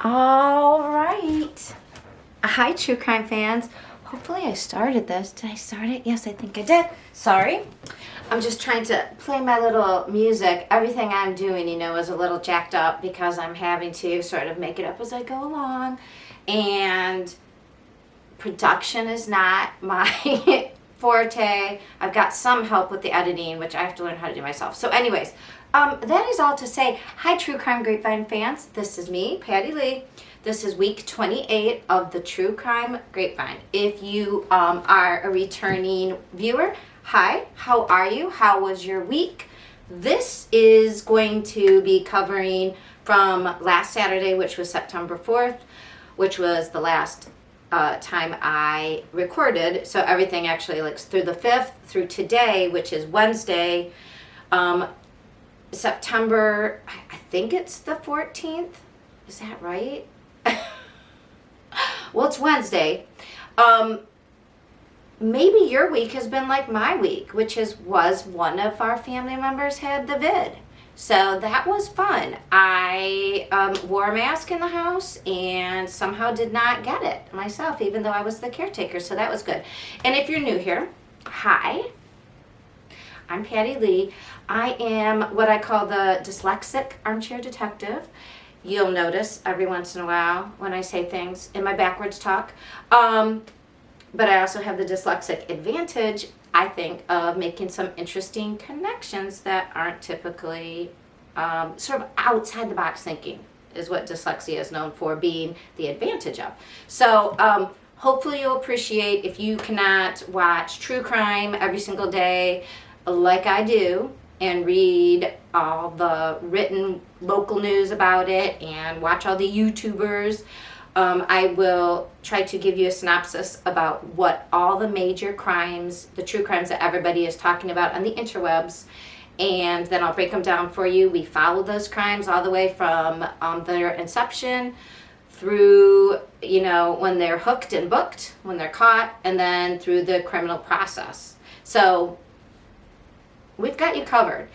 All right. Hi, true crime fans. Hopefully I started this. Did I start it? Yes, I think I did. Sorry. I'm just trying to play my little music. Everything I'm doing, is a little jacked up because I'm having to sort of make it up as I go along. And production is not my forte. I've got some help with the editing, which I have to learn how to do myself. So anyways, that is all to say. Hi, True Crime Grapevine fans. This is me, Patty Lee. This is week 28 of the True Crime Grapevine. If you are a returning viewer, hi, how are you? How was your week? This is going to be covering from last Saturday, which was September 4th, which was the last time I recorded. So everything actually like through the 5th through today, which is Wednesday, September, I think it's the 14th. Is that right? Well, it's Wednesday. Maybe your week has been like my week, which was one of our family members had the vid. So that was fun. I wore a mask in the house and somehow did not get it myself, even though I was the caretaker. So that was good. And if you're new here, hi. I'm Patty Lee. I am what I call the dyslexic armchair detective. You'll notice every once in a while when I say things in my backwards talk. But I also have the dyslexic advantage, I think, of making some interesting connections that aren't typically sort of outside the box thinking is what dyslexia is known for being the advantage of. So hopefully you'll appreciate if you cannot watch true crime every single day like I do and read all the written local news about it and watch all the YouTubers. I will try to give you a synopsis about what all the major crimes, the true crimes that everybody is talking about on the interwebs, and then I'll break them down for you. We follow those crimes all the way from their inception through, when they're hooked and booked, when they're caught, and then through the criminal process. So we've got you covered.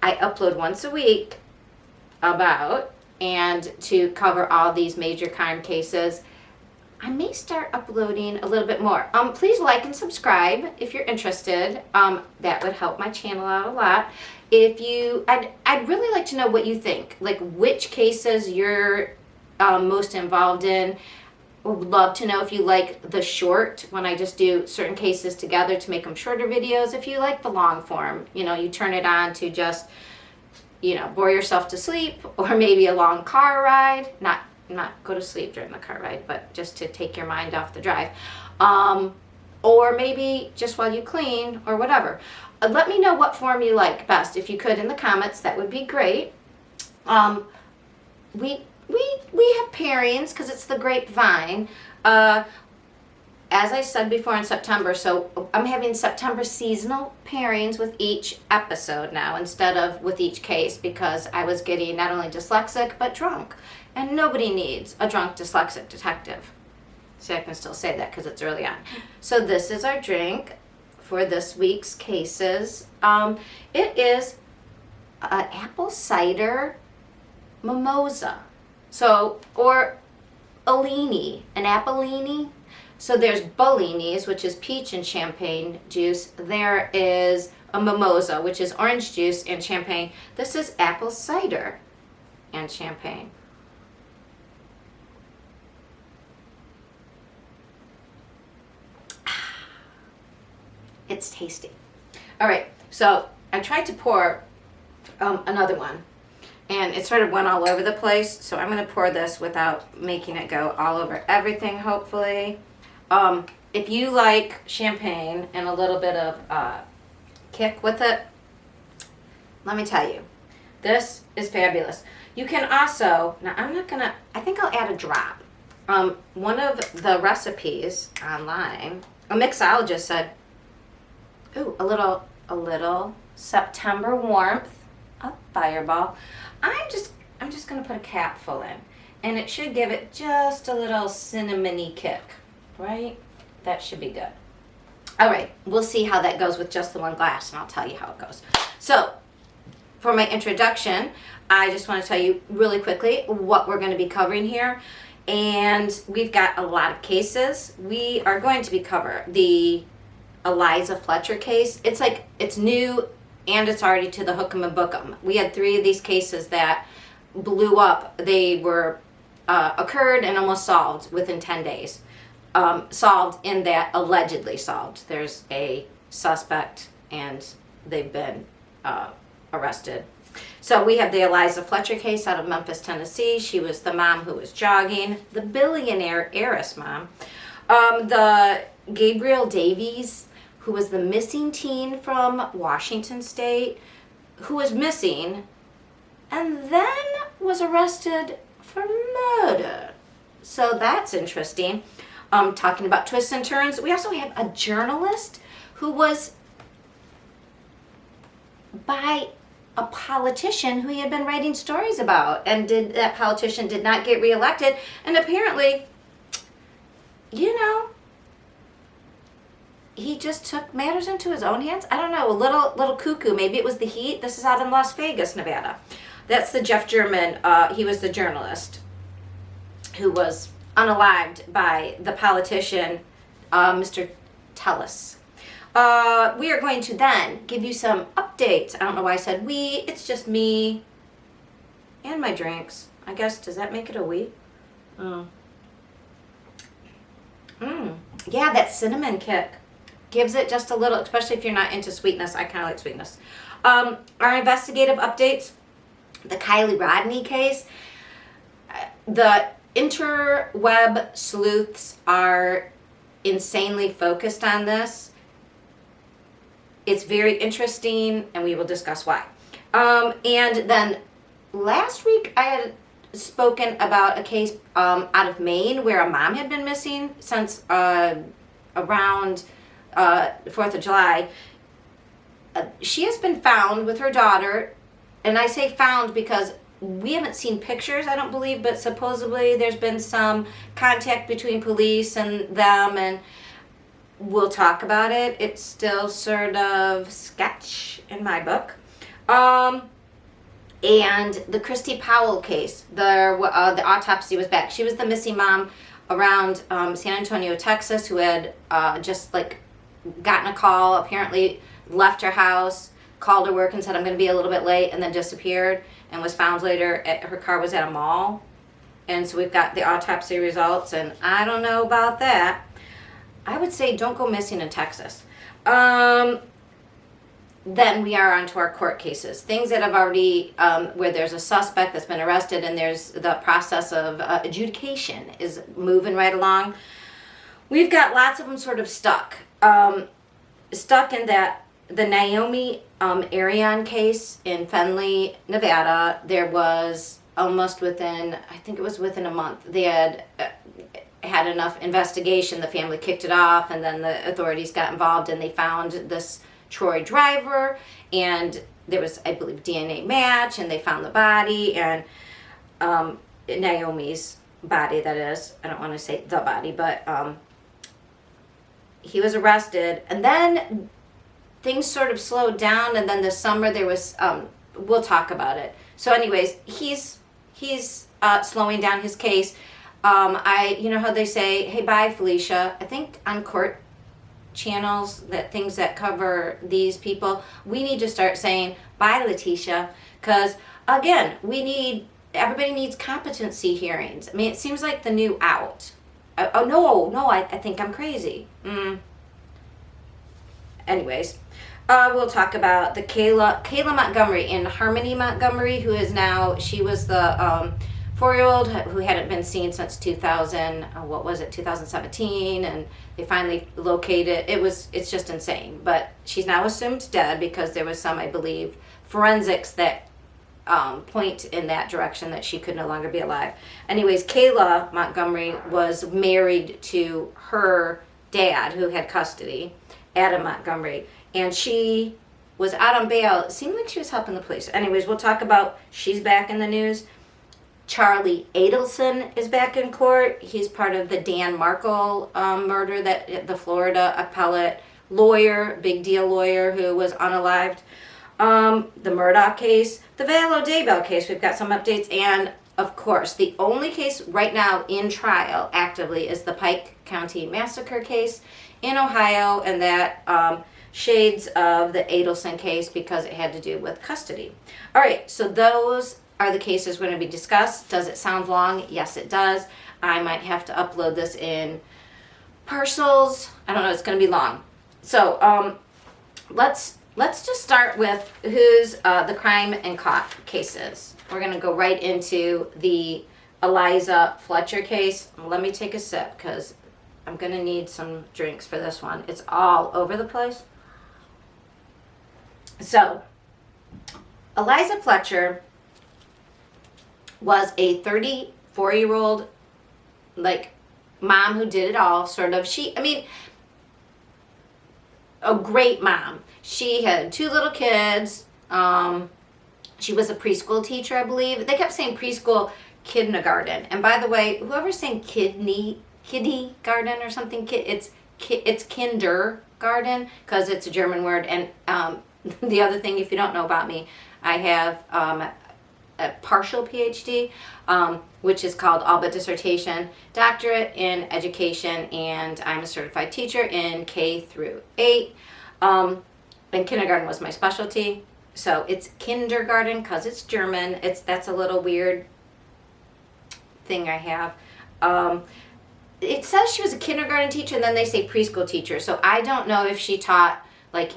I upload once a week and to cover all these major crime cases. I may start uploading a little bit more. Please like and subscribe if you're interested. That would help my channel out a lot. I'd really like to know what you think, like which cases you're most involved in. Would love to know if you like the short, when I just do certain cases together to make them shorter videos. If you like the long form, you turn it on to just, bore yourself to sleep, or maybe a long car ride, not go to sleep during the car ride, but just to take your mind off the drive. Or maybe just while you clean or whatever. Let me know what form you like best. If you could in the comments, that would be great. We have pairings because it's the grapevine. As I said before in September, so I'm having September seasonal pairings with each episode now instead of with each case, because I was getting not only dyslexic but drunk. And nobody needs a drunk dyslexic detective. See, I can still say that because it's early on. So this is our drink for this week's cases. It is an apple cider mimosa. So, or Alini, an Appellini. So there's Bellinis, which is peach and champagne juice. There is a mimosa, which is orange juice and champagne. This is apple cider and champagne. It's tasty. All right, so I tried to pour another one, and it sort of went all over the place, so I'm going to pour this without making it go all over everything, hopefully. If you like champagne and a little bit of kick with it, let me tell you, this is fabulous. You can also, now I think I'll add a drop. One of the recipes online, a mixologist said, ooh, a little September warmth, a fireball. I'm just going to put a capful in, and it should give it just a little cinnamony kick, right? That should be good. All right, we'll see how that goes with just the one glass, and I'll tell you how it goes. So, for my introduction, I just want to tell you really quickly what we're going to be covering here. And we've got a lot of cases. We are going to be covering the Eliza Fletcher case. It's new and it's already to the hook 'em and book 'em. We had 3 of these cases that blew up. They were occurred and almost solved within 10 days. Solved in that allegedly solved. There's a suspect and they've been arrested. So we have the Eliza Fletcher case out of Memphis, Tennessee. She was the mom who was jogging, the billionaire heiress mom. The Gabriel Davies, who was the missing teen from Washington State, who was missing and then was arrested for murder. So that's interesting. Talking about twists and turns, we also have a journalist who was by a politician who he had been writing stories about, and that politician did not get reelected, and apparently, he just took matters into his own hands. I don't know, a little cuckoo. Maybe it was the heat. This is out in Las Vegas, Nevada. That's the Jeff German. He was the journalist who was unalived by the politician, Mr. Tellis. We are going to then give you some updates. I don't know why I said we. It's just me and my drinks. I guess, does that make it a we? Yeah, that cinnamon kick gives it just a little, especially if you're not into sweetness. I kind of like sweetness. Our investigative updates, the Kylie Rodney case. The interweb sleuths are insanely focused on this. It's very interesting, and we will discuss why. And then last week I had spoken about a case out of Maine where a mom had been missing since around 4th of July. She has been found with her daughter, and I say found because we haven't seen pictures, I don't believe, but supposedly there's been some contact between police and them, and we'll talk about it. It's still sort of sketch in my book. And the Christy Powell case, the autopsy was back. She was the missing mom around San Antonio, Texas, who had just gotten a call, apparently left her house, called her work and said, I'm going to be a little bit late, and then disappeared, and was found later. Her car was at a mall. And so we've got the autopsy results, and I don't know about that. I would say don't go missing in Texas. Then we are on to our court cases. Things that have already, where there's a suspect that's been arrested and there's the process of adjudication is moving right along. We've got lots of them sort of stuck. Stuck in that, the Naomi Arion case in Findlay, Nevada, there was almost within, I think it was within a month, they had enough investigation, the family kicked it off, and then the authorities got involved and they found this Troy driver, and there was, I believe, DNA match, and they found the body, and Naomi's body, that is. I don't want to say the body, but he was arrested, and then things sort of slowed down, and then this summer there was, we'll talk about it. So anyways, he's slowing down his case. You know how they say, hey, bye, Felicia. I think on court channels, that things that cover these people, we need to start saying, bye, Letitia, because, again, everybody needs competency hearings. I mean, it seems like the new out. No, I think I'm crazy. Anyways, we'll talk about the Kayla Montgomery and Harmony Montgomery, who is now, she was the 4-year-old who hadn't been seen since 2017, and they finally located, it's just insane, but she's now assumed dead because there was some, I believe, forensics that point in that direction that she could no longer be alive. Anyways, Kayla Montgomery was married to her dad who had custody, Adam Montgomery, and she was out on bail. It seemed like she was helping the police. Anyways, we'll talk about, she's back in the news. Charlie Adelson is back in court. He's part of the Dan Markel murder, that the Florida appellate lawyer, big deal lawyer who was unalived. the Murdaugh case, the Vallow Daybell case, we've got some updates, and of course, the only case right now in trial actively is the Pike County Massacre case in Ohio, and that shades of the Adelson case because it had to do with custody. All right, so those are the cases we're going to be discussed. Does it sound long? Yes, it does. I might have to upload this in parcels. I don't know. It's going to be long. So let's just start with who's the crime and caught cases. We're going to go right into the Eliza Fletcher case. Let me take a sip because I'm going to need some drinks for this one. It's all over the place. So, Eliza Fletcher was a 34-year-old, mom who did it all, sort of. A great mom. She had 2 little kids. She was a preschool teacher, I believe. They kept saying preschool kindergarten. And by the way, whoever's saying kiddie garden or something, it's kindergarten because it's a German word. And the other thing, if you don't know about me, I have a partial PhD, which is called all but dissertation, doctorate in education, and I'm a certified teacher in K through 8. And kindergarten was my specialty. So it's kindergarten because it's German. That's a little weird thing I have. It says she was a kindergarten teacher, and then they say preschool teacher. So I don't know if she taught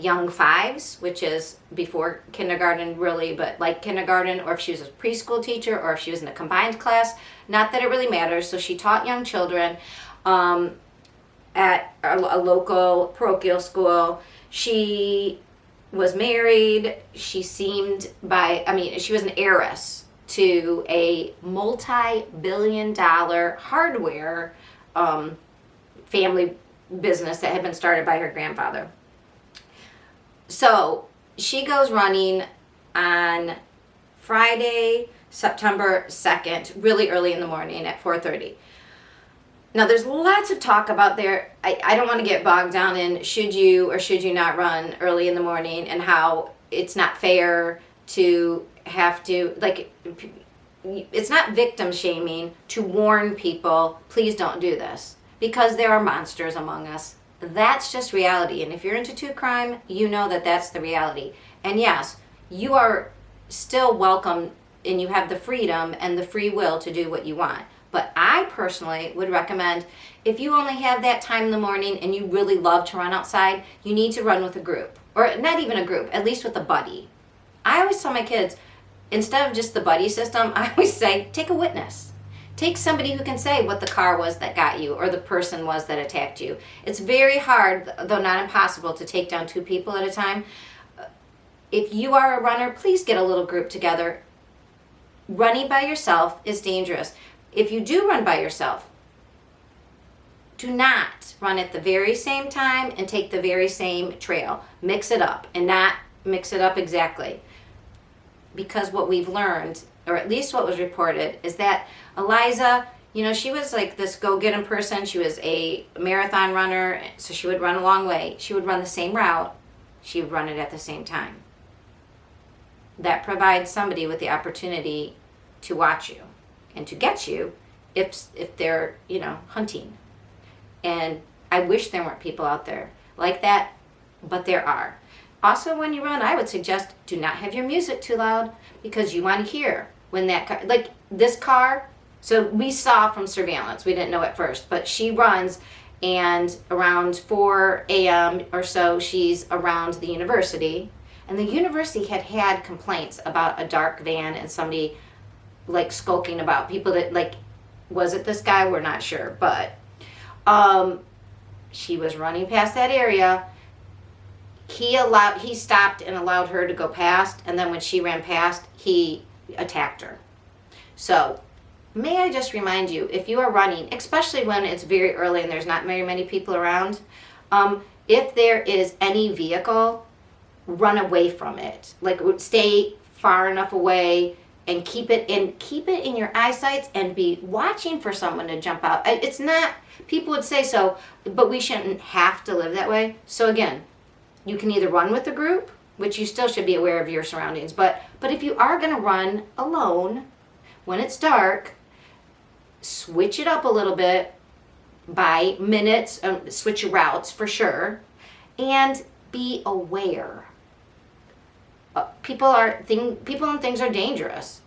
young fives, which is before kindergarten really, but kindergarten, or if she was a preschool teacher, or if she was in a combined class. Not that it really matters. So she taught young children at a local parochial school. She was married. She she was an heiress to a multi-billion-dollar hardware family business that had been started by her grandfather. So she goes running on Friday, September 2nd, really early in the morning at 4:30. Now, there's lots of talk about there. I don't want to get bogged down in should you or should you not run early in the morning and how it's not fair to have to, it's not victim shaming to warn people, please don't do this, because there are monsters among us. That's just reality. And if you're into true crime, you know that that's the reality. And yes, you are still welcome and you have the freedom and the free will to do what you want. But I personally would recommend, if you only have that time in the morning and you really love to run outside, you need to run with a group. Or not even a group, at least with a buddy. I always tell my kids, instead of just the buddy system, I always say, take a witness. Take somebody who can say what the car was that got you or the person was that attacked you. It's very hard, though not impossible, to take down 2 people at a time. If you are a runner, please get a little group together. Running by yourself is dangerous. If you do run by yourself, do not run at the very same time and take the very same trail. Mix it up and not mix it up exactly. Because what we've learned, or at least what was reported, is that Eliza, she was like this go-getter person. She was a marathon runner, so she would run a long way. She would run the same route. She would run it at the same time. That provides somebody with the opportunity to watch you and to get you if they're, hunting. And I wish there weren't people out there like that, but there are. Also, when you run, I would suggest do not have your music too loud because you want to hear when that car, this car, so we saw from surveillance, we didn't know at first, but she runs and around 4 a.m. or so, she's around the university. And the university had complaints about a dark van and somebody skulking about. People that was it this guy? We're not sure, but she was running past that area. He stopped and allowed her to go past, and then when she ran past, he attacked her. So, may I just remind you, if you are running, especially when it's very early and there's not very many people around, if there is any vehicle, run away from it. Stay far enough away and keep it in your eyesight and be watching for someone to jump out. It's not, people would say so, but we shouldn't have to live that way. So again, you can either run with a group which you still should be aware of your surroundings. But if you are going to run alone when it's dark, switch it up a little bit by minutes, switch your routes for sure, and be aware. People and things are dangerous.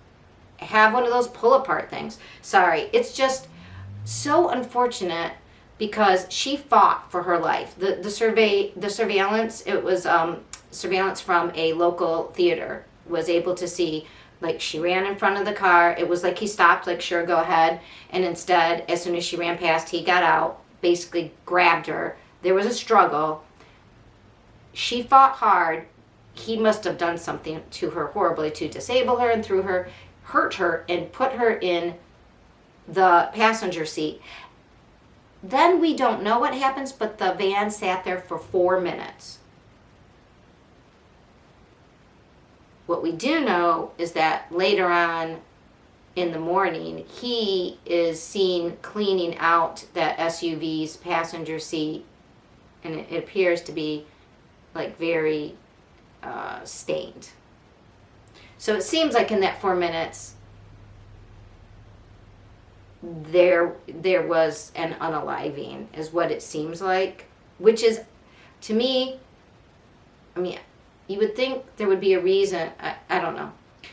Have one of those pull apart things. Sorry, it's just so unfortunate because she fought for her life. The surveillance, it was surveillance from a local theater, was able to see, like, she ran in front of the car. It was like he stopped, like, sure, go ahead. And instead, as soon as she ran past, he got out, basically grabbed her. There was a struggle. She fought hard. He must have done something to her horribly to disable her and hurt her and put her in the passenger seat. Then we don't know what happens, but the van sat there for 4 minutes. What we do know is that later on in the morning, he is seen cleaning out that SUV's passenger seat, and it appears to be like very stained. So it seems like in that 4 minutes, there was an unaliving, is what it seems like, which is, to me, I mean, you would think there would be a reason. I don't know.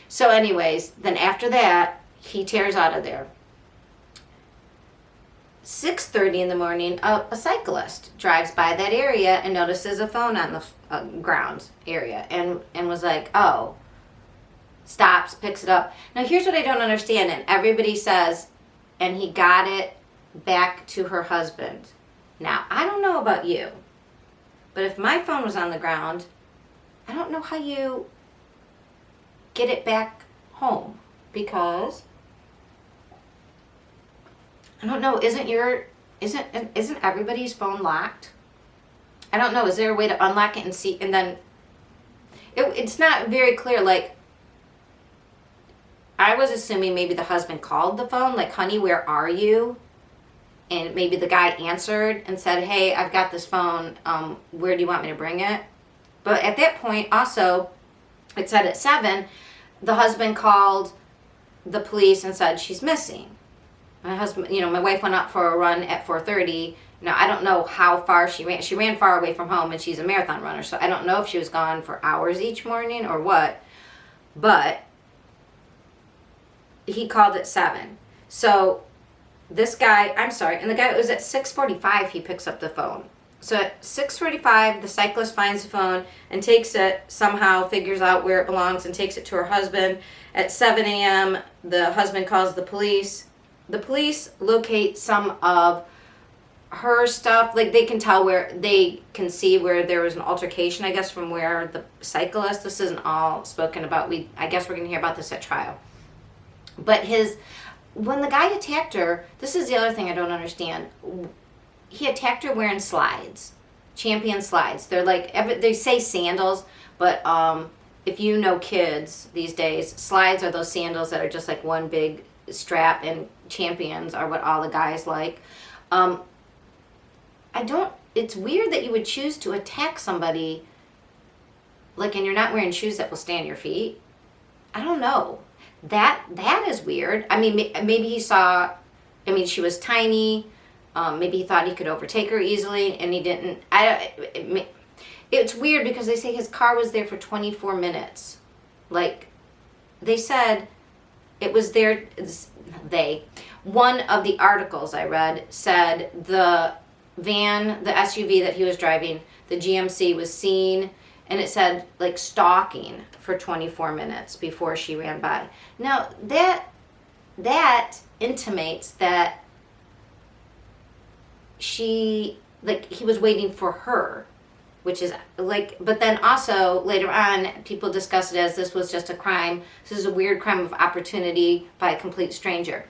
So anyways, then after that, he tears out of there. 6:30 in the morning, a cyclist drives by that area and notices a phone on the ground area and was like, oh, stops, picks it up. Now here's what I don't understand, and everybody says, and he got it back to her husband. Now, I don't know about you, but if my phone was on the ground, I don't know how you get it back home, because I don't know, isn't everybody's phone locked? I don't know, is there a way to unlock it and see, and then it's not very clear. Like, I was assuming maybe the husband called the phone, like, honey, where are you? And maybe the guy answered and said, hey, I've got this phone, where do you want me to bring it? But at that point, also, it said at 7, the husband called the police and said she's missing. My husband, my wife went out for a run at 4:30. Now, I don't know how far she ran. She ran far away from home, and she's a marathon runner, so I don't know if she was gone for hours each morning or what. But he called at 7. So this guy, and the guy, it was at 6:45 he picks up the phone. So at 6:45, the cyclist finds the phone and takes it, somehow figures out where it belongs and takes it to her husband. At 7 a.m., the husband calls the police. The police locate some of her stuff. Like, they can see where there was an altercation, I guess, from where the cyclist, this isn't all spoken about. I guess we're going to hear about this at trial. But when the guy attacked her, this is the other thing I don't understand. He attacked her wearing slides, Champion slides. They're like, they say sandals, but if you know kids these days, slides are those sandals that are just like one big strap, and Champions are what all the guys like. It's weird that you would choose to attack somebody, like, and you're not wearing shoes that will stay on your feet. I don't know. That is weird. I mean, maybe he saw, she was tiny. Maybe he thought he could overtake her easily, and he didn't. It's weird because they say his car was there for 24 minutes. Like, they said it was there. One of the articles I read said the van, the SUV that he was driving, the GMC, was seen, and it said, like, stalking for 24 minutes before she ran by. Now, that intimates that he was waiting for her, which is, like, but then also later on, people discussed it as this was just a crime. This is a weird crime of opportunity by a complete stranger.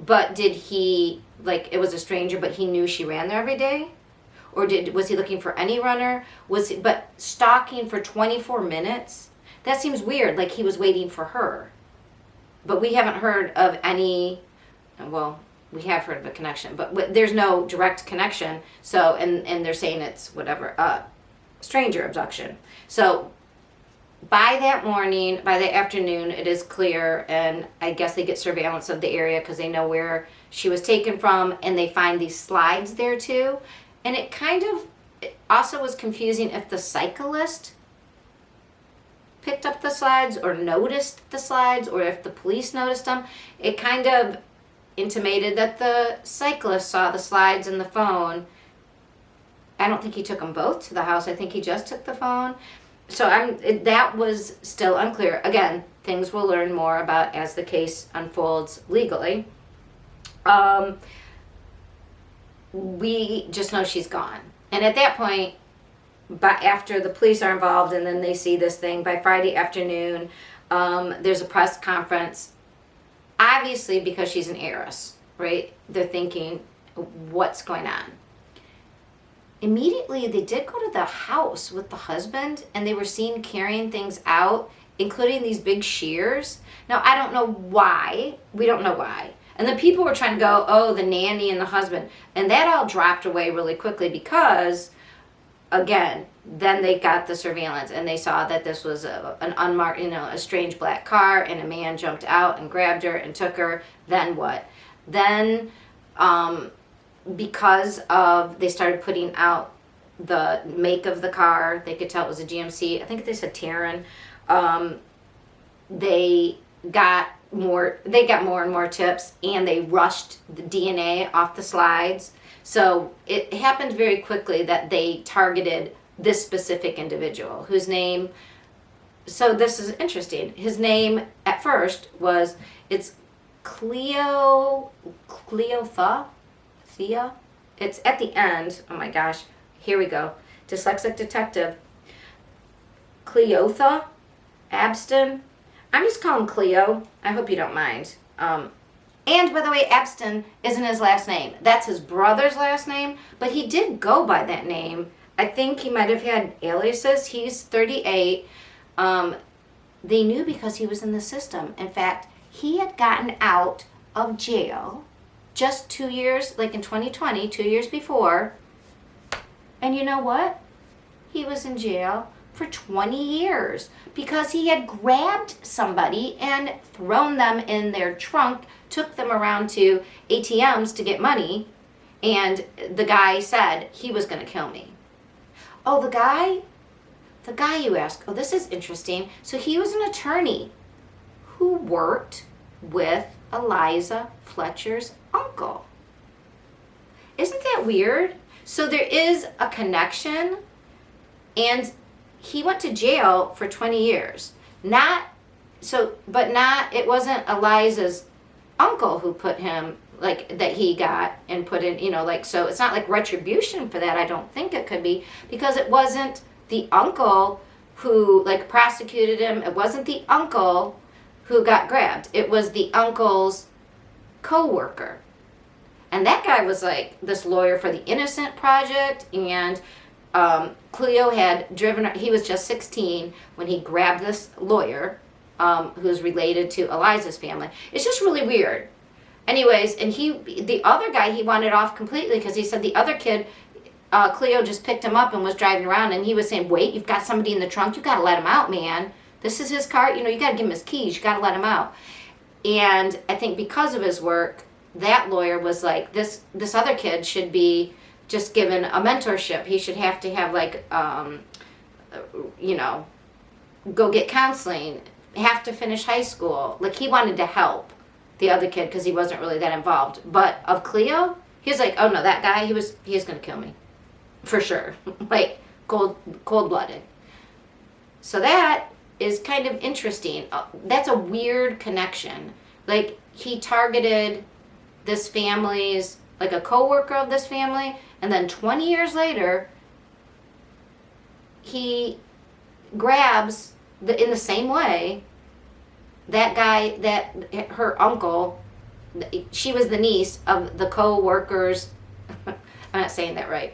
But did he, it was a stranger, but he knew she ran there every day? Or was he looking for any runner? But stalking for 24 minutes? That seems weird, like he was waiting for her. But we haven't heard of any, well, we have heard of a connection, but there's no direct connection. So, and they're saying it's whatever, stranger abduction. So by that morning, by the afternoon, it is clear, and I guess they get surveillance of the area because they know where she was taken from, and they find these slides there too. And it kind of also was confusing if the cyclist picked up the slides or noticed the slides, or if the police noticed them. It kind of intimated that the cyclist saw the slides and the phone. I don't think he took them both to the house. I think he just took the phone. So that was still unclear. Again, things we'll learn more about as the case unfolds legally. We just know she's gone. And at that point, after the police are involved and then they see this thing, by Friday afternoon, there's a press conference. Obviously, because she's an heiress, right? They're thinking, what's going on? Immediately, they did go to the house with the husband, and they were seen carrying things out, including these big shears. Now, I don't know why. We don't know why. And the people were trying to go, oh, the nanny and the husband. And that all dropped away really quickly because, again, then they got the surveillance, and they saw that this was an unmarked, a strange black car, and a man jumped out and grabbed her and took her. Then what? Then, because they started putting out the make of the car, they could tell it was a GMC. I think they said Terran. They got more and more tips, and they rushed the DNA off the slides. So it happened very quickly that they targeted this specific individual whose name, so this is interesting. His name at first it's Thea. It's at the end. Oh my gosh. Here we go. Dyslexic detective. Cleotha Abston. I'm just calling Cleo. I hope you don't mind. And by the way, Abston isn't his last name. That's his brother's last name, but he did go by that name. I think he might have had aliases. He's 38. They knew because he was in the system. In fact, he had gotten out of jail just 2 years, like in 2020, 2 years before. And you know what? He was in jail for 20 years because he had grabbed somebody and thrown them in their trunk, took them around to ATMs to get money, and the guy said he was going to kill me. Oh, the guy you ask. Oh, this is interesting. So he was an attorney who worked with Eliza Fletcher's uncle. Isn't that weird? So there is a connection, and he went to jail for 20 years. It wasn't Eliza's uncle who put him, like, that he got and put in, so it's not like retribution for that. I don't think it could be, because it wasn't the uncle who, like, prosecuted him. It wasn't the uncle who got grabbed. It was the uncle's co-worker. And that guy was like this lawyer for the Innocent Project, and Cleo had driven, he was just 16 when he grabbed this lawyer who's related to Eliza's family. It's just really weird. Anyways, and the other guy, he wanted off completely because he said the other kid, Cleo just picked him up and was driving around, and he was saying, wait, you've got somebody in the trunk, you got to let him out, man. This is his car, you got to give him his keys, you got to let him out. And I think because of his work, that lawyer was like, this other kid should be just given a mentorship. He should have to have, like, go get counseling, have to finish high school. Like, he wanted to help the other kid because he wasn't really that involved. But of Cleo, he was like, oh no, that guy, he was going to kill me. For sure. Like, cold-blooded. So that is kind of interesting. That's a weird connection. Like, he targeted this family's, like, a co-worker of this family, and then 20 years later, he grabs, in the same way, that guy, her uncle, she was the niece of the co-worker's, I'm not saying that right.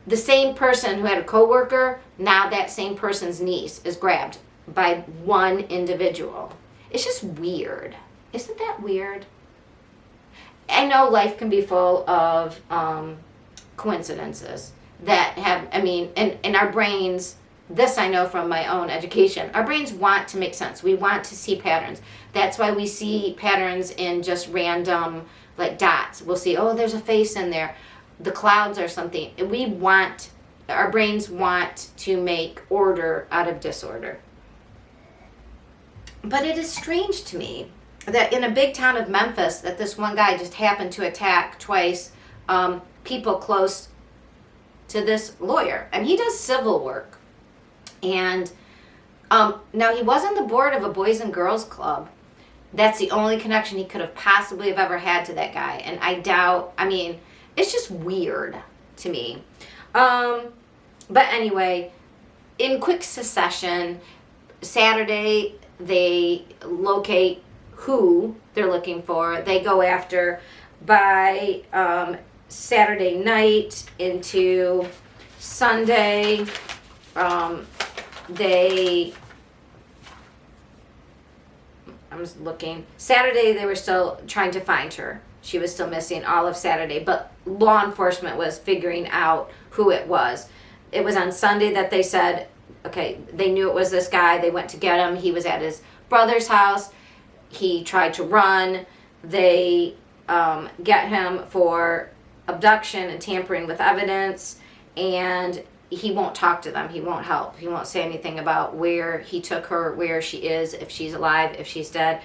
The same person who had a co-worker, now that same person's niece is grabbed by one individual. It's just weird. Isn't that weird? I know life can be full of coincidences, that have, I mean, and our brains, this I know from my own education, our brains want to make sense. We want to see patterns. That's why we see patterns in just random, like dots. We'll see, oh, there's a face in there. The clouds are something. Our brains want to make order out of disorder. But it is strange to me that in a big town of Memphis, that this one guy just happened to attack twice people close to this lawyer. And he does civil work. And now he was on the board of a Boys and Girls Club. That's the only connection he could have possibly have ever had to that guy. And I doubt, I mean, it's just weird to me. But anyway, in quick succession, Saturday, they locate who they're looking for. They go after by Saturday night into Sunday. I'm just looking. Saturday, they were still trying to find her. She was still missing all of Saturday, but law enforcement was figuring out who it was. It was on Sunday that they said, okay, they knew it was this guy. They went to get him. He was at his brother's house. He tried to run. They get him for abduction and tampering with evidence, and he won't talk to them. He won't help. He won't say anything about where he took her, where she is, if she's alive, if she's dead.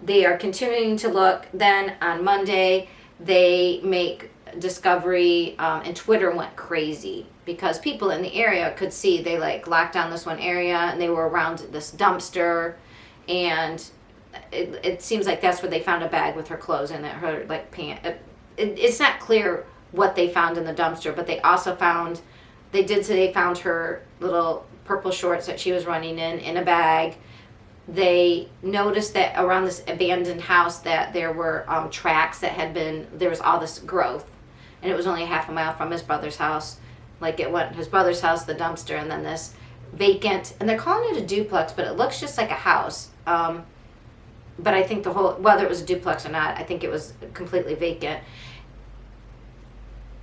They are continuing to look. Then on Monday, they make discovery, and Twitter went crazy because people in the area could see. They like locked down this one area, and they were around this dumpster, and it seems like that's where they found a bag with her clothes in it, her like pant. It's not clear what they found in the dumpster, but they also found, they did say they found her little purple shorts that she was running in a bag. They noticed that around this abandoned house that there were tracks that had been, there was all this growth, and it was only half a mile from his brother's house. Like it went his brother's house, the dumpster, and then this vacant, and they're calling it a duplex, but it looks just like a house. But I think the whole, whether it was a duplex or not, I think it was completely vacant.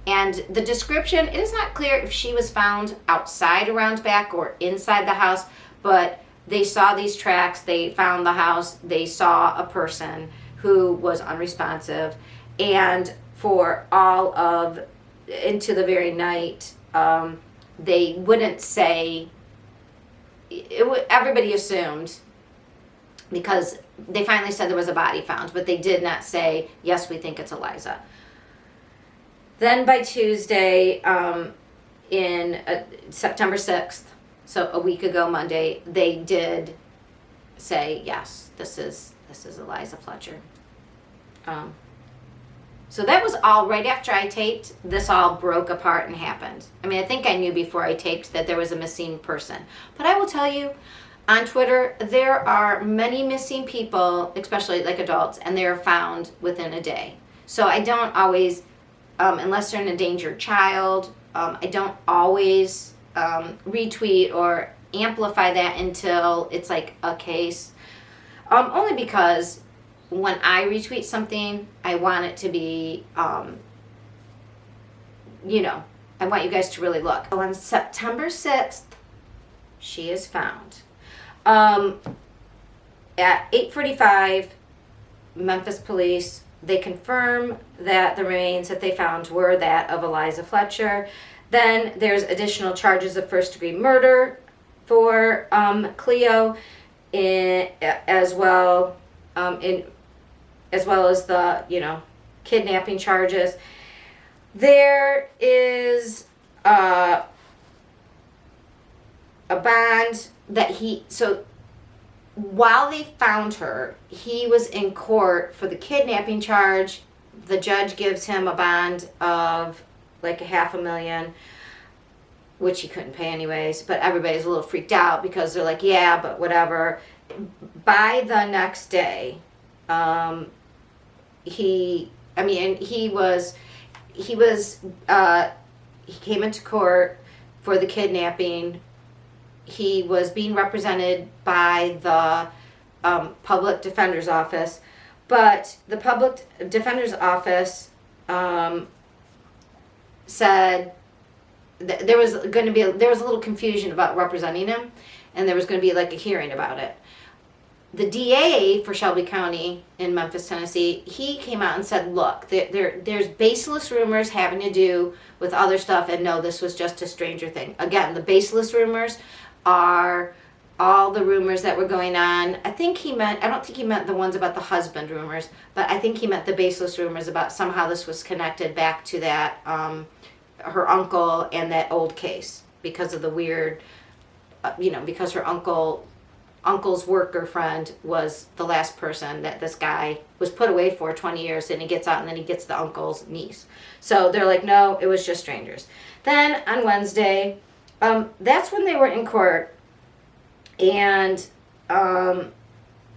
And the description, it is not clear if she was found outside around back or inside the house, but they saw these tracks, they found the house, they saw a person who was unresponsive, and for all of, into the very night, they wouldn't say, everybody assumed, because they finally said there was a body found, but they did not say, yes, we think it's Eliza. Then by Tuesday, in September 6th, so a week ago Monday, they did say, yes, this is Eliza Fletcher. So that was all right after I taped. This all broke apart and happened. I mean, I think I knew before I taped that there was a missing person. But I will tell you, on Twitter, there are many missing people, especially like adults, and they are found within a day. So I don't always, unless they're an endangered child, I don't always retweet or amplify that until it's like a case. Only because when I retweet something, I want it to be, you know, I want you guys to really look. So on September 6th, she is found. At 8:45, Memphis police, they confirm that the remains that they found were that of Eliza Fletcher. Then there's additional charges of first-degree murder for Cleo, as well as the, you know, kidnapping charges. There is a bond that so while they found her, he was in court for the kidnapping charge. The judge gives him a bond of like $500,000, which he couldn't pay anyways, but everybody's a little freaked out because they're like, yeah, but whatever. By the next day, he came into court for the kidnapping. He was being represented by the public defender's office, but the public defender's office said there was a little confusion about representing him, and there was going to be like a hearing about it. The DA for Shelby County in Memphis, Tennessee, he came out and said, look, there's baseless rumors having to do with other stuff, and no, this was just a stranger thing. Again, the baseless rumors are all the rumors that were going on. I don't think he meant the ones about the husband rumors, but I think he meant the baseless rumors about somehow this was connected back to that, her uncle and that old case because of the weird, because her uncle's worker friend was the last person that this guy was put away for 20 years, and he gets out and then he gets the uncle's niece. So they're like, no, it was just strangers. Then on Wednesday, that's when they were in court, and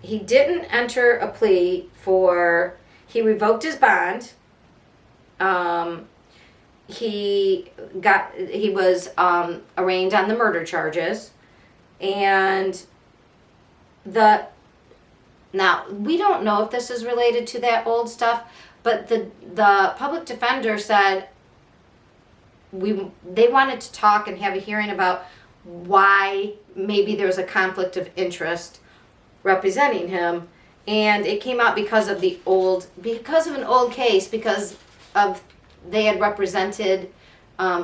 he didn't enter a plea he revoked his bond. He was arraigned on the murder charges, and now we don't know if this is related to that old stuff, but the public defender said they wanted to talk and have a hearing about why maybe there was a conflict of interest representing him, and it came out because of an old case, because they had represented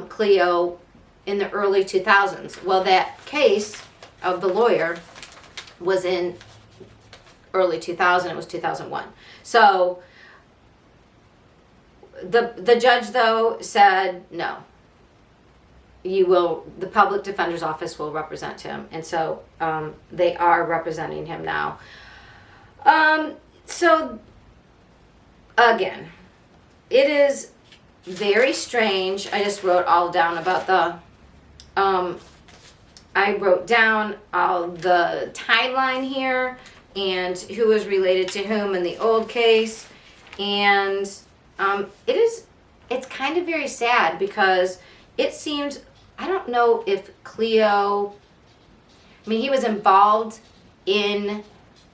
Cleo in the early 2000s. Well, that case of the lawyer was in early 2000. It was 2001. So the judge, though, said no. The public defender's office will represent him, and so they are representing him now. So again, it is very strange. I just wrote all down about I wrote down all the timeline here and who was related to whom in the old case, and it's kind of very sad because it seems, I don't know if Cleo, he was involved in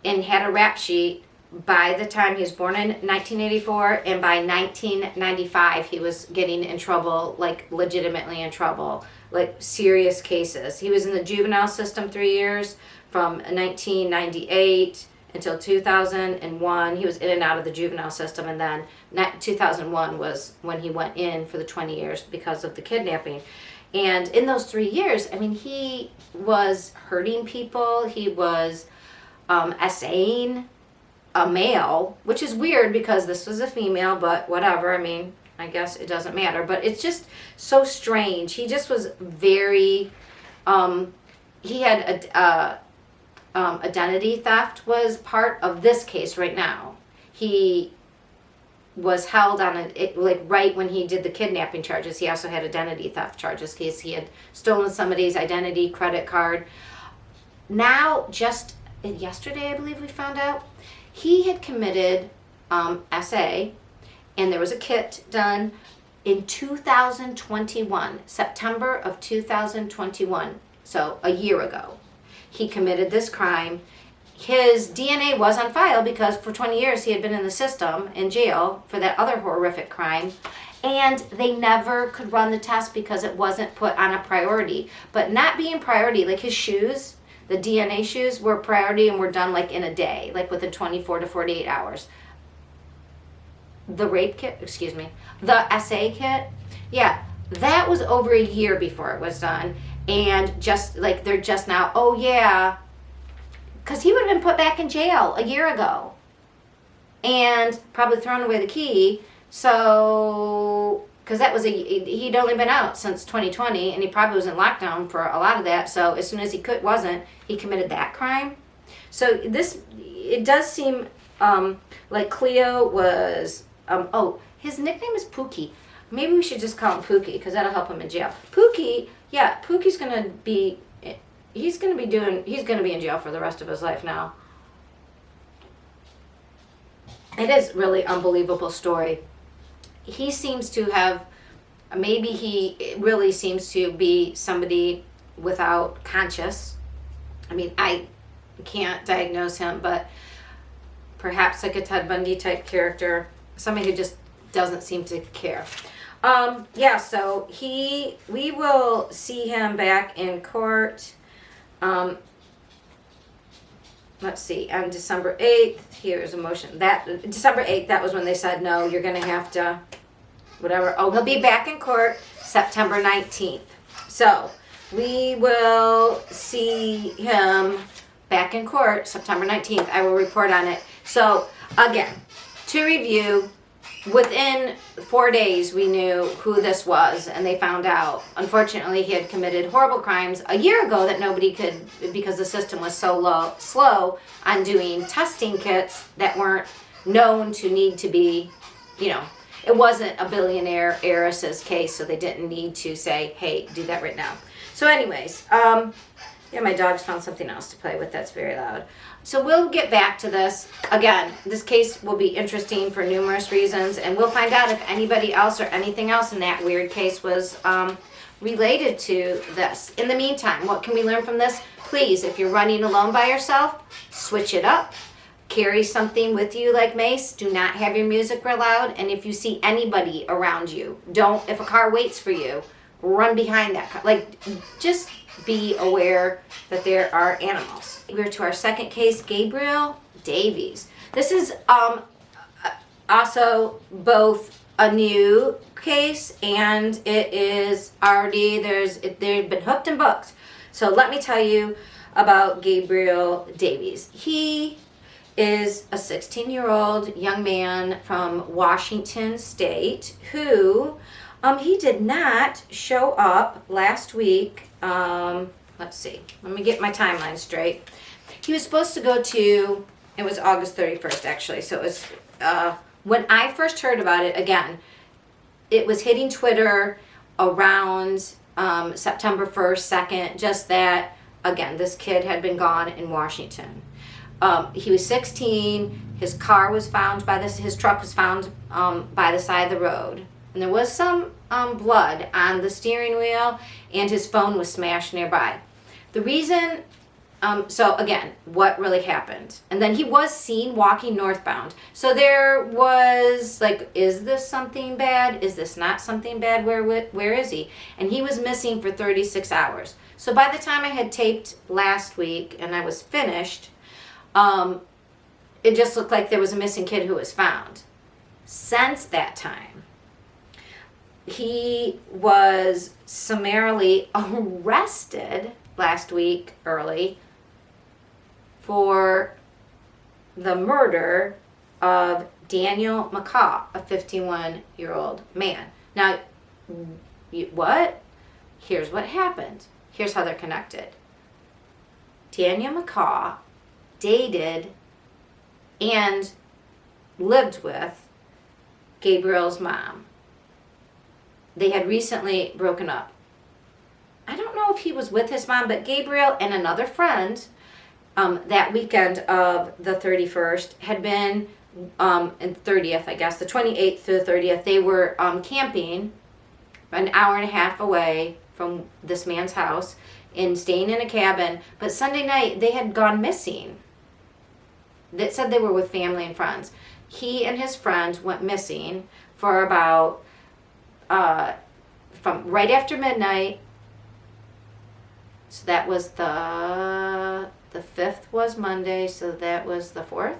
and had a rap sheet by the time he was born in 1984, and by 1995 he was getting in trouble, like legitimately in trouble, like serious cases. He was in the juvenile system 3 years, from 1998 until 2001. He was in and out of the juvenile system, and then 2001 was when he went in for the 20 years because of the kidnapping. And in those 3 years, he was hurting people. He was essaying a male, which is weird because this was a female, but whatever. I guess it doesn't matter. But it's just so strange. He just was very, he had identity theft was part of this case right now. He was held on right when he did the kidnapping charges. He also had identity theft charges because he had stolen somebody's identity, credit card. Now, just yesterday, I believe we found out, he had committed SA, and there was a kit done in 2021, September of 2021, so a year ago. He committed this crime. His DNA was on file because for 20 years he had been in the system, in jail, for that other horrific crime. And they never could run the test because it wasn't put on a priority. But not being priority, like his shoes, the DNA shoes were priority and were done in a day, within 24 to 48 hours. The rape kit, the SA kit, yeah, that was over a year before it was done. And just they're just now, oh yeah, because he would have been put back in jail a year ago and probably thrown away the key. So, because he'd only been out since 2020, and he probably was in lockdown for a lot of that. So as soon as he he committed that crime. So it does seem like Cleo was, his nickname is Pookie. Maybe we should just call him Pookie because that'll help him in jail. Pookie, yeah, Pookie's he's going to be in jail for the rest of his life now. It is really unbelievable story. He seems to have, he really seems to be somebody without conscience. I can't diagnose him, but perhaps like a Ted Bundy type character, somebody who just doesn't seem to care. Yeah, so we will see him back in court. Let's see, on December 8th, here's a motion. That December 8th, that was when they said, no, you're going to have to, whatever. Oh, he'll be back in court September 19th. So we will see him back in court September 19th. I will report on it. So again, to review, within 4 days, we knew who this was, and they found out. Unfortunately, he had committed horrible crimes a year ago that nobody could, because the system was so slow on doing testing kits that weren't known to need to be, it wasn't a billionaire heiress's case, so they didn't need to say, hey, do that right now. So anyways, yeah, my dog's found something else to play with that's very loud. So we'll get back to this. Again, this case will be interesting for numerous reasons, and we'll find out if anybody else or anything else in that weird case was related to this. In the meantime, what can we learn from this? Please, if you're running alone by yourself, switch it up. Carry something with you like mace. Do not have your music real loud. And if you see anybody around you, if a car waits for you, run behind that car. Like, just be aware that there are animals. We're to our second case, Gabriel Davies. This is also both a new case, and it is already, they've been hooked in books. So let me tell you about Gabriel Davies. He is a 16-year-old young man from Washington State who, he did not show up last week. Let's see, let me get my timeline straight. He was supposed to go to, it was August 31st actually, so it was, when I first heard about it, again, it was hitting Twitter around September 1st, 2nd, just that, again, this kid had been gone in Washington. He was 16, his car was found his truck was found by the side of the road. And there was some blood on the steering wheel, and his phone was smashed nearby. The reason, so again, what really happened? And then he was seen walking northbound. So there was like, is this something bad? Is this not something bad? Where is he? And he was missing for 36 hours. So by the time I had taped last week and I was finished, it just looked like there was a missing kid who was found. Since that time, he was summarily arrested last week early for the murder of Daniel McCaw, a 51-year-old man. Now, what? Here's what happened. Here's how they're connected. Daniel McCaw dated and lived with Gabriel's mom. They had recently broken up. I don't know if he was with his mom, but Gabriel and another friend that weekend of the 31st had been, and 30th, I guess, the 28th to the 30th, they were camping an hour and a half away from this man's house and staying in a cabin. But Sunday night, they had gone missing. That said they were with family and friends. He and his friend went missing for about, from right after midnight. So that was the 5th was Monday, so that was the 4th.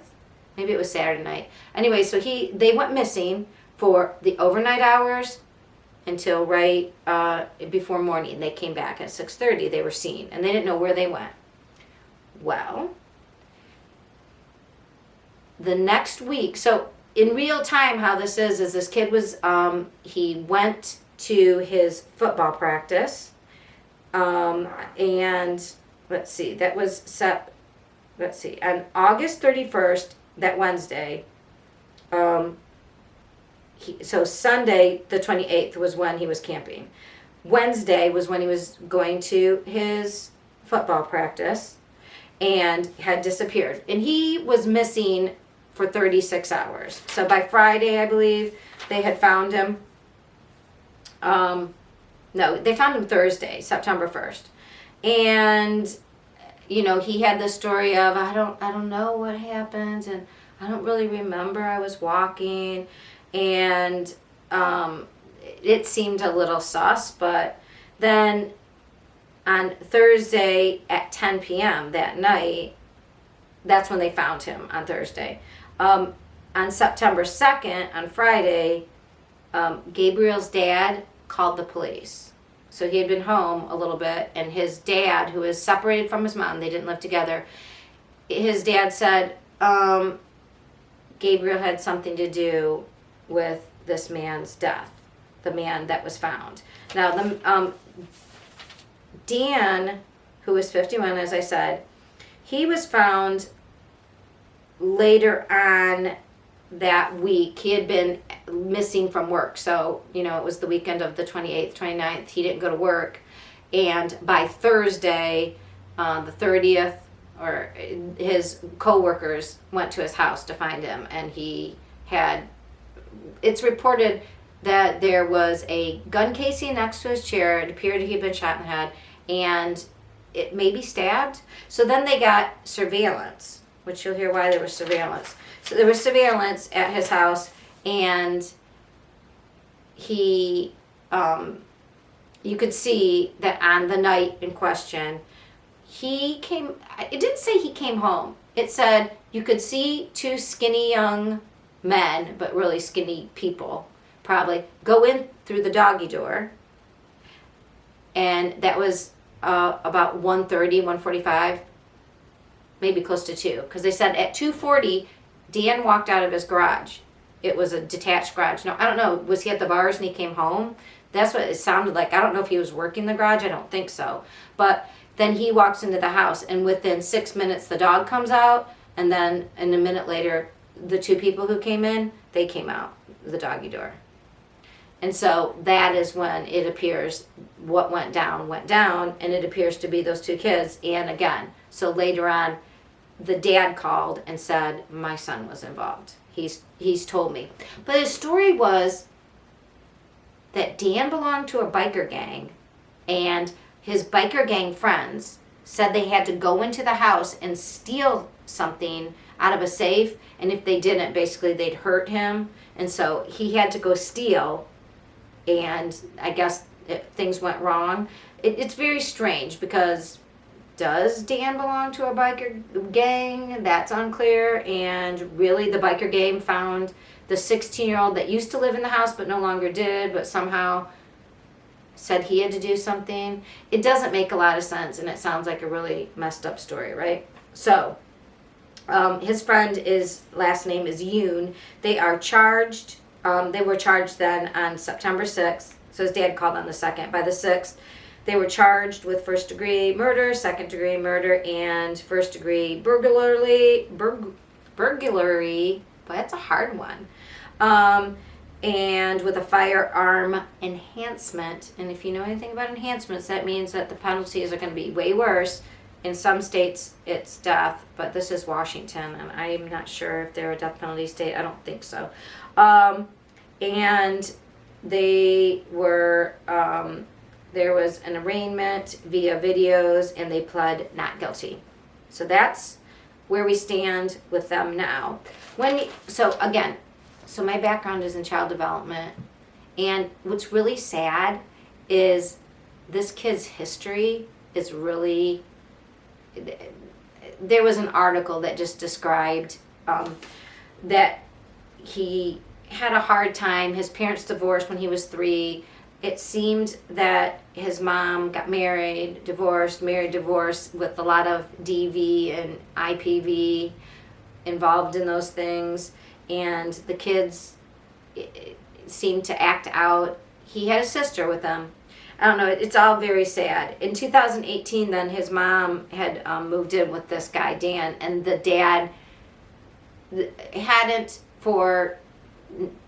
Maybe it was Saturday night. Anyway, so they went missing for the overnight hours until right before morning. They came back at 6:30. They were seen, and they didn't know where they went. Well, the next week, so in real time how this is this kid was, he went to his football practice, and let's see, that was on August 31st, that Wednesday, so Sunday the 28th was when he was camping. Wednesday was when he was going to his football practice and had disappeared. And he was missing for 36 hours. So by Friday, I believe, they had found him. No, they found him Thursday, September 1st. And, you know, he had the story of, I don't know what happened, and I don't really remember. I was walking, and it seemed a little sus, but then on Thursday at 10 p.m. that night, that's when they found him on Thursday. On September 2nd, on Friday, Gabriel's dad called the police. So he had been home a little bit, and his dad, who is separated from his mom, they didn't live together, his dad said Gabriel had something to do with this man's death, the man that was found. Now, Dan, who was 51, as I said, he was found later on that week. He had been missing from work. So, it was the weekend of the 28th, 29th. He didn't go to work. And by Thursday, the 30th, or his co-workers went to his house to find him. And it's reported that there was a gun casing next to his chair. It appeared he had been shot in the head. And it may be stabbed. So then they got surveillance, which you'll hear why there was surveillance. So there was surveillance at his house, and he, you could see that on the night in question, it didn't say he came home. It said you could see two skinny young men, but really skinny people, probably, go in through the doggy door. And that was about 1:30, 1:45, maybe close to 2. Because they said at 2:40, Dan walked out of his garage. It was a detached garage. Now, I don't know, was he at the bars and he came home? That's what it sounded like. I don't know if he was working the garage. I don't think so. But then he walks into the house, and within 6 minutes, the dog comes out. And then, a minute later, the two people who came in, they came out the doggy door. And so that is when it appears what went down, and it appears to be those two kids. And again, so later on, the dad called and said, my son was involved. He's told me. But his story was that Dan belonged to a biker gang, and his biker gang friends said they had to go into the house and steal something out of a safe, and if they didn't, basically they'd hurt him. And so he had to go steal, and I guess things went wrong. It's very strange, because does Dan belong to a biker gang? That's unclear. And really, the biker gang found the 16-year-old that used to live in the house but no longer did, but somehow said he had to do something. It doesn't make a lot of sense, and it sounds like a really messed up story, right? So his friend, last name is Yoon. They are charged. They were charged then on September 6th. So his dad called on the 2nd. By the 6th, they were charged with first-degree murder, second-degree murder, and first-degree burglary. Burglary, but that's a hard one. And with a firearm enhancement. And if you know anything about enhancements, that means that the penalties are going to be way worse. In some states, it's death, but this is Washington, and I'm not sure if they're a death penalty state. I don't think so. And they were, there was an arraignment via videos, and they pled not guilty. So that's where we stand with them now. So my background is in child development, and what's really sad is this kid's history is really, there was an article that just described that he had a hard time. His parents divorced when he was 3. It seemed that his mom got married, divorced, with a lot of DV and IPV involved in those things. And the kids seemed to act out. He had a sister with him. I don't know, it's all very sad. In 2018, then, his mom had moved in with this guy, Dan, and the dad hadn't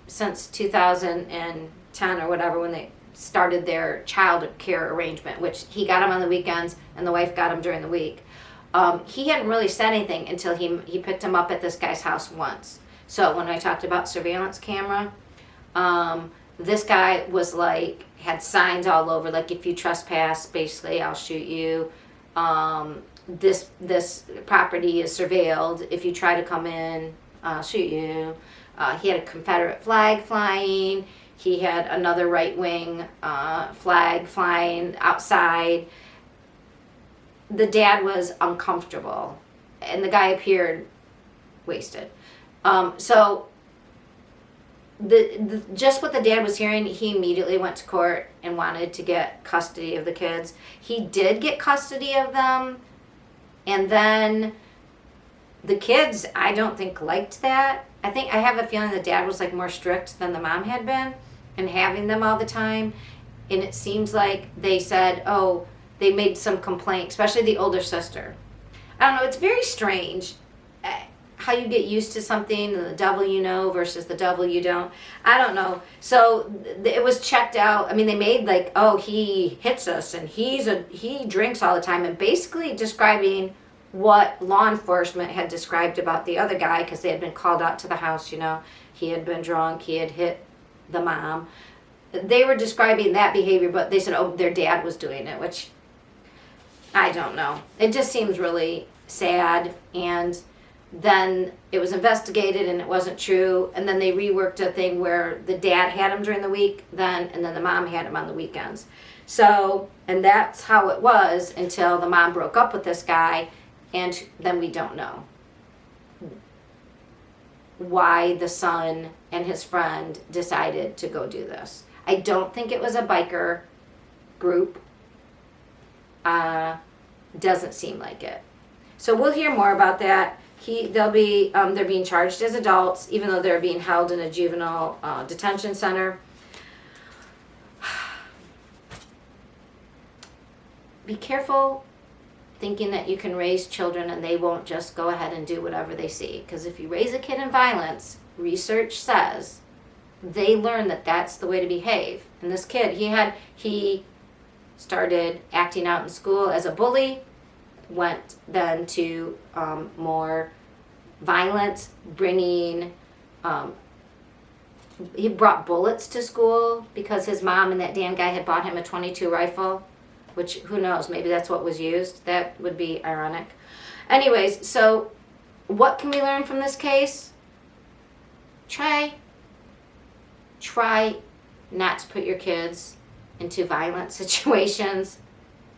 since 2010 or whatever, when they started their child care arrangement, which he got him on the weekends and the wife got him during the week. He hadn't really said anything until he picked him up at this guy's house once. So when I talked about surveillance camera, this guy was had signs all over, like, if you trespass, basically, I'll shoot you. This property is surveilled. If you try to come in, I'll shoot you. He had a Confederate flag flying. He had another right-wing flag flying outside. The dad was uncomfortable, and the guy appeared wasted. So just what the dad was hearing, he immediately went to court and wanted to get custody of the kids. He did get custody of them, and then the kids, I don't think, liked that. I have a feeling the dad was like more strict than the mom had been and having them all the time. And it seems like they said, oh, they made some complaint, especially the older sister. I don't know, it's very strange how you get used to something and the devil you know versus the devil you don't. I don't know. So it was checked out. I mean, they made like, oh, he hits us and he drinks all the time, and basically describing what law enforcement had described about the other guy, because they had been called out to the house, you know. He had been drunk, he had hit the mom. They were describing that behavior, but they said, oh, their dad was doing it, which I don't know. It just seems really sad. And then it was investigated and it wasn't true, and then they reworked a thing where the dad had him during the week and then the mom had him on the weekends. So, and that's how it was until the mom broke up with this guy, and then we don't know why the son and his friend decided to go do this. I don't think it was a biker group. Doesn't seem like it. So we'll hear more about that. They're being charged as adults, even though they're being held in a juvenile detention center. Be careful thinking that you can raise children and they won't just go ahead and do whatever they see. Because if you raise a kid in violence, research says they learn that that's the way to behave. And this kid, he started acting out in school as a bully, went then to more violence, bringing, he brought bullets to school because his mom and that damn guy had bought him a .22 rifle, which, who knows, maybe that's what was used. That would be ironic. Anyways, so what can we learn from this case? Try not to put your kids into violent situations.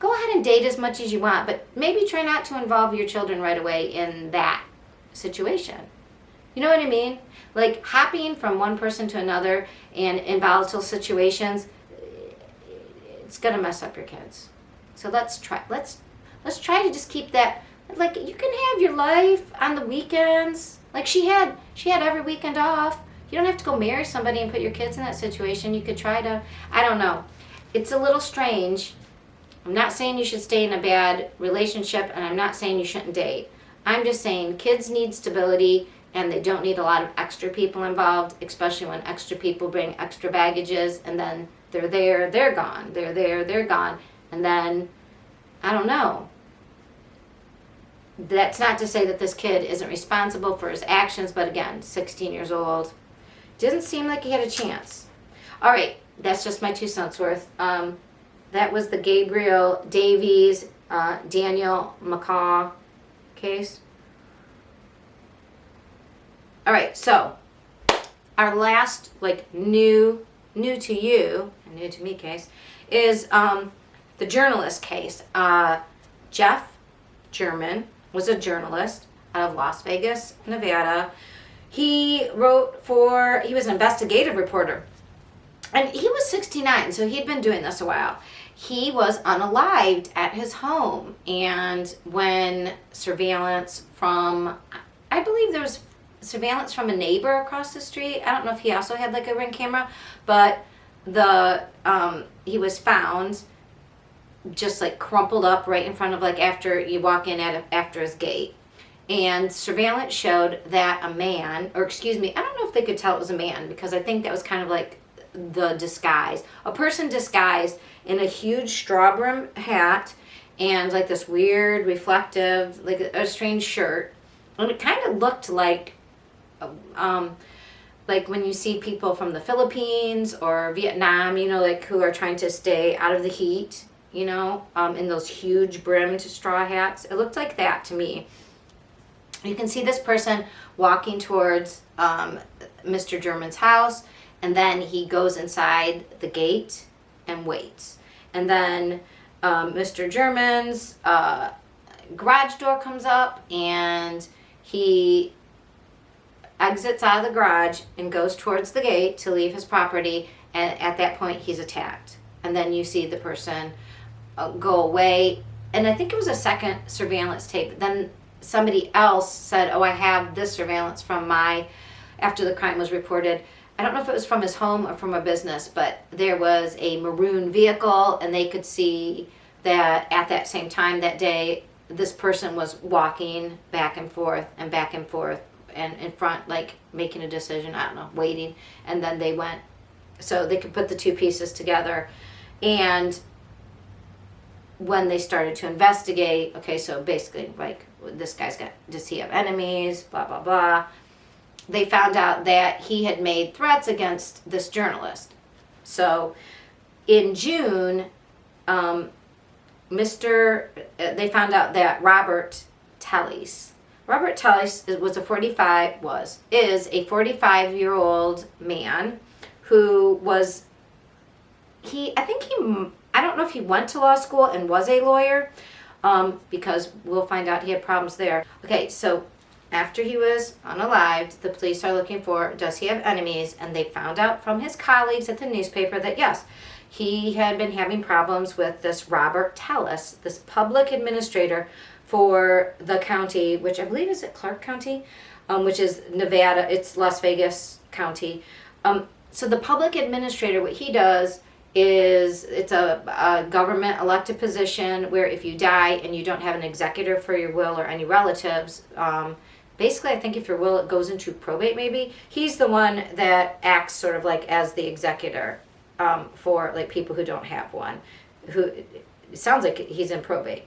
Go ahead and date as much as you want, but maybe try not to involve your children right away in that situation. You know what I mean? Like hopping from one person to another and in volatile situations, it's gonna mess up your kids. So let's try to just keep that, like, you can have your life on the weekends. Like she had every weekend off. You don't have to go marry somebody and put your kids in that situation. You could try to, I don't know. It's a little strange. I'm not saying you should stay in a bad relationship, and I'm not saying you shouldn't date. I'm just saying kids need stability, and they don't need a lot of extra people involved, especially when extra people bring extra baggages, and then they're there, they're gone. They're there, they're gone. And then, I don't know. That's not to say that this kid isn't responsible for his actions, but again, 16 years old. Didn't seem like he had a chance. All right, that's just my 2 cents worth. That was the Gabriel, Davies, Daniel, McCaw case. All right, so our last, like, new to you, and new to me case is the journalist case. Jeff German was a journalist out of Las Vegas, Nevada. He was an investigative reporter. And he was 69, so he'd been doing this a while. He was unalived at his home, and when surveillance from, I believe there was surveillance from a neighbor across the street. I don't know if he also had like a Ring camera, but he was found just like crumpled up right in front of, like, after you walk in after his gate. And surveillance showed that a man, or excuse me, I don't know if they could tell it was a man, because I think that was kind of like the disguise. A person disguised in a huge straw brim hat and like this weird reflective, like a strange shirt. And it kind of looked like when you see people from the Philippines or Vietnam, you know, like who are trying to stay out of the heat, you know, in those huge brimmed straw hats. It looked like that to me. You can see this person walking towards Mr. German's house, And then he goes inside the gate and waits. And then Mr. German's garage door comes up, and he exits out of the garage and goes towards the gate to leave his property. And at that point, he's attacked. And then you see the person go away. And I think it was a second surveillance tape. Then somebody else said, oh, I have this surveillance from after the crime was reported. I don't know if it was from his home or from a business, but there was a maroon vehicle, and they could see that at that same time that day, this person was walking back and forth and in front, like making a decision, I don't know, waiting. And then they went, so they could put the two pieces together. And when they started to investigate, okay, so basically, like, this guy's does he have enemies, blah, blah, blah. They found out that he had made threats against this journalist. So in June, they found out that Robert Tellis is a 45-year-old man who was, I don't know if he went to law school and was a lawyer, because we'll find out he had problems there. Okay, so after he was unalived, the police are looking for, does he have enemies? And they found out from his colleagues at the newspaper that yes, he had been having problems with this Robert Tellis, this public administrator for the county, which I believe is Clark County, which is Nevada. It's Las Vegas County. So the public administrator, what he does is, it's a government elected position where if you die and you don't have an executor for your will or any relatives, basically, I think if your will goes into probate, maybe he's the one that acts sort of like as the executor for like people who don't have one. Who it sounds like he's in probate.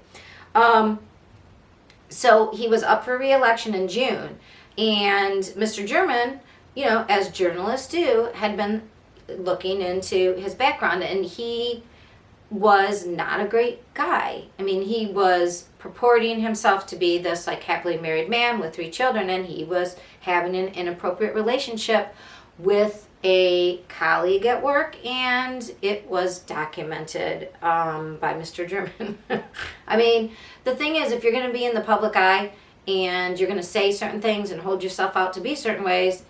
So he was up for re-election in June, and Mr. German, you know, as journalists do, had been looking into his background, and he was not a great guy. I mean, he was purporting himself to be this like happily married man with 3 children, and he was having an inappropriate relationship with a colleague at work, and it was documented by Mr. German. I mean, the thing is, if you're going to be in the public eye and you're going to say certain things and hold yourself out to be certain ways,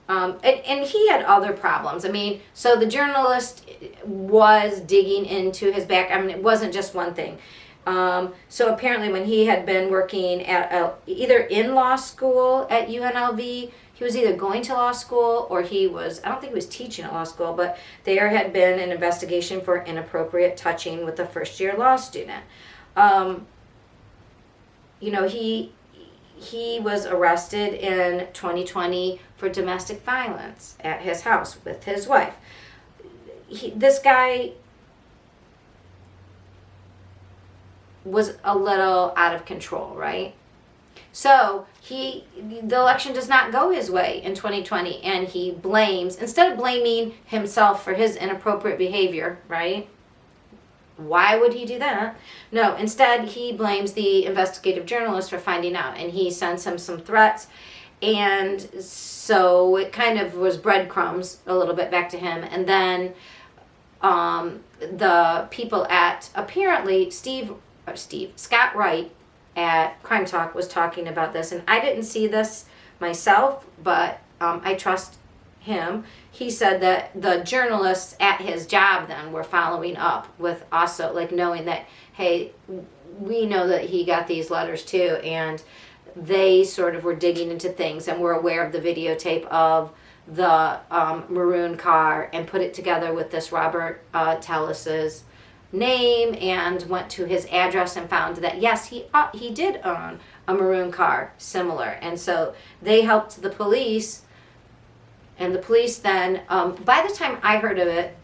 and he had other problems. I mean, so the journalist was digging into his back. I mean, it wasn't just one thing. So apparently when he had been working at either in law school at UNLV, he was either going to law school or he was, I don't think he was teaching at law school, but there had been an investigation for inappropriate touching with a first-year law student. You know, he was arrested in 2020 for domestic violence at his house with his wife. This guy was a little out of control, right? So the election does not go his way in 2020, and he blames, instead of blaming himself for his inappropriate behavior, right? Why would he do that? No, instead he blames the investigative journalist for finding out, and he sends him some threats, and so it kind of was breadcrumbs a little bit back to him. And then the people at, apparently Scott Wright at Crime Talk was talking about this, and I didn't see this myself, but I trust him. He said that the journalists at his job then were following up with also like knowing that, hey, we know that he got these letters too, and they sort of were digging into things and were aware of the videotape of the maroon car and put it together with this Robert Tellis's name and went to his address and found that yes, he did own a maroon car similar. And so they helped the police, and the police then by the time I heard of it,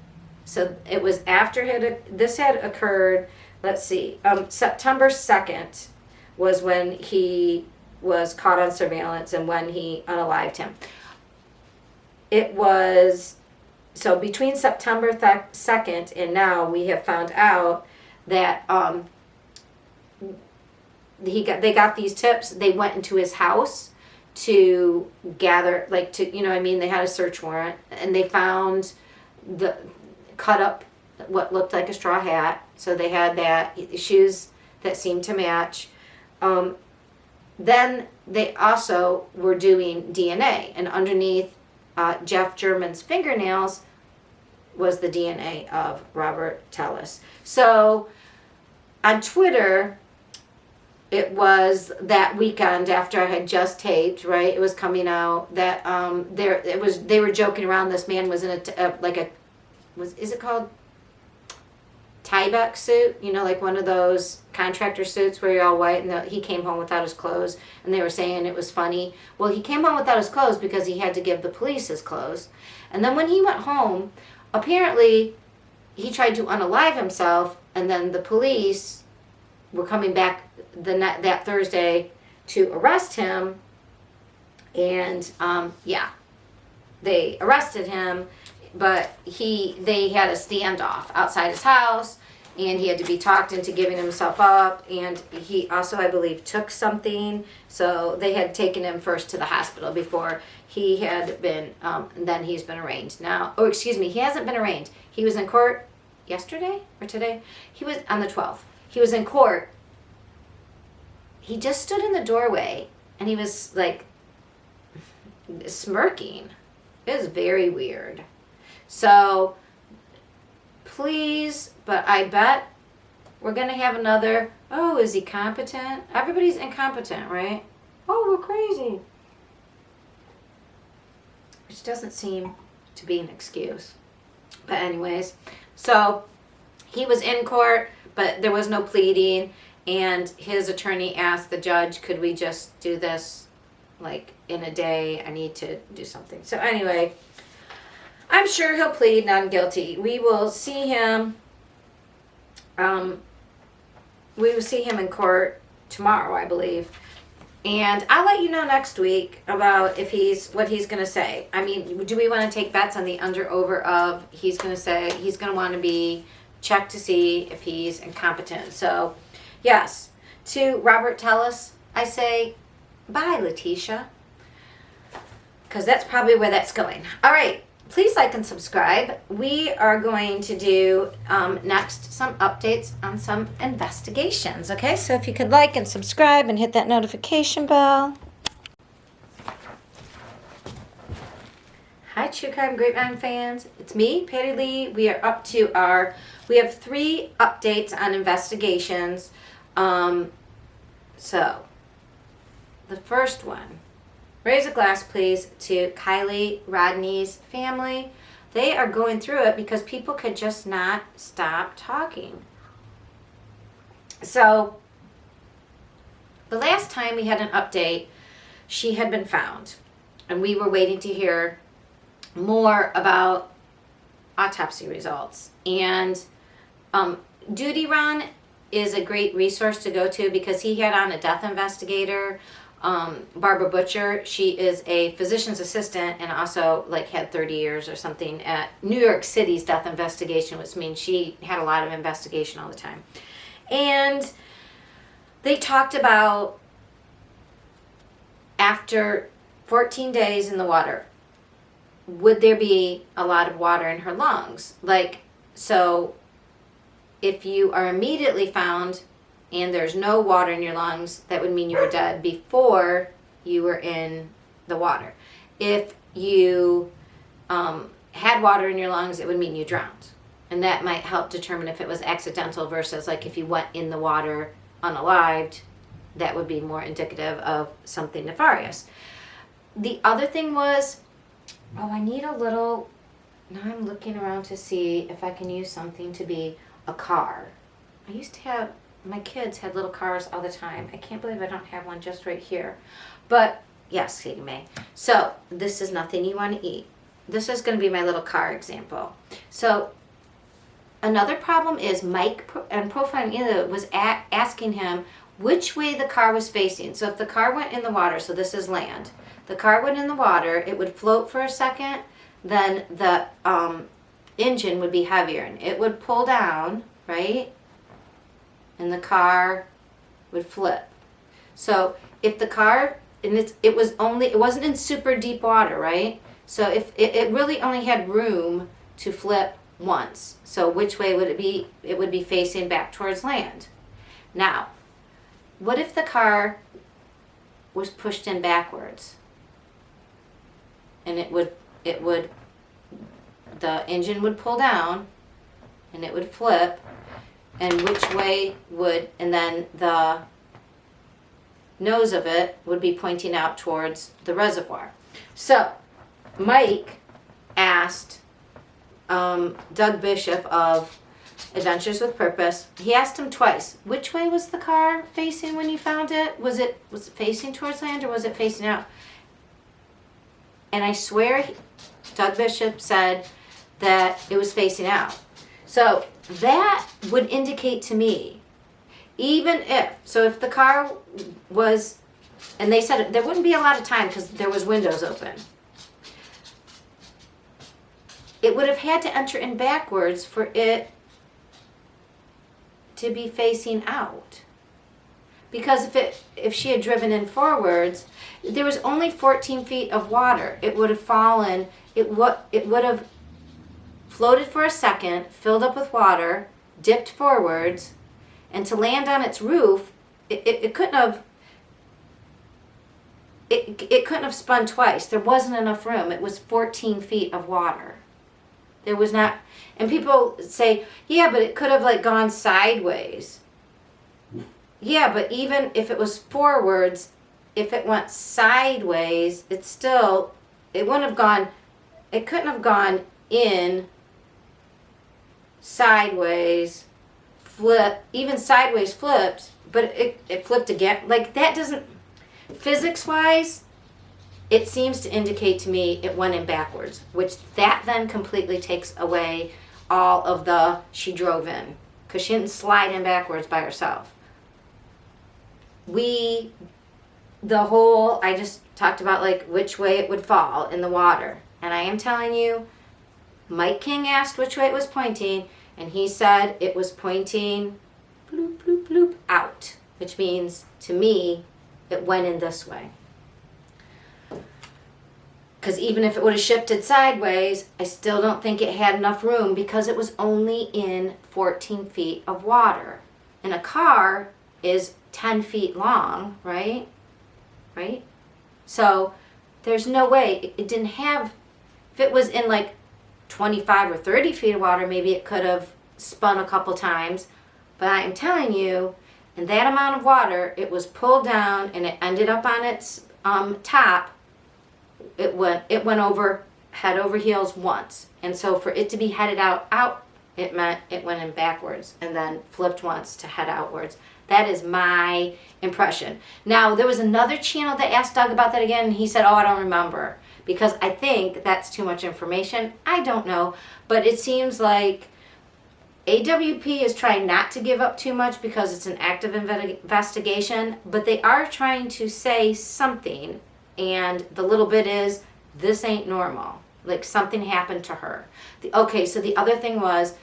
so it was after this had occurred, let's see, September 2nd was when he was caught on surveillance and when he unalived him. It was, so between September 2nd and now, we have found out that they got these tips. They went into his house to gather, like, to, you know what I mean, they had a search warrant, and they found the cut up what looked like a straw hat. So they had that, shoes that seemed to match. Then they also were doing DNA, and underneath Jeff German's fingernails was the DNA of Robert Tellis. So on Twitter, it was that weekend after I had just taped, right? It was coming out that they were joking around. This man was in is it called Tyvek suit? You know, like one of those contractor suits where you're all white, and he came home without his clothes, and they were saying it was funny. Well, he came home without his clothes because he had to give the police his clothes. And then when he went home, apparently he tried to unalive himself, and then the police were coming back that Thursday to arrest him, and they arrested him, but they had a standoff outside his house, and he had to be talked into giving himself up, and he also, I believe, took something, so they had taken him first to the hospital before he had been, and then he's been arraigned. Now, oh, excuse me, he hasn't been arraigned. He was in court yesterday or today? He was on the 12th. He was in court. He just stood in the doorway, and he was, like, smirking. It was very weird. So, please, but I bet we're going to have another, oh, is he competent? Everybody's incompetent, right? Oh, we're crazy. Which doesn't seem to be an excuse. But anyways, so he was in court, but there was no pleading, and his attorney asked the judge, could we just do this, like, in a day? I need to do something. So anyway, I'm sure he'll plead not guilty. We will see him. We will see him in court tomorrow, I believe, and I'll let you know next week about what he's going to say. I mean, do we want to take bets on the under/over of he's going to want to be checked to see if he's incompetent? So, yes, to Robert Tellis, I say bye, Letitia, because that's probably where that's going. All right. Please like and subscribe. We are going to do next some updates on some investigations. Okay, so if you could like and subscribe and hit that notification bell. Hi, True Crime Grapevine fans. It's me, Patty Lee. We are up to we have 3 updates on investigations. So, the first one. Raise a glass, please, to Kylie Rodney's family. They are going through it because people could just not stop talking. So, the last time we had an update, she had been found. And we were waiting to hear more about autopsy results. And Duty Ron is a great resource to go to because he had on a death investigator, Barbara Butcher. She is a physician's assistant and also had 30 years or something at New York City's death investigation, which means she had a lot of investigation all the time. And they talked about after 14 days in the water, would there be a lot of water in her lungs? So if you are immediately found and there's no water in your lungs, that would mean you were dead before you were in the water. If you had water in your lungs, it would mean you drowned. And that might help determine if it was accidental versus if you went in the water unalived, that would be more indicative of something nefarious. The other thing was, I need a little, now I'm looking around to see if I can use something to be a car. I used to have, my kids had little cars all the time. I can't believe I don't have one just right here. But, yes, Katie May. So, this is nothing you want to eat. This is going to be my little car example. So, another problem is Mike and Profiling was asking him which way the car was facing. So, if the car went in the water, so this is land. The car went in the water, it would float for a second, then the engine would be heavier, and it would pull down, right? And the car would flip. So if the car and it wasn't in super deep water, right? So if it really only had room to flip once. So which way would it be? It would be facing back towards land. Now, what if the car was pushed in backwards? And the engine would pull down and it would flip, and which way and then the nose of it would be pointing out towards the reservoir. So Mike asked Doug Bishop of Adventures with Purpose, he asked him twice, which way was the car facing when you found it? Was it facing towards land or was it facing out? And I swear Doug Bishop said that it was facing out. So that would indicate to me, if the car was, and they said there wouldn't be a lot of time because there was windows open, it would have had to enter in backwards for it to be facing out. Because if she had driven in forwards, there was only 14 feet of water. It would have fallen, it would have floated for a second, filled up with water, dipped forwards, and to land on its roof, it couldn't have spun twice. There wasn't enough room. It was 14 feet of water. There was not, and people say, yeah, but it could have gone sideways. Yeah, but even if it was forwards, if it went sideways, it couldn't have gone in, sideways, even sideways flipped, but it flipped again. That doesn't, physics-wise, it seems to indicate to me it went in backwards, which that then completely takes away all of she drove in, because she didn't slide in backwards by herself. I just talked about which way it would fall in the water. And I am telling you, Mike King asked which way it was pointing, and he said it was pointing bloop, bloop, bloop out, which means to me it went in this way. Because even if it would have shifted sideways, I still don't think it had enough room because it was only in 14 feet of water. And a car is 10 feet long, right? Right? So there's no way it didn't have, if it was in 25 or 30 feet of water, maybe it could have spun a couple times. But I am telling you, in that amount of water, it was pulled down and it ended up on its top. It went over head over heels once. And so for it to be headed out, it meant it went in backwards and then flipped once to head outwards. That is my impression. Now, there was another channel that asked Doug about that again, and he said, I don't remember, because I think that's too much information. I don't know, but it seems like AWP is trying not to give up too much because it's an active investigation, but they are trying to say something, and the little bit is, this ain't normal. Something happened to her. So the other thing was,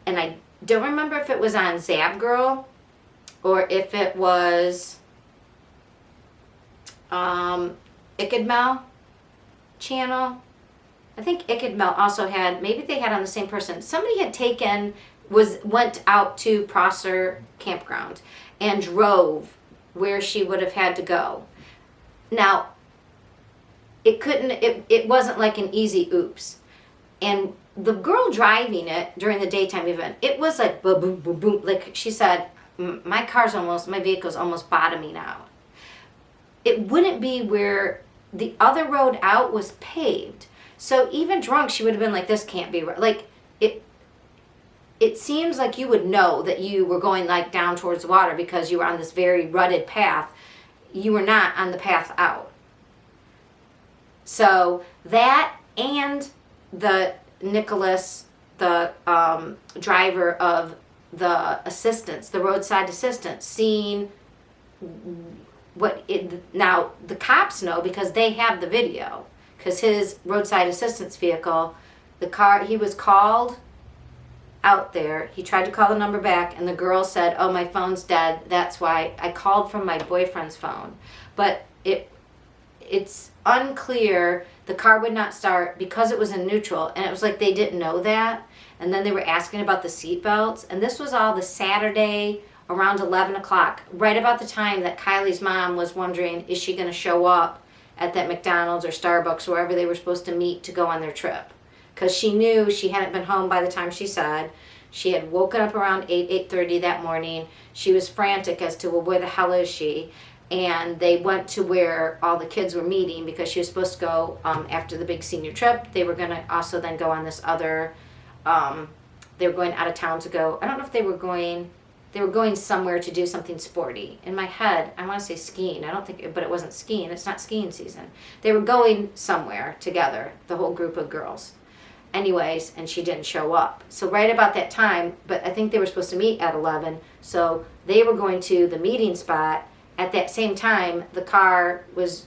and I don't remember if it was on Zab Girl or if it was Ikadmel channel. I think Ikadmel also had, maybe they had on the same person. Somebody had went out to Prosser Campground and drove where she would have had to go. Now, it wasn't an easy oops. And the girl driving it during the daytime event, it was boom, boom, boom, boom. She said, my vehicle's almost bottoming out. It wouldn't be where the other road out was paved. So even drunk, she would have been this can't be right. It seems like you would know that you were going down towards the water because you were on this very rutted path. You were not on the path out. So that, and the Nicholas, the driver of the assistance, the roadside assistance, seeing now the cops know because they have the video, because his roadside assistance vehicle, the car, he was called out there. He tried to call the number back, and the girl said, my phone's dead. That's why I called from my boyfriend's phone. But it's unclear. The car would not start because it was in neutral, and it was like they didn't know that. And then they were asking about the seat belts, and this was all the Saturday around 11 o'clock, right about the time that Kylie's mom was wondering, is she going to show up at that McDonald's or Starbucks, wherever they were supposed to meet to go on their trip. Because she knew she hadn't been home by the time she said. She had woken up around 8:30 that morning. She was frantic as to, well, where the hell is she? And they went to where all the kids were meeting because she was supposed to go after the big senior trip. They were going to also then go on this other, they were going out of town to go, I don't know if they were going somewhere to do something sporty. In my head, I want to say skiing. I don't think, but it wasn't skiing. It's not skiing season. They were going somewhere together, the whole group of girls. Anyways, and she didn't show up. So right about that time, but I think they were supposed to meet at 11. So they were going to the meeting spot. At that same time, the car was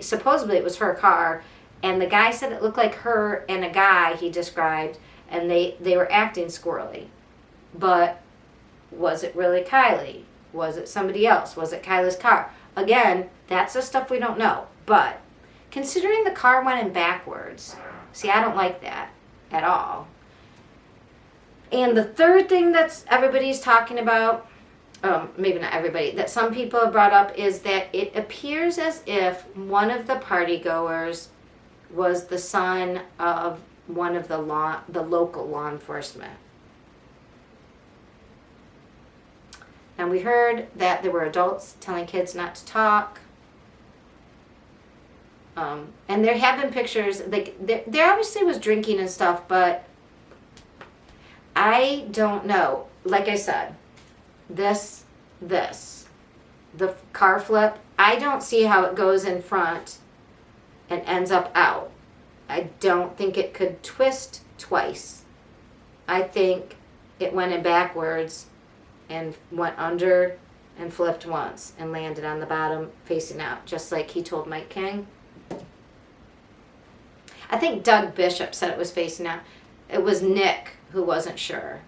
supposedly it was her car, and the guy said it looked like her and a guy he described, and they were acting squirrely. But was it really Kylie? Was it somebody else? Was it Kylie's car? Again, that's the stuff we don't know. But considering the car went in backwards, see, I don't like that at all. And the third thing that's everybody's talking about, maybe not everybody, that some people have brought up is that it appears as if one of the party goers was the son of one of the local law enforcement. And we heard that there were adults telling kids not to talk. And there have been pictures, like there obviously was drinking and stuff, but I don't know. Like I said, the car flip, I don't see how it goes in front and ends up out. I don't think it could twist twice. I think it went in backwards and went under and flipped once and landed on the bottom facing out, just like he told Mike King. I think Doug Bishop said it was facing out. It was Nick who wasn't sure.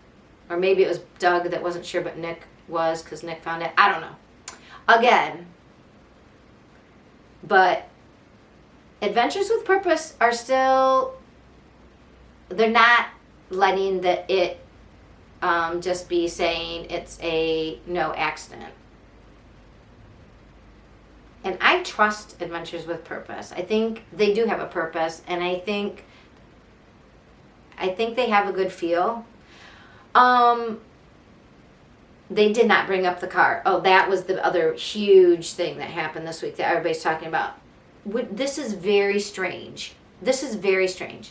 Or maybe it was Doug that wasn't sure, but Nick was, because Nick found it. I don't know. Again, but Adventures with Purpose are still, they're not letting it just be saying it's a no accident. And I trust Adventures with Purpose. I think they do have a purpose, and I think they have a good feel. They did not bring up the car. Oh, that was the other huge thing that happened this week that everybody's talking about. This is very strange. This is very strange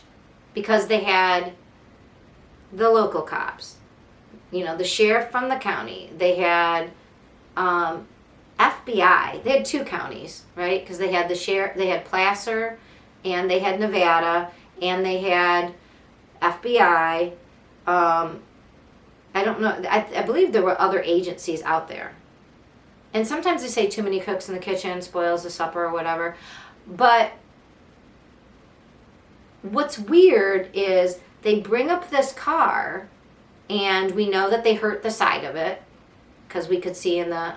because they had the local cops, the sheriff from the county. They had FBI. They had two counties, right? Because they had the sheriff, they had Placer, and they had Nevada, and they had FBI. I don't know. I believe there were other agencies out there. And sometimes they say too many cooks in the kitchen spoils the supper or whatever. But what's weird is they bring up this car, and we know that they hurt the side of it because we could see in the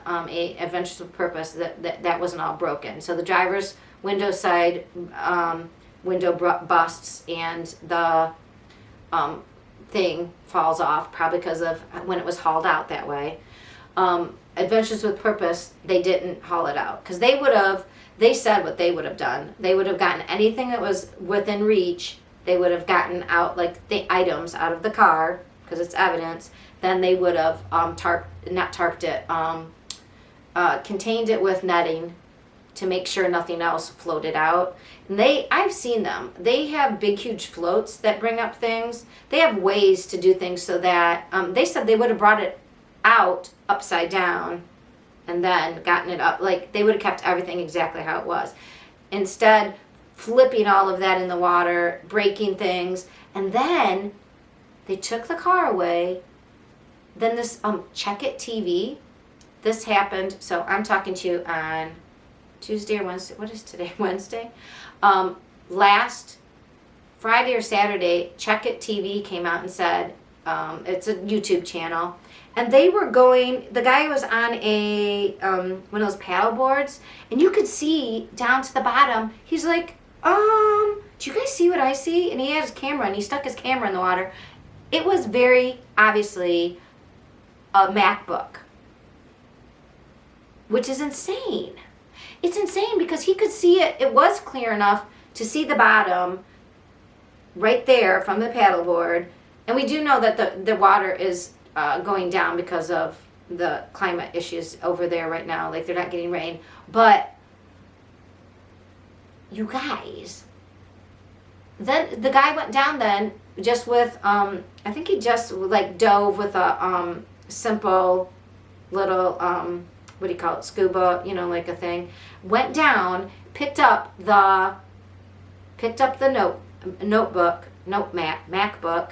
Adventures with Purpose that wasn't all broken. So the driver's window side window busts, and the thing falls off, probably because of when it was hauled out that way. Adventures with Purpose, they didn't haul it out because they said what they would have done. They would have gotten anything that was within reach. They would have gotten out like the items out of the car because it's evidence. Then they would have contained it with netting to make sure nothing else floated out. And I've seen them. They have big, huge floats that bring up things. They have ways to do things so that they said they would have brought it out upside down and then gotten it up. Like they would have kept everything exactly how it was. Instead, flipping all of that in the water, breaking things, and then they took the car away. Then this Check It TV, this happened. So I'm talking to you on Tuesday or Wednesday. What is today? Wednesday. Last Friday or Saturday, Check It TV came out and said It's a YouTube channel. And they were going, the guy was on a one of those paddle boards, and you could see down to the bottom. He's like, do you guys see what I see? And he had his camera, and he stuck his camera in the water. It was very obviously a MacBook, which is insane. It's insane because he could see it. It was clear enough to see the bottom right there from the paddleboard. And we do know that the water is going down because of the climate issues over there right now. Like, they're not getting rain. But, you guys, then the guy went down then just with, I think he just like dove with a simple little, what do you call it, scuba, you know, like a thing. Went down, picked up the MacBook,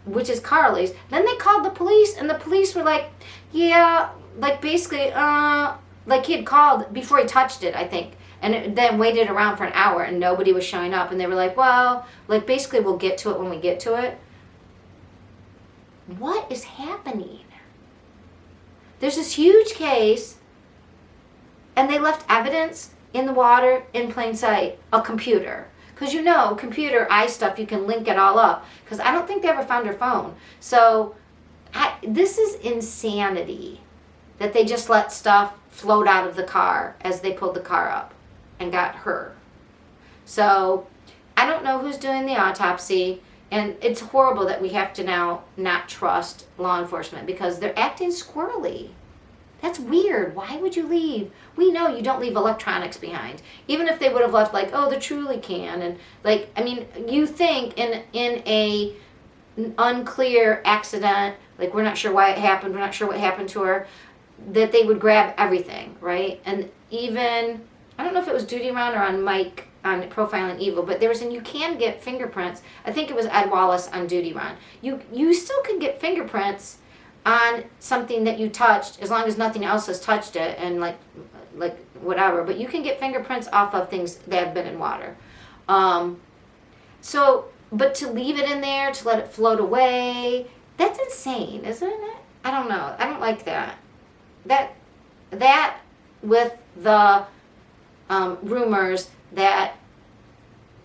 which is Carly's. Then they called the police, and the police were like, yeah, like basically, like he had called before he touched it, I think. And then waited around for an hour, and nobody was showing up. And they were like, well, like basically we'll get to it when we get to it. What is happening? There's this huge case, and they left evidence in the water in plain sight, a computer. Because you know, computer stuff, you can link it all up. Because I don't think they ever found her phone. So this is insanity that they just let stuff float out of the car as they pulled the car up and got her. So I don't know who's doing the autopsy. And it's horrible that we have to now not trust law enforcement because they're acting squirrely. That's weird. Why would you leave? We know you don't leave electronics behind. Even if they would have left like, oh, the Truly can. And like, I mean, you think in a unclear accident, like we're not sure why it happened, we're not sure what happened to her, that they would grab everything, right? And even, I don't know if it was Duty Round or on Mike on Profiling Evil, but there was you can get fingerprints. I think it was Ed Wallace on Duty Round. You still can get fingerprints on something that you touched as long as nothing else has touched it and like whatever. But you can get fingerprints off of things that have been in water. So, but to leave it in there, to let it float away, that's insane, isn't it? I don't know. I don't like that. That with the rumors that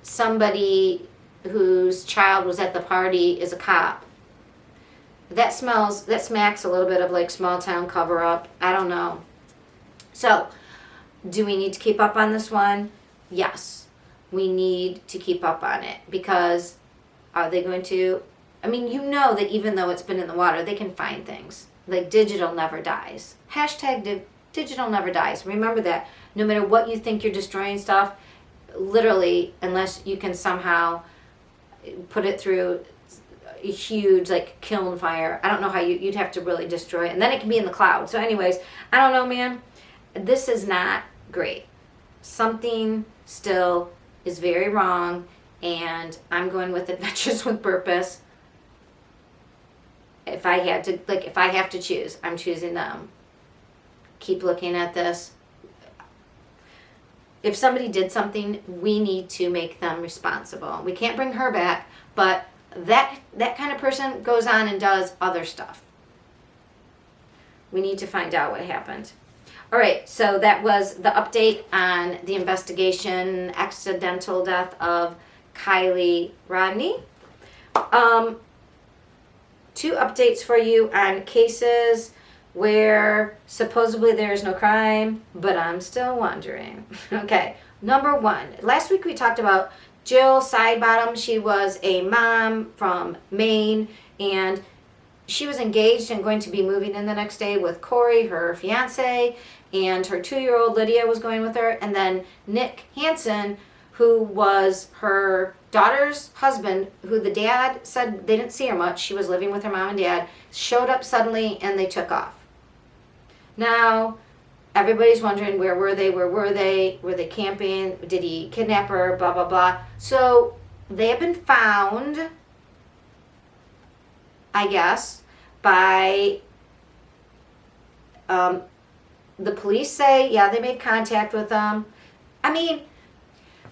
somebody whose child was at the party is a cop. That smacks a little bit of like small town cover up. I don't know. So, do we need to keep up on this one? Yes. We need to keep up on it because are they going to, I mean, you know that even though it's been in the water, they can find things. Like digital never dies. Hashtag digital never dies. Remember that. No matter what you think you're destroying stuff, literally, unless you can somehow put it through a huge like kiln fire, I don't know how you'd have to really destroy it. And then it can be in the cloud. So anyways, I don't know, man. This is not great. Something still is very wrong, and I'm going with Adventures with Purpose. If I have to choose, I'm choosing them. Keep looking at this. If somebody did something, we need to make them responsible. We can't bring her back, but that kind of person goes on and does other stuff. We need to find out what happened. All right, so that was the update on the investigation, accidental death of Kylie Rodney. 2 updates for you on cases where supposedly there is no crime, but I'm still wondering. Okay, number 1. Last week we talked about Jill Sidebottom. She was a mom from Maine, and she was engaged and going to be moving in the next day with Corey, her fiance, and her 2-year-old Lydia was going with her, and then Nick Hansen, who was her daughter's husband, who the dad said they didn't see her much. She was living with her mom and dad, showed up suddenly, and they took off. Now, everybody's wondering, where were they? Were they camping? Did he kidnap her? Blah, blah, blah. So, they have been found, I guess, by, the police say, yeah, they made contact with them. I mean,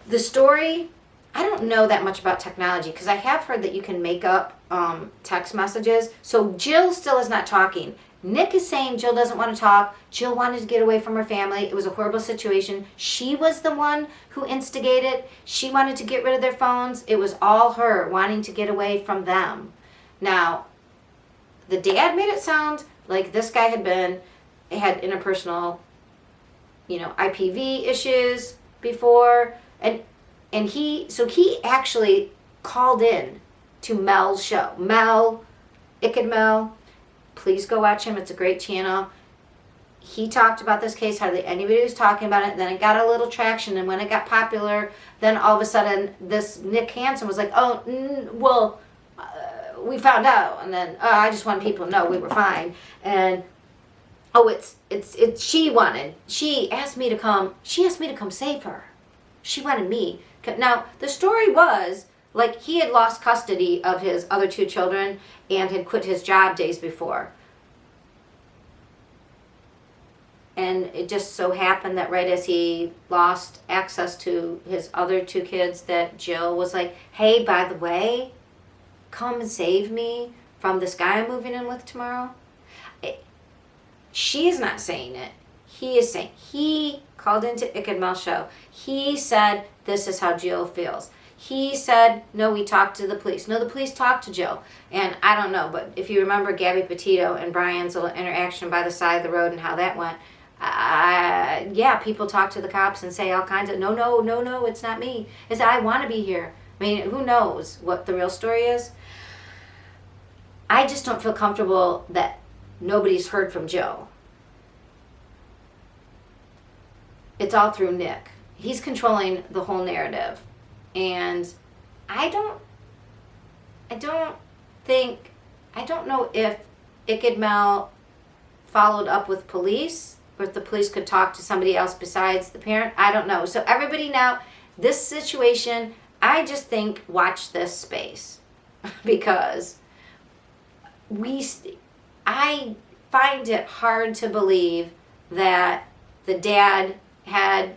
the story I don't know that much about technology because I have heard that you can make up text messages. So Jill still is not talking. Nick is saying Jill doesn't want to talk. Jill wanted to get away from her family. It was a horrible situation. She was the one who instigated. She wanted to get rid of their phones. It was all her wanting to get away from them. Now, the dad made it sound like this guy had interpersonal, IPV issues before, and he actually called in to Mel's show. Mel, please go watch him. It's a great channel. He talked about this case. Hardly anybody was talking about it. Then it got a little traction, and when it got popular, then all of a sudden, this Nick Hansen was like, we found out, and then I just wanted people to know we were fine. And she asked me to come save her. She wanted me. Now, the story was, like, he had lost custody of his other 2 children and had quit his job days before. And it just so happened that right as he lost access to his other 2 kids, that Jill was like, hey, by the way, come and save me from this guy I'm moving in with tomorrow. She's not saying it. He is saying. He called into Ike and Mel's show. He said, this is how Jill feels. He said, no, we talked to the police. No, the police talked to Jill. And I don't know, but if you remember Gabby Petito and Brian's little interaction by the side of the road and how that went, people talk to the cops and say all kinds of, no, it's not me. It's I want to be here. I mean, who knows what the real story is? I just don't feel comfortable that nobody's heard from Joe. It's all through Nick. He's controlling the whole narrative. And I don't know if Ike Mel followed up with police, or if the police could talk to somebody else besides the parent. I don't know. So everybody now, this situation, I just think watch this space. Because I find it hard to believe that the dad had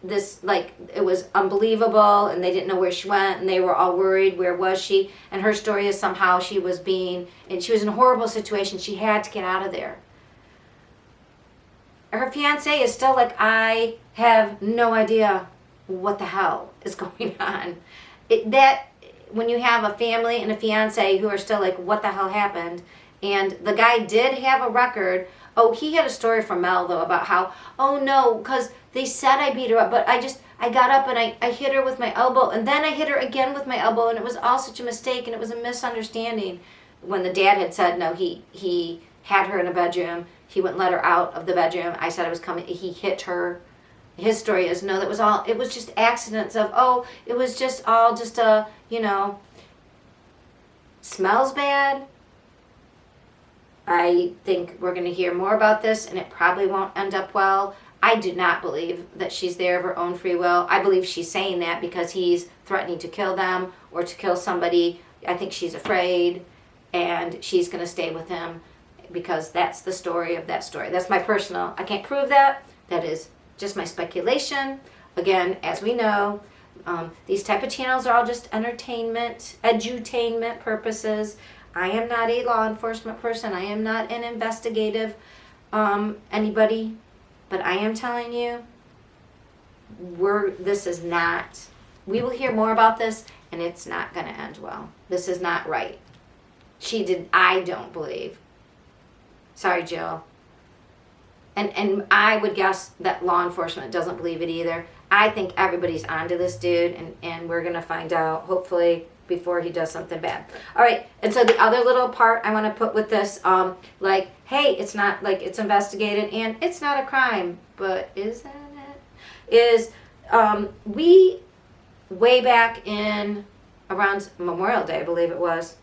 this, like, it was unbelievable and they didn't know where she went and they were all worried, where was she? And her story is somehow she was in a horrible situation. She had to get out of there. Her fiance is still like, I have no idea what the hell is going on. When you have a family and a fiance who are still like, what the hell happened? And the guy did have a record. Oh, he had a story from Mel, though, about how, oh, no, because they said I beat her up, but I got up and I hit her with my elbow, and then I hit her again with my elbow, and it was all such a mistake, and it was a misunderstanding. When the dad had said, no, he had her in a bedroom. He wouldn't let her out of the bedroom. I said I was coming. He hit her. His story is, no, it was just accidents of, oh, it was just all just a, smells bad. I think we're going to hear more about this, and it probably won't end up well. I do not believe that she's there of her own free will. I believe she's saying that because he's threatening to kill them or to kill somebody. I think she's afraid, and she's going to stay with him because that's the story of that story. That's my personal, I can't prove that. That is just my speculation. Again, as we know, these type of channels are all just entertainment, edutainment purposes. I am not a law enforcement person. I am not an investigative anybody. But I am telling you, we will hear more about this, and it's not going to end well. This is not right. I don't believe. Sorry, Jill. And I would guess that law enforcement doesn't believe it either. I think everybody's onto this dude, and we're going to find out, hopefully, before he does something bad. All right, and so the other little part I want to put with this, hey, it's not, it's investigated, and it's not a crime, but isn't it? Is, we, way back in, around Memorial Day, I believe it was,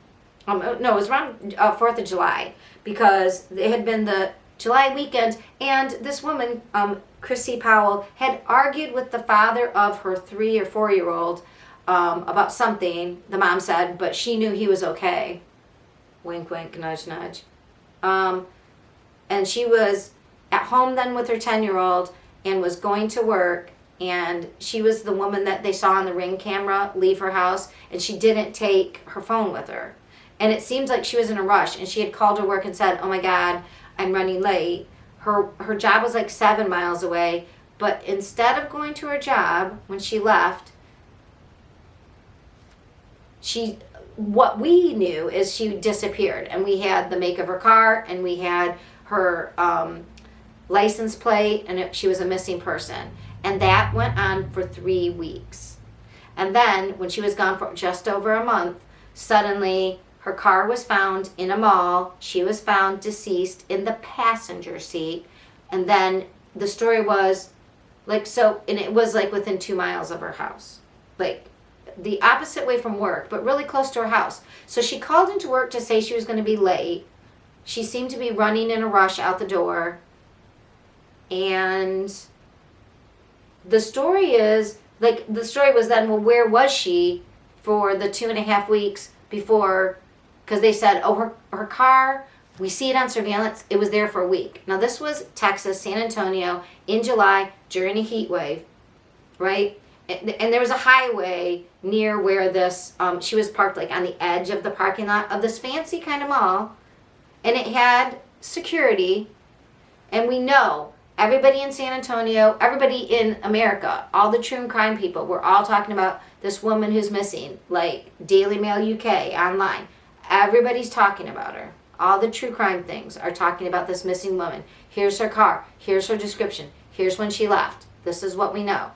no, it was around 4th of July, because it had been the July weekend, and this woman, Chrissy Powell, had argued with the father of her 3 or 4-year-old about something, the mom said, but she knew he was okay. Wink, wink, nudge, nudge. And she was at home then with her 10-year-old and was going to work, and she was the woman that they saw on the Ring camera leave her house, and she didn't take her phone with her. And it seems like she was in a rush, and she had called her work and said, oh my God, I'm running late. Her job was like 7 miles away, but instead of going to her job when she left, what we knew is she disappeared, and we had the make of her car, and we had her license plate, and she was a missing person. And that went on for 3 weeks. And then when she was gone for just over a month, suddenly her car was found in a mall. She was found deceased in the passenger seat. And then the story was like, so, and it was like within 2 miles of her house, like the opposite way from work, but really close to her house. So she called into work to say she was going to be late. She seemed to be running in a rush out the door. And the story is, like, the story was then, well, where was she for the 2.5 weeks before? Because they said, oh, her car, we see it on surveillance, it was there for a week. Now, this was Texas, San Antonio, in July, during a heat wave, right? And there was a highway near where this, she was parked, like, on the edge of the parking lot of this fancy kind of mall. And it had security. And we know everybody in San Antonio, everybody in America, all the true crime people, we're all talking about this woman who's missing, like Daily Mail UK online. Everybody's talking about her. All the true crime things are talking about this missing woman. Here's her car. Here's her description. Here's when she left. This is what we know.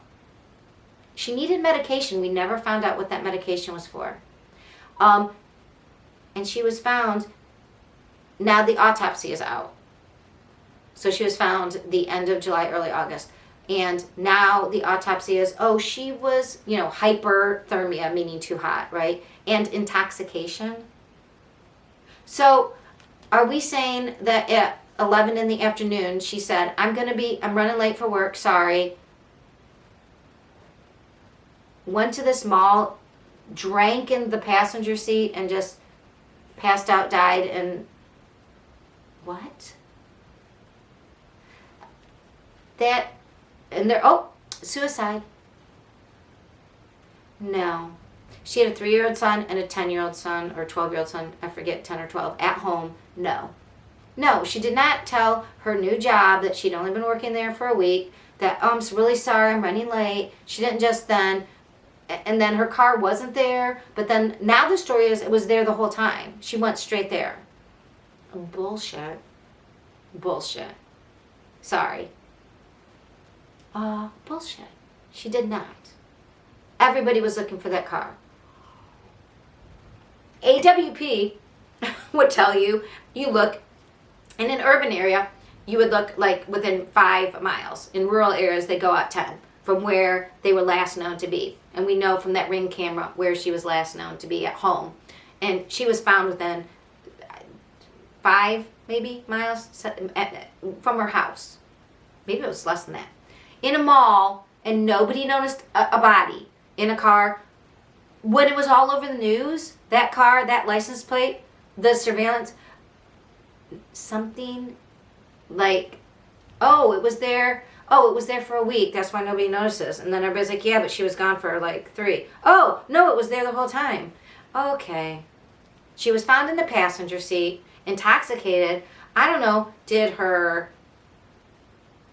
She needed medication. We never found out what that medication was for. And she was found, now the autopsy is out. So she was found the end of July, early August. And now the autopsy is, oh, she was, hyperthermia, meaning too hot, right? And intoxication. So are we saying that at 11 in the afternoon, she said, I'm running late for work, sorry. Went to this mall, drank in the passenger seat, and just passed out, died, and what? Suicide. No. She had a 3-year-old son and a 10-year-old son, or 12-year-old son, I forget, 10 or 12, at home. No. No, she did not tell her new job that she'd only been working there for a week, that, oh, I'm really sorry, I'm running late. She didn't just then, and then her car wasn't there, but then now the story is it was there the whole time. She went straight there. Bullshit. Bullshit. Sorry. Bullshit. She did not. Everybody was looking for that car. AWP would tell you, you look in an urban area, you would look like within 5 miles. In rural areas, they go out 10 from where they were last known to be. And we know from that Ring camera where she was last known to be, at home. And she was found within 5, maybe, miles from her house. Maybe it was less than that. In a mall, and nobody noticed a body in a car. When it was all over the news, that car, that license plate, the surveillance, something like, oh, it was there for a week, that's why nobody notices. And then everybody's like, yeah, but she was gone for like 3. Oh, no, it was there the whole time. Okay. She was found in the passenger seat, intoxicated. I don't know, did her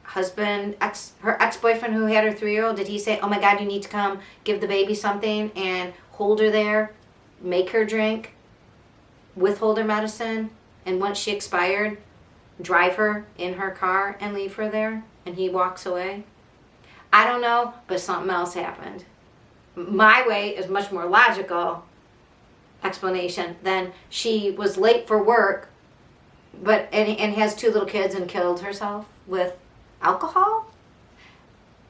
husband, her ex-boyfriend who had her 3-year-old, did he say, oh my God, you need to come give the baby something and hold her there, make her drink, withhold her medicine, and once she expired, drive her in her car and leave her there, and he walks away? I don't know, but something else happened. My way is much more logical explanation than she was late for work, but and has 2 little kids and killed herself with alcohol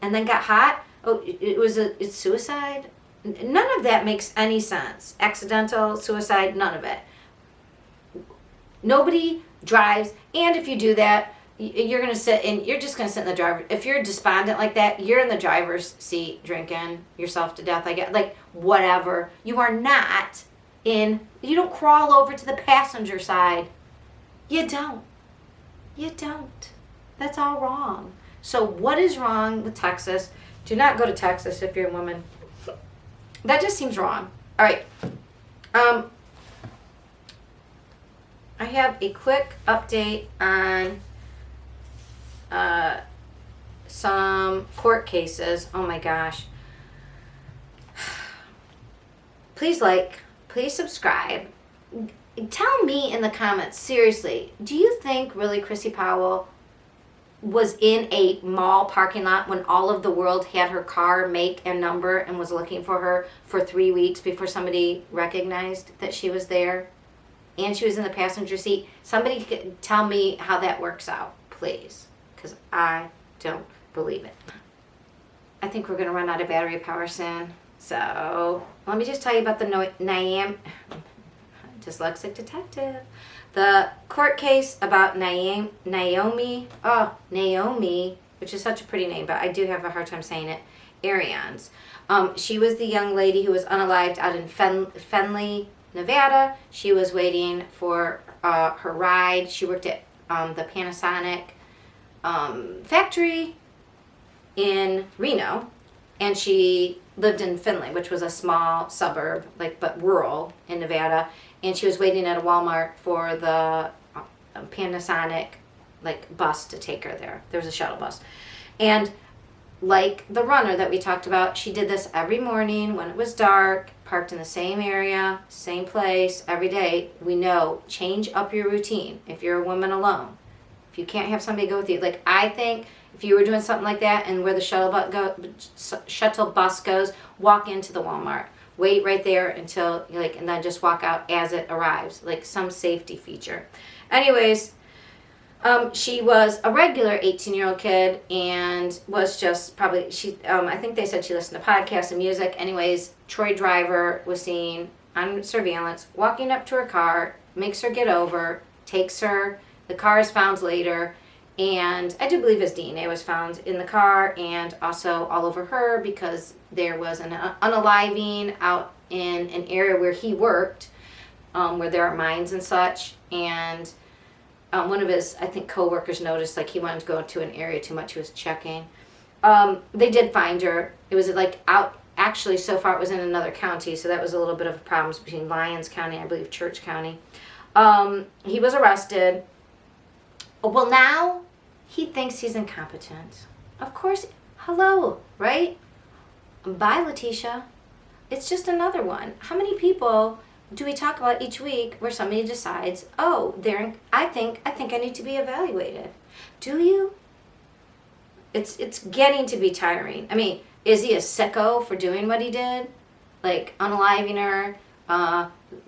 and then got hot. Oh, it's suicide. None of that makes any sense. Accidental suicide, none of it. Nobody drives, and if you do that, you're gonna sit in. You're just gonna sit in the driver. If you're despondent like that, you're in the driver's seat drinking yourself to death. I get, like, whatever. You are not in. You don't crawl over to the passenger side. You don't. You don't. That's all wrong. So what is wrong with Texas Do not go to Texas if you're a woman. That just seems wrong. All right. I have a quick update on some court cases. Oh my gosh. Please please subscribe. Tell me in the comments, seriously, do you think really Chrissy Powell was in a mall parking lot when all of the world had her car, make, and number and was looking for her for 3 weeks before somebody recognized that she was there? And she was in the passenger seat. Somebody could tell me how that works out, please, because I don't believe it. I think we're going to run out of battery power soon. So let me just tell you about the dyslexic detective. The court case about Naomi, which is such a pretty name, but I do have a hard time saying it, Arians. She was the young lady who was unalived out in Fenley, Nevada. She was waiting for her ride. She worked at the Panasonic factory in Reno, and she lived in Findlay, which was a small suburb, but rural in Nevada. And she was waiting at a Walmart for the Panasonic bus to take her there. There was a shuttle bus. And like the runner that we talked about, she did this every morning when it was dark, parked in the same area, same place, every day. We know, change up your routine if you're a woman alone. If you can't have somebody go with you. I think if you were doing something like that and where the shuttle bus goes, walk into the Walmart. Wait right there until, and then just walk out as it arrives, some safety feature. Anyways, she was a regular 18-year-old kid and was just probably, I think they said she listened to podcasts and music. Anyways, Troy Driver was seen on surveillance walking up to her car, makes her get over, takes her. The car is found later, and I do believe his DNA was found in the car and also all over her because there was an unaliving out in an area where he worked, where there are mines and such. And one of his, I think, co-workers noticed he wanted to go to an area too much. He was checking. They did find her. It was out. Actually, so far it was in another county, so that was a little bit of a problem between Lyons County, I believe, Church County. He was arrested. Well, now he thinks he's incompetent. Of course, hello, right? Bye, Letitia. It's just another one. How many people do we talk about each week where somebody decides, oh, I think I need to be evaluated? Do you? It's getting to be tiring. I mean, is he a sicko for doing what he did? Unaliving her,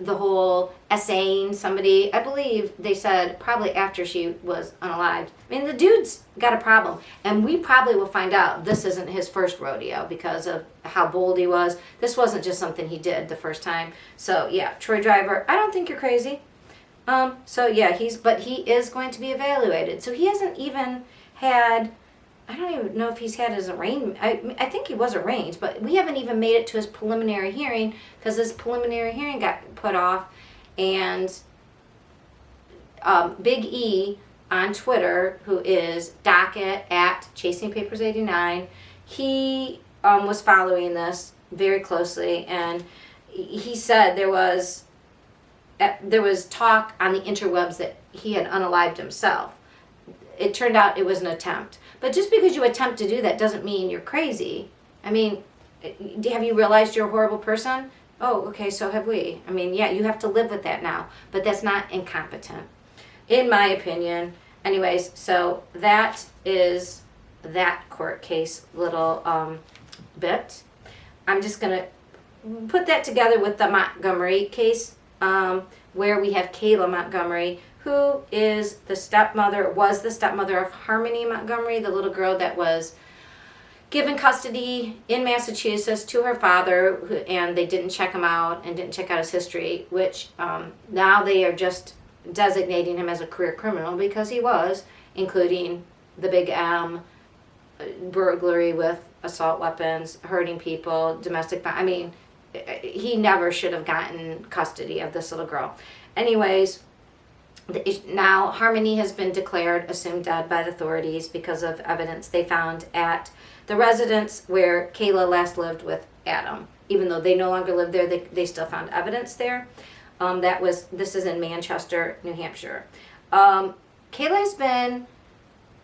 the whole essaying somebody. I believe they said probably after she was unalived. I mean, the dude's got a problem. And we probably will find out this isn't his first rodeo because of how bold he was. This wasn't just something he did the first time. So, yeah, Troy Driver, I don't think you're crazy. So, yeah, but he is going to be evaluated. So he hasn't even had, I don't even know if he's had his arraignment. I think he was arraigned, but we haven't even made it to his preliminary hearing because his preliminary hearing got put off. And Big E on Twitter, who is docket at Chasing Papers 89, he was following this very closely, and he said there was talk on the interwebs that he had unalived himself. It turned out it was an attempt. But just because you attempt to do that doesn't mean you're crazy. I mean, have you realized you're a horrible person? Oh, okay, so have we. I mean, yeah, you have to live with that now. But that's not incompetent, in my opinion. Anyways, so that is that court case little bit. I'm just going to put that together with the Montgomery case, where we have Kayla Montgomery, who was the stepmother of Harmony Montgomery, the little girl that was given custody in Massachusetts to her father, and they didn't check him out and didn't check out his history, which now they are just designating him as a career criminal because he was, including the big M, burglary with assault weapons, hurting people, domestic violence. I mean, he never should have gotten custody of this little girl. Anyways, Now, Harmony has been declared assumed dead by the authorities because of evidence they found at the residence where Kayla last lived with Adam. Even though they no longer live there, they still found evidence there. This is in Manchester, New Hampshire. Kayla has been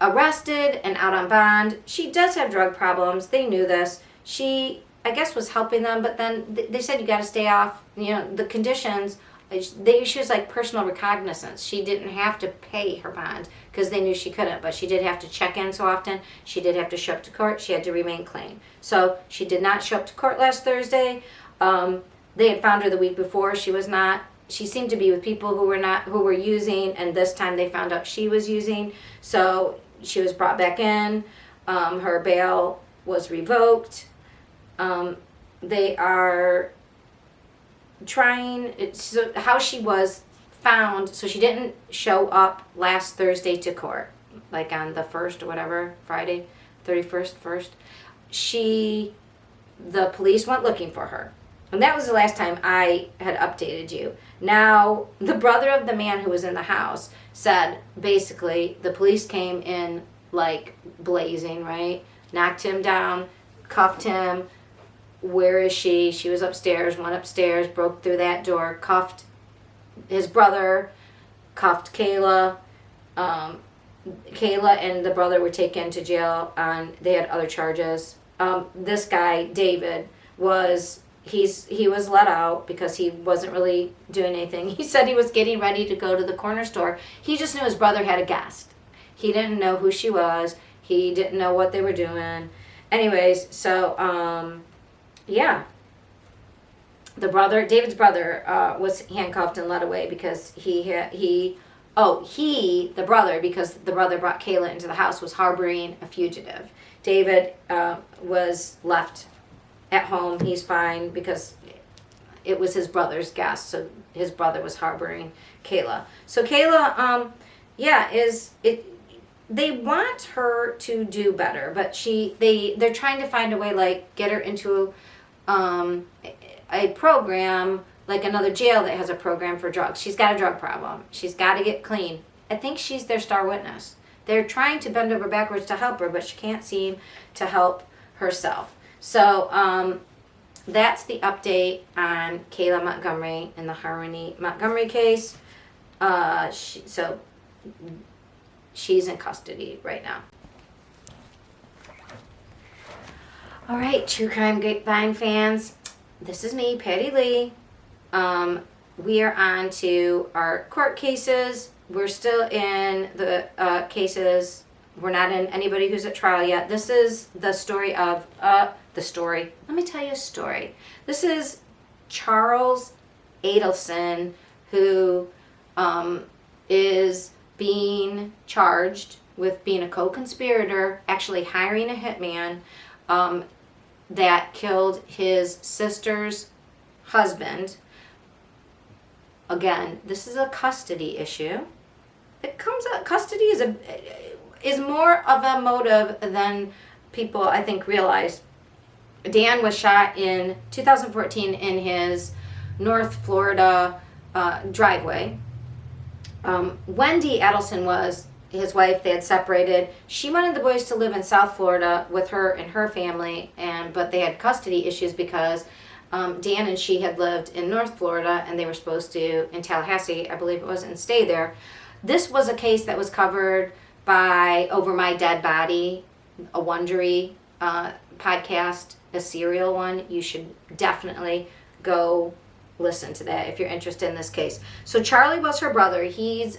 arrested and out on bond. She does have drug problems. They knew this. She, I guess, was helping them, but then they said you got to stay off. The conditions. They issued like personal recognizance. She didn't have to pay her bond because they knew she couldn't, but she did have to check in so often. She did have to show up to court. She had to remain clean. So she did not show up to court last Thursday. They had found her the week before. She was not. She seemed to be with people who were using, and this time they found out she was using. So she was brought back in. Her bail was revoked. They are trying, so how she was found, so she didn't show up last Thursday to court, like on the 1st or whatever, Friday, 31st. The police went looking for her. And that was the last time I had updated you. Now, the brother of the man who was in the house said, basically, the police came in like blazing, right? Knocked him down, cuffed him. Where is she? She was upstairs, went upstairs, broke through that door, cuffed his brother, cuffed Kayla. Kayla and the brother were taken to jail and they had other charges. This guy, David, he was let out because he wasn't really doing anything. He said he was getting ready to go to the corner store. He just knew his brother had a guest. He didn't know who she was. He didn't know what they were doing. Anyways, so, yeah. David's brother, was handcuffed and led away because the brother, because the brother brought Kayla into the house, was harboring a fugitive. David, was left at home. He's fine because it was his brother's guest, so his brother was harboring Kayla. So Kayla, they want her to do better, but they're trying to find a way, like, get her into a program, like another jail that has a program for drugs. She's got a drug problem. She's got to get clean. I think she's their star witness. They're trying to bend over backwards to help her, but she can't seem to help herself. So that's the update on Kayla Montgomery in the Harmony Montgomery case. She's in custody right now. All right, True Crime Grapevine fans. This is me, Patty Lee. We are on to our court cases. We're still in the cases. We're not in anybody who's at trial yet. This is the story of, Let me tell you a story. This is Charles Adelson, who is being charged with being a co-conspirator, actually hiring a hitman that killed his sister's husband. Again, this is a custody issue. Custody is more of a motive than people, I think, realize. Dan was shot in 2014 in his North Florida driveway. Wendy Adelson was his wife. They had separated. She wanted the boys to live in South Florida with her and her family, but they had custody issues because Dan and she had lived in North Florida and they were supposed to, in Tallahassee, I believe it was, and stay there. This was a case that was covered by Over My Dead Body, a Wondery podcast, a serial one. You should definitely go listen to that if you're interested in this case. So Charlie was her brother. He's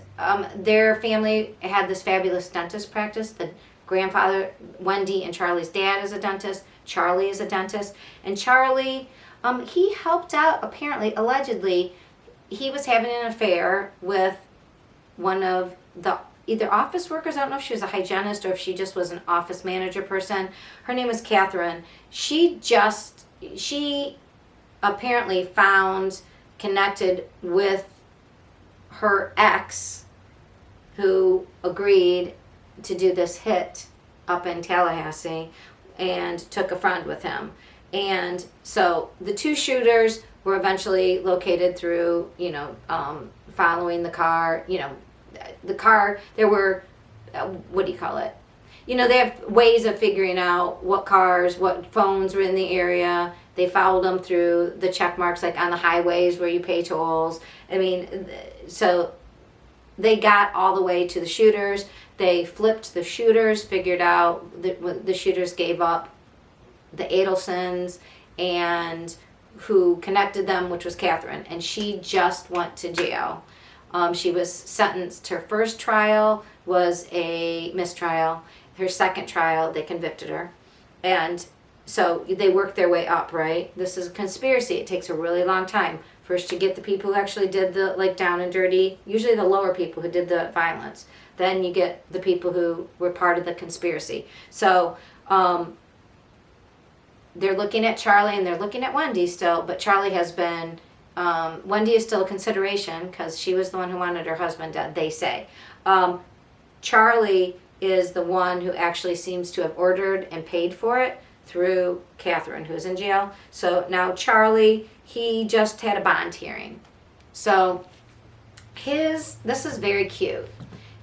their family had this fabulous dentist practice. The grandfather, Wendy, and Charlie's dad is a dentist. Charlie is a dentist. And Charlie, he helped out, apparently, allegedly, he was having an affair with one of the either office workers. I don't know if she was a hygienist or if she just was an office manager person. Her name was Catherine. She apparently found connected with her ex, who agreed to do this hit up in Tallahassee, and took a friend with him. And so the two shooters were eventually located through, following the car, the car, there were, what do you call it? You know, they have ways of figuring out what cars, what phones were in the area. They followed them through the check marks, like on the highways where you pay tolls. I mean, so they got all the way to the shooters. They flipped the shooters, figured out that the shooters gave up the Adelsons and who connected them, which was Catherine. And she just went to jail. She was sentenced. Her first trial was a mistrial. Her second trial, they convicted her. And so they worked their way up, right? This is a conspiracy. It takes a really long time. First you get the people who actually did the, like, down and dirty, usually the lower people who did the violence. Then you get the people who were part of the conspiracy. So they're looking at Charlie and they're looking at Wendy still, but Charlie has been, Wendy is still a consideration because she was the one who wanted her husband dead, they say. Charlie is the one who actually seems to have ordered and paid for it through Catherine, who's in jail. So now Charlie, he just had a bond hearing. So this is very cute.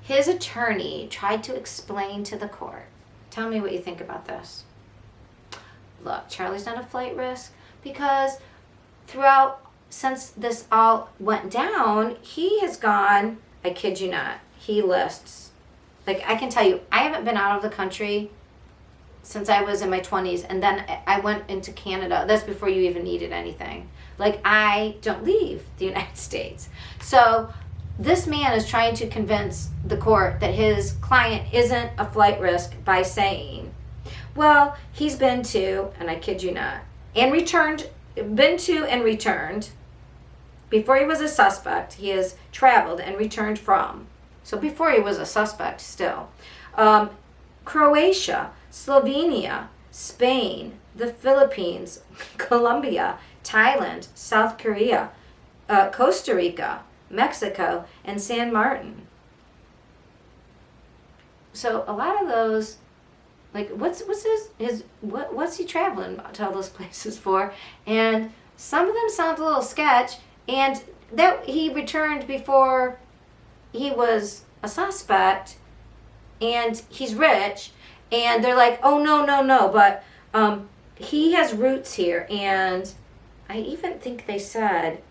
His attorney tried to explain to the court. Tell me what you think about this. Look, Charlie's not a flight risk because throughout, since this all went down, he has gone, I kid you not, he lists, like I can tell you, I haven't been out of the country since I was in my 20s, and then I went into Canada. That's before you even needed anything. Like, I don't leave the United States. So this man is trying to convince the court that his client isn't a flight risk by saying, well, he's been to, and I kid you not, and returned, been to and returned. Before he was a suspect, he has traveled and returned from. So before he was a suspect still. Croatia, Slovenia, Spain, the Philippines, Colombia, Thailand, South Korea, Costa Rica, Mexico, and San Martin. So a lot of those, like, what's he traveling to all those places for? And some of them sound a little sketch. And that he returned before he was a suspect, and he's rich, and they're like, oh no, but he has roots here, and I even think they said,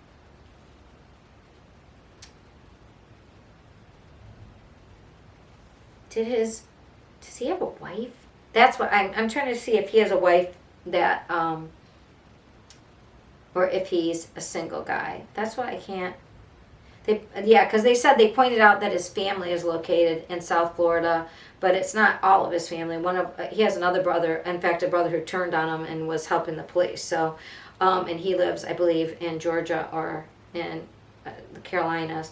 does he have a wife? That's what I'm trying to see, if he has a wife that or if he's a single guy. That's why I can't. Because they said, they pointed out that his family is located in South Florida, but it's not all of his family. He has another brother, in fact, a brother who turned on him and was helping the police. So, and he lives, I believe, in Georgia or in the Carolinas.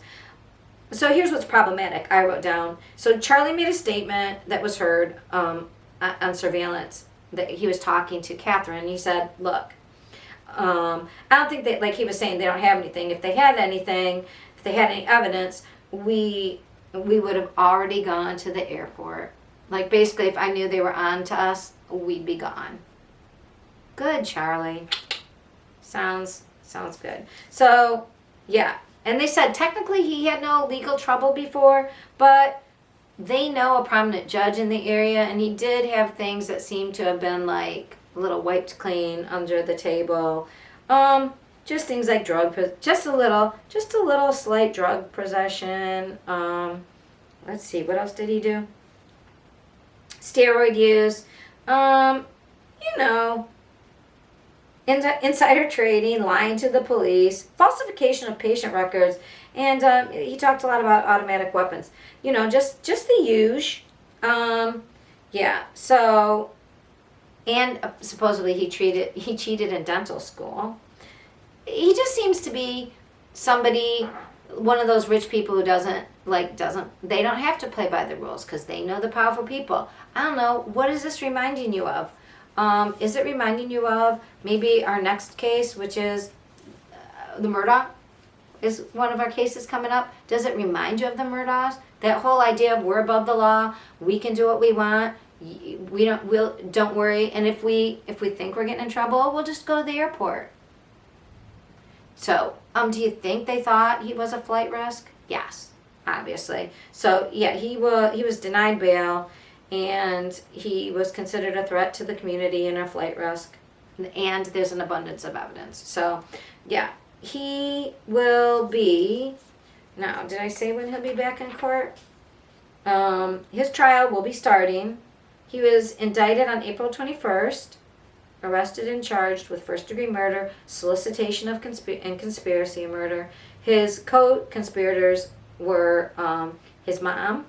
So here's what's problematic. I wrote down. So Charlie made a statement that was heard on surveillance that he was talking to Catherine. And he said, look, I don't think that, like he was saying, they don't have anything. If they had anything, if they had any evidence, we would have already gone to the airport. Like, basically, if I knew they were on to us, we'd be gone. Good, Charlie. Sounds good. So, yeah. And they said technically he had no legal trouble before, but they know a prominent judge in the area, and he did have things that seemed to have been like a little wiped clean under the table. Just things like just a little slight drug possession. Let's see, what else did he do? Steroid use. Insider trading, lying to the police, falsification of patient records, and he talked a lot about automatic weapons. Just the usual. Yeah. So, and supposedly he cheated in dental school. He just seems to be somebody, one of those rich people who they don't have to play by the rules because they know the powerful people. I don't know. What is this reminding you of? Is it reminding you of maybe our next case, which is the Murdaugh? Is one of our cases coming up? Does it remind you of the Murdaughs? That whole idea of we're above the law, we can do what we want. Don't worry. And if we think we're getting in trouble, we'll just go to the airport. So, do you think they thought he was a flight risk? Yes. obviously. So yeah, he was denied bail, and he was considered a threat to the community and a flight risk. And there's an abundance of evidence. So yeah, he will be. Now, did I say when he'll be back in court? His trial will be starting. He was indicted on April 21st, arrested and charged with first-degree murder, solicitation of and conspiracy murder. His co-conspirators were his mom,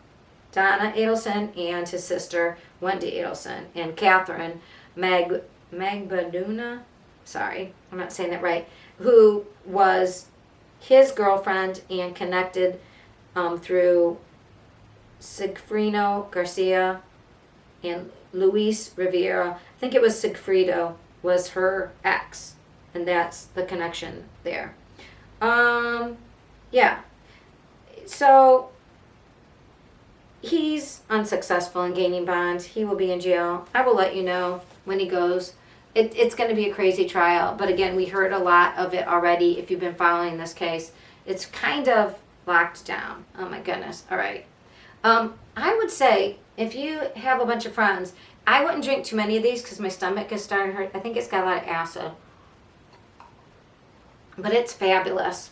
Donna Adelson, and his sister, Wendy Adelson, and Catherine Magbaduna, sorry, I'm not saying that right, who was his girlfriend and connected through Sigfrido Garcia and Luis Rivera. I think it was Sigfrido was her ex, and that's the connection there. Yeah. So he's unsuccessful in gaining bond. He will be in jail. I will let you know when he goes. It's going to be a crazy trial, but again, we heard a lot of it already. If you've been following this case, it's kind of locked down. Oh my goodness. All right. I would say if you have a bunch of friends, I wouldn't drink too many of these because my stomach is starting to hurt. I think it's got a lot of acid, but it's fabulous.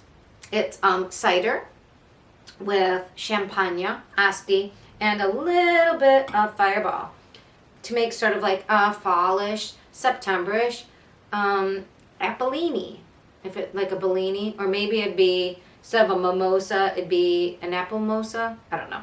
It's cider with champagne, asti, and a little bit of Fireball to make sort of like a fallish, Septemberish Appellini, if it like a Bellini, or maybe it'd be instead of a mimosa, it'd be an apple mimosa. I don't know.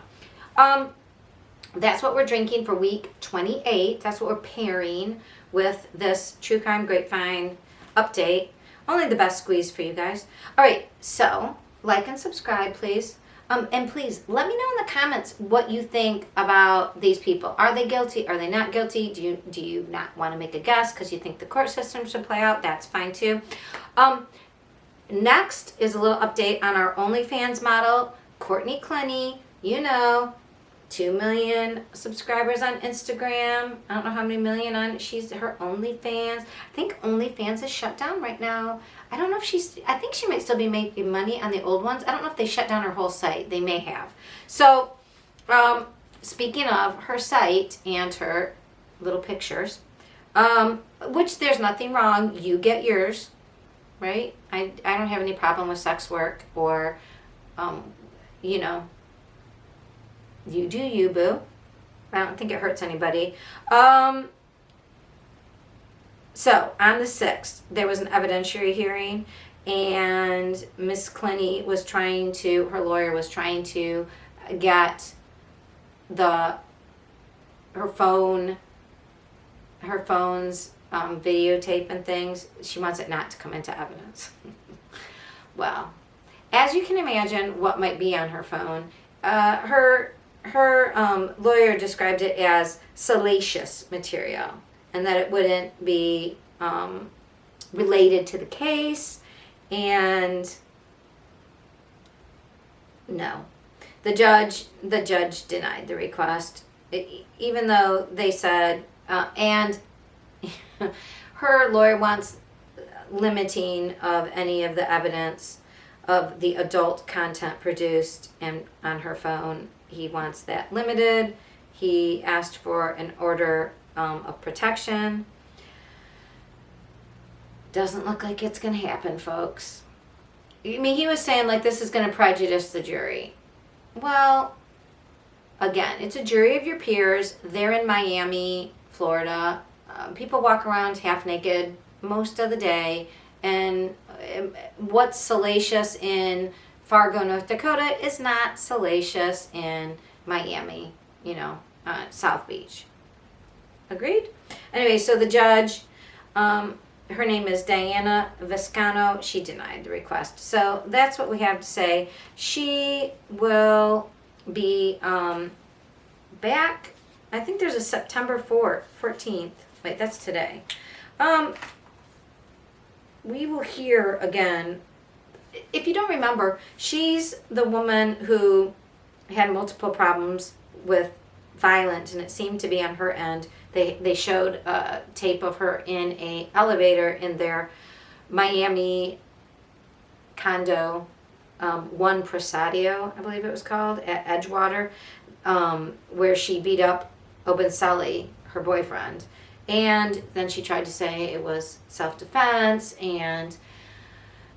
That's what we're drinking for week 28. That's what we're pairing with this True Crime Grapevine update. Only the best squeeze for you guys. All right, so like and subscribe, please. And please let me know in the comments what you think about these people. Are they guilty? Are they not guilty? Do you not want to make a guess because you think the court system should play out? That's fine too. Next is a little update on our OnlyFans model. Courtney Clenny, you know, 2 million subscribers on Instagram. I don't know how many million on she's her OnlyFans. I think OnlyFans is shut down right now. I don't know if I think she might still be making money on the old ones. I don't know if they shut down her whole site. They may have. So, speaking of her site and her little pictures, which there's nothing wrong. You get yours, right? I don't have any problem with sex work or, you know, you do you, boo. I don't think it hurts anybody. So, on the 6th, there was an evidentiary hearing, and Miss Clenny was her lawyer was trying to get her phone's videotape and things. She wants it not to come into evidence. Well, as you can imagine what might be on her phone, her lawyer described it as salacious material, and that it wouldn't be related to the case. And no, the judge denied the request, even though they said, and her lawyer wants limiting of any of the evidence of the adult content produced and on her phone. He wants that limited. He asked for an order of protection. Doesn't look like it's going to happen, folks. I mean, he was saying like this is going to prejudice the jury. Well, again, it's a jury of your peers. They're in Miami, Florida. People walk around half naked most of the day. And what's salacious in Fargo, North Dakota is not salacious in Miami, you know, South Beach. Agreed? Anyway, so the judge, her name is Diana Viscano. She denied the request. So that's what we have to say. She will be back. I think there's a September 14th. Wait, that's today. We will hear again. If you don't remember, she's the woman who had multiple problems with violence, and it seemed to be on her end. They showed a tape of her in an elevator in their Miami condo One Presadio, I believe it was called, at Edgewater, where she beat up Obenselli, her boyfriend. And then she tried to say it was self-defense, and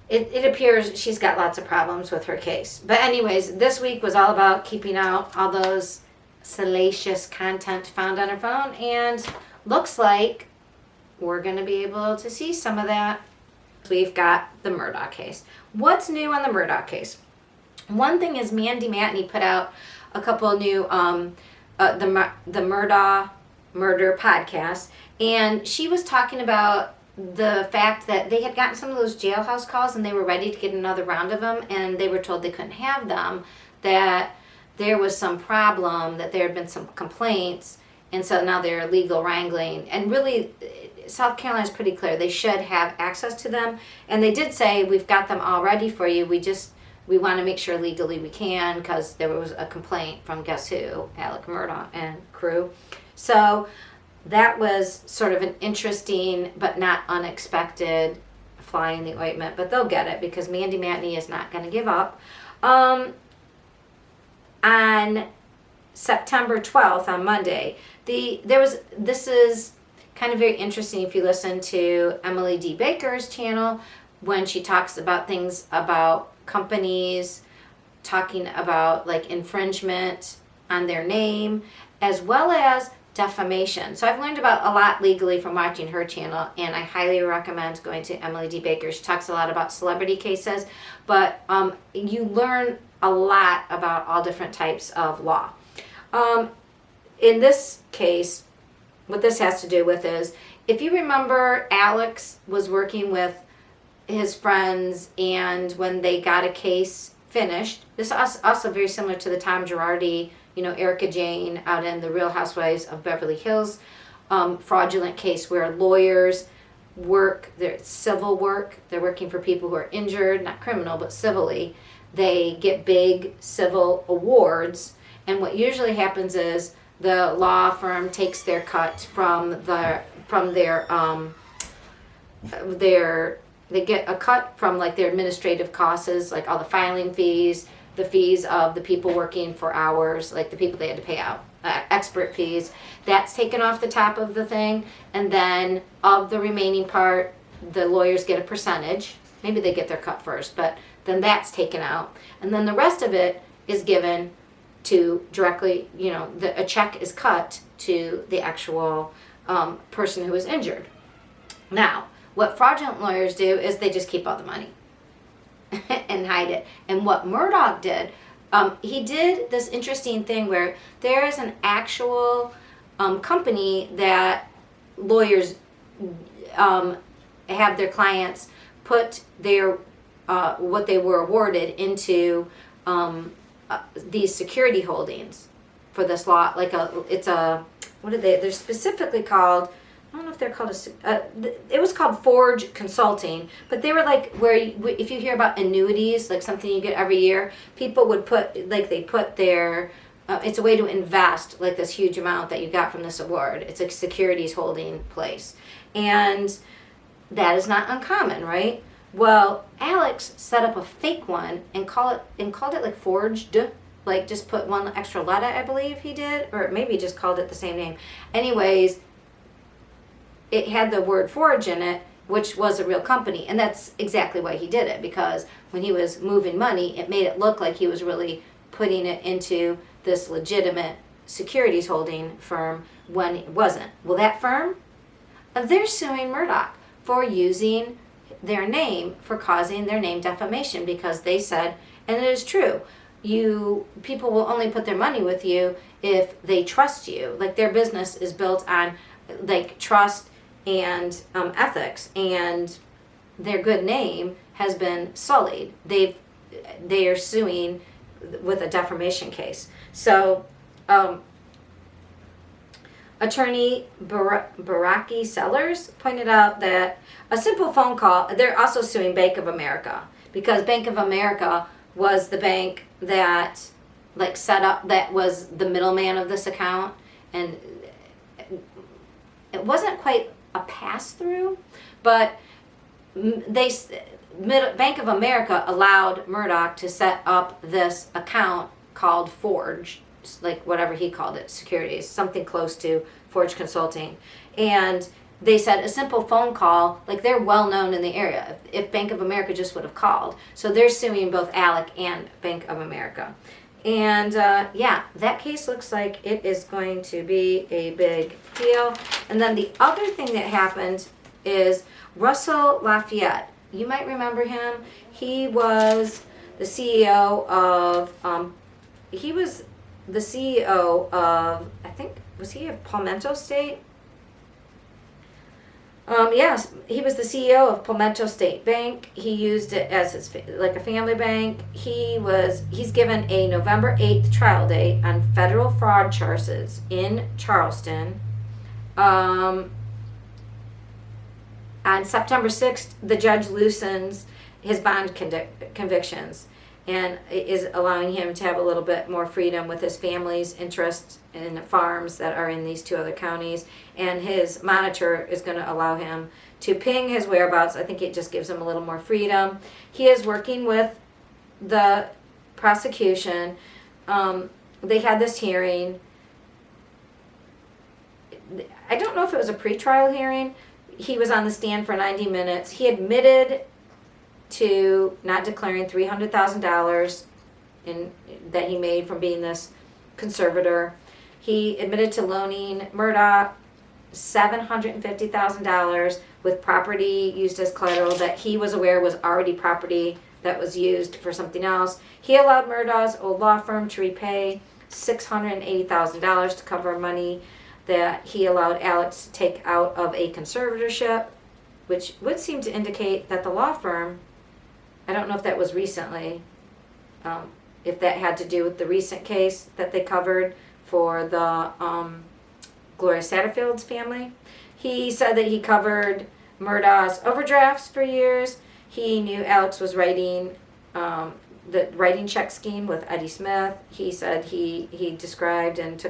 it appears she's got lots of problems with her case. But anyways, this week was all about keeping out all those salacious content found on her phone, and looks like we're going to be able to see some of that. We've got the Murdaugh case. What's new on the Murdaugh case? One thing is Mandy Matney put out a couple of new the Murdaugh Murder podcast, and she was talking about the fact that they had gotten some of those jailhouse calls and they were ready to get another round of them, and they were told they couldn't have them, that there was some problem, that there had been some complaints, and so now they're legal wrangling. And really, South Carolina's pretty clear. They should have access to them, and they did say, we've got them all ready for you. We want to make sure legally we can, because there was a complaint from guess who? Alec Murdaugh and crew. So that was sort of an interesting but not unexpected fly in the ointment, but they'll get it because Mandy Matney is not going to give up. On September 12th, on Monday, this is kind of very interesting if you listen to Emily D. Baker's channel when she talks about things about companies talking about like infringement on their name as well as defamation. So I've learned about a lot legally from watching her channel, and I highly recommend going to Emily D. Baker. She talks a lot about celebrity cases, but you learn a lot about all different types of law. In this case, what this has to do with is, if you remember, Alex was working with his friends, and when they got a case finished, this is also very similar to the Tom Girardi, Erica Jane out in the Real Housewives of Beverly Hills fraudulent case, where lawyers work, their civil work, they're working for people who are injured, not criminal, but civilly. They get big civil awards, and what usually happens is the law firm takes their cut from their they get a cut from like their administrative costs, like all the filing fees, the fees of the people working for hours, like the people they had to pay out, expert fees. That's taken off the top of the thing, and then of the remaining part, the lawyers get a percentage. Maybe they get their cut first, but then that's taken out, and then the rest of it is given to directly, a check is cut to the actual person who was injured. Now, what fraudulent lawyers do is they just keep all the money and hide it. And what Murdaugh did, he did this interesting thing where there is an actual company that lawyers have their clients put their what they were awarded into these security holdings for this law. They're specifically called, I don't know if they're called it was called Forge Consulting, but they were like where if you hear about annuities, like something you get every year, people would put, like they put their, it's a way to invest like this huge amount that you got from this award. It's a securities holding place. And that is not uncommon, right? Well, Alex set up a fake one and called it like Forged, like just put one extra letter, I believe he did, or maybe just called it the same name. Anyways, it had the word Forge in it, which was a real company, and that's exactly why he did it, because when he was moving money, it made it look like he was really putting it into this legitimate securities holding firm when it wasn't. Well, that firm, they're suing Murdaugh for using their name, for causing their name defamation, because they said, and it is true, people will only put their money with you if they trust you. Like their business is built on like trust and ethics, and their good name has been sullied. They are suing with a defamation case. So attorney Baraki Sellers pointed out that a simple phone call, they're also suing Bank of America, because Bank of America was the bank that like set up, that was the middleman of this account, and it wasn't quite a pass-through, but Bank of America allowed Murdaugh to set up this account called Forge, like whatever he called it, securities, something close to Forge Consulting. And they said a simple phone call, like they're well known in the area, if Bank of America just would have called. So they're suing both Alec and Bank of America. And yeah, that case looks like it is going to be a big deal. And then the other thing that happened is Russell Lafayette. You might remember him. He was the CEO of, I think, was he of Palmetto State? Yes, he was the CEO of Palmetto State Bank. He used it as his, like a family bank. He's given a November 8th trial date on federal fraud charges in Charleston. On September 6th, the judge loosens his bond convictions and is allowing him to have a little bit more freedom with his family's interests in farms that are in these two other counties. And his monitor is going to allow him to ping his whereabouts. I think it just gives him a little more freedom. He is working with the prosecution. They had this hearing. I don't know if it was a pretrial hearing. He was on the stand for 90 minutes. He admitted to not declaring $300,000 that he made from being this conservator. He admitted to loaning Murdaugh $750,000 with property used as collateral that he was aware was already property that was used for something else. He allowed Murdaugh's old law firm to repay $680,000 to cover money that he allowed Alex to take out of a conservatorship, which would seem to indicate that the law firm, I don't know if that was recently, if that had to do with the recent case that they covered for the Gloria Satterfield's family. He said that he covered Murdaugh's overdrafts for years. He knew Alex was writing the writing check scheme with Eddie Smith. He said he described and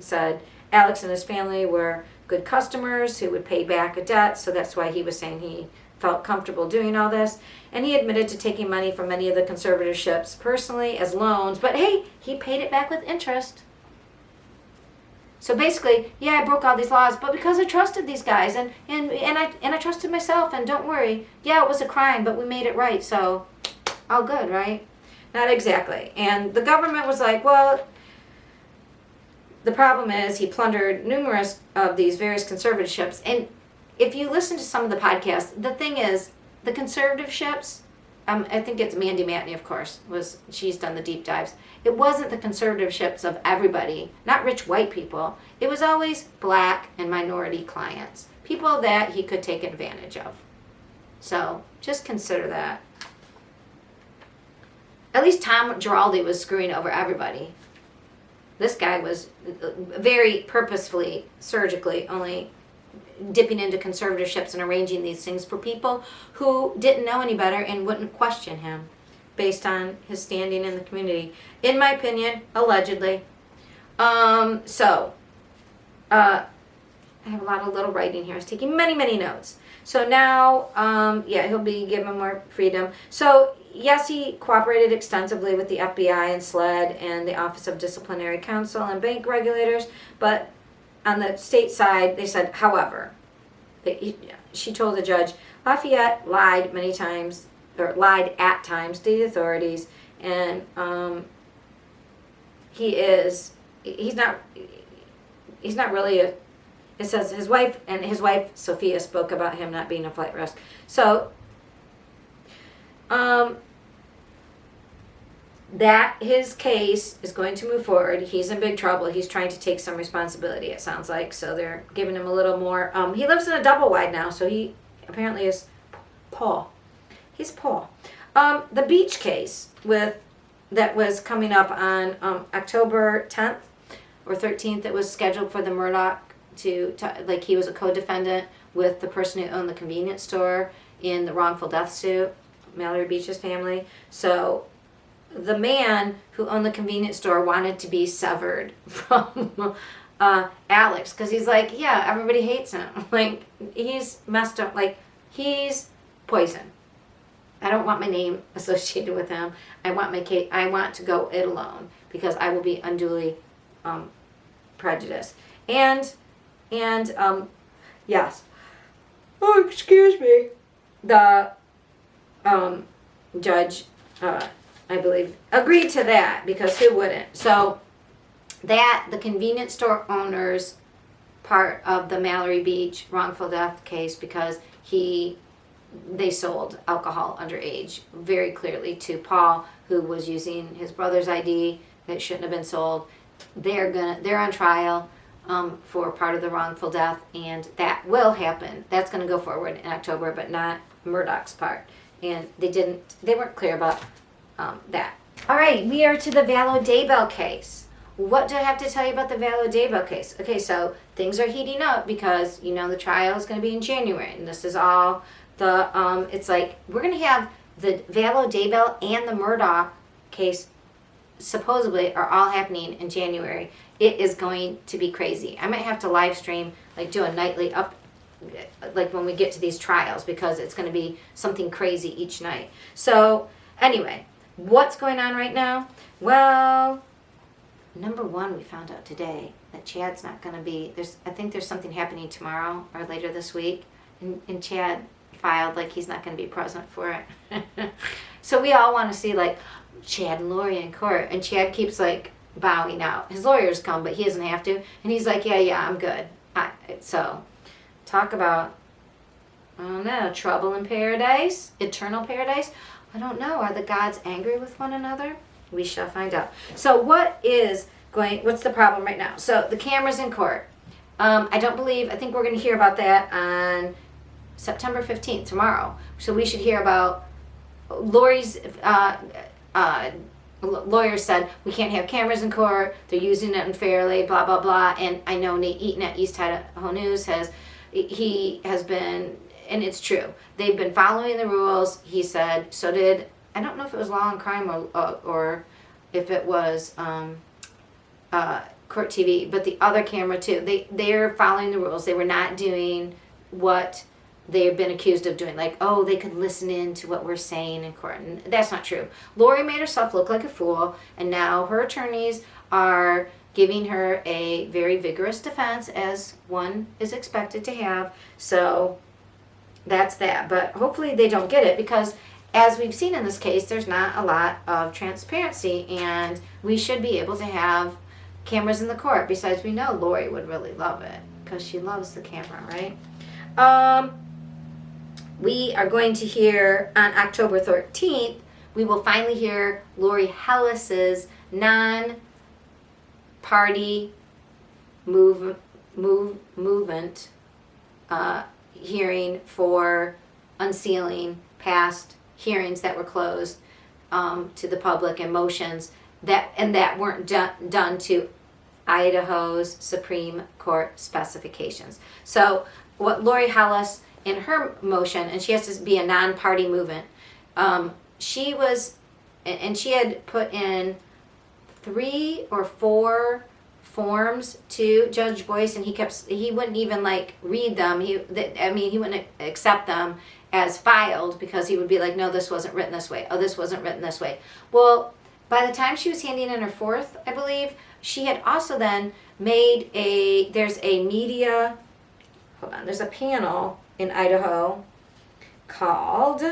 said Alex and his family were good customers who would pay back a debt, so that's why he was saying he felt comfortable doing all this. And he admitted to taking money from many of the conservatorships personally as loans, but hey, he paid it back with interest. So basically, yeah, I broke all these laws, but because I trusted these guys and I trusted myself, and don't worry, yeah, it was a crime, but we made it right, so all good, right? Not exactly. And the government was like, well, the problem is he plundered numerous of these various conservatorships. And if you listen to some of the podcasts, the thing is, the conservatorships, I think it's Mandy Matney, of course, she's done the deep dives. It wasn't the conservatorships of everybody, not rich white people. It was always black and minority clients, people that he could take advantage of. So just consider that. At least Tom Giraldi was screwing over everybody. This guy was very purposefully, surgically, only dipping into conservatorships and arranging these things for people who didn't know any better and wouldn't question him based on his standing in the community. In my opinion, allegedly. I have a lot of little writing here. I was taking many, many notes. So now, yeah, he'll be given more freedom. So, yes, he cooperated extensively with the FBI and SLED and the Office of Disciplinary Counsel and bank regulators, but on the state side, they said, however, she told the judge, Lafayette lied many times, or lied at times to the authorities, and he's not really a, it says his wife Sophia spoke about him not being a flight risk. So that his case is going to move forward. He's in big trouble. He's trying to take some responsibility, it sounds like. So they're giving him a little more. He lives in a double wide now, so he apparently is Paul. He's Paul. The beach case that was coming up on October 10th or 13th, it was scheduled for the Murdaugh to like he was a co-defendant with the person who owned the convenience store in the wrongful death suit, Mallory Beach's family. So the man who owned the convenience store wanted to be severed from Alex because he's like, yeah, everybody hates him. Like, he's messed up. Like, he's poison. I don't want my name associated with him. I want my case. I want to go it alone because I will be unduly prejudiced. And yes. Oh, excuse me. The judge, I believe, agreed to that because who wouldn't? So that the convenience store owner's part of the Mallory Beach wrongful death case because they sold alcohol underage very clearly to Paul, who was using his brother's ID that shouldn't have been sold. They're on trial for part of the wrongful death, and that will happen. That's going to go forward in October, but not Murdaugh's part. And they weren't clear about that. All right, we are to the Vallow Daybell case. What do I have to tell you about the Vallow Daybell case? Okay, so things are heating up because, the trial is going to be in January, and this is all it's like we're going to have the Vallow Daybell and the Murdaugh case supposedly are all happening in January. It is going to be crazy. I might have to live stream, do a nightly when we get to these trials, because it's going to be something crazy each night. So anyway, what's going on right now? Well, number one, we found out today that Chad's not going to be, I think there's something happening tomorrow or later this week, and Chad filed he's not going to be present for it. So we all want to see Chad and Lori in court, and Chad keeps bowing out. His lawyers come, but he doesn't have to, and he's like, yeah, I'm good. So talk about, I don't know, trouble in paradise, eternal paradise. I don't know. Are the gods angry with one another? We shall find out. So what's the problem right now? So the camera's in court. I think we're going to hear about that on September 15th, tomorrow. So we should hear about Lori's lawyer said we can't have cameras in court. They're using it unfairly, blah, blah, blah. And I know Nate Eaton at East Idaho News has been, and it's true, they've been following the rules. He said, so did, I don't know if it was Law and Crime or if it was Court TV, but the other camera too. They're following the rules. They were not doing what they've been accused of doing. They could listen in to what we're saying in court. And that's not true. Lori made herself look like a fool, and now her attorneys are giving her a very vigorous defense, as one is expected to have. So that's that. But hopefully they don't get it, because as we've seen in this case, there's not a lot of transparency, and we should be able to have cameras in the court. Besides, we know Lori would really love it because she loves the camera, right? We are going to hear on October 13th, we will finally hear Lori Hellis's non-party movement hearing for unsealing past hearings that were closed to the public, and motions that weren't done to Idaho's Supreme Court specifications. So what Lori Hellis, in her motion, and she has to be a non-party movement, she had put in 3 or 4 forms to Judge Boyce, and he wouldn't even read them. He wouldn't accept them as filed, because he would be like, no, this wasn't written this way. Oh, this wasn't written this way. Well, by the time she was handing in her 4th, I believe, she had also then made there's a panel in Idaho called,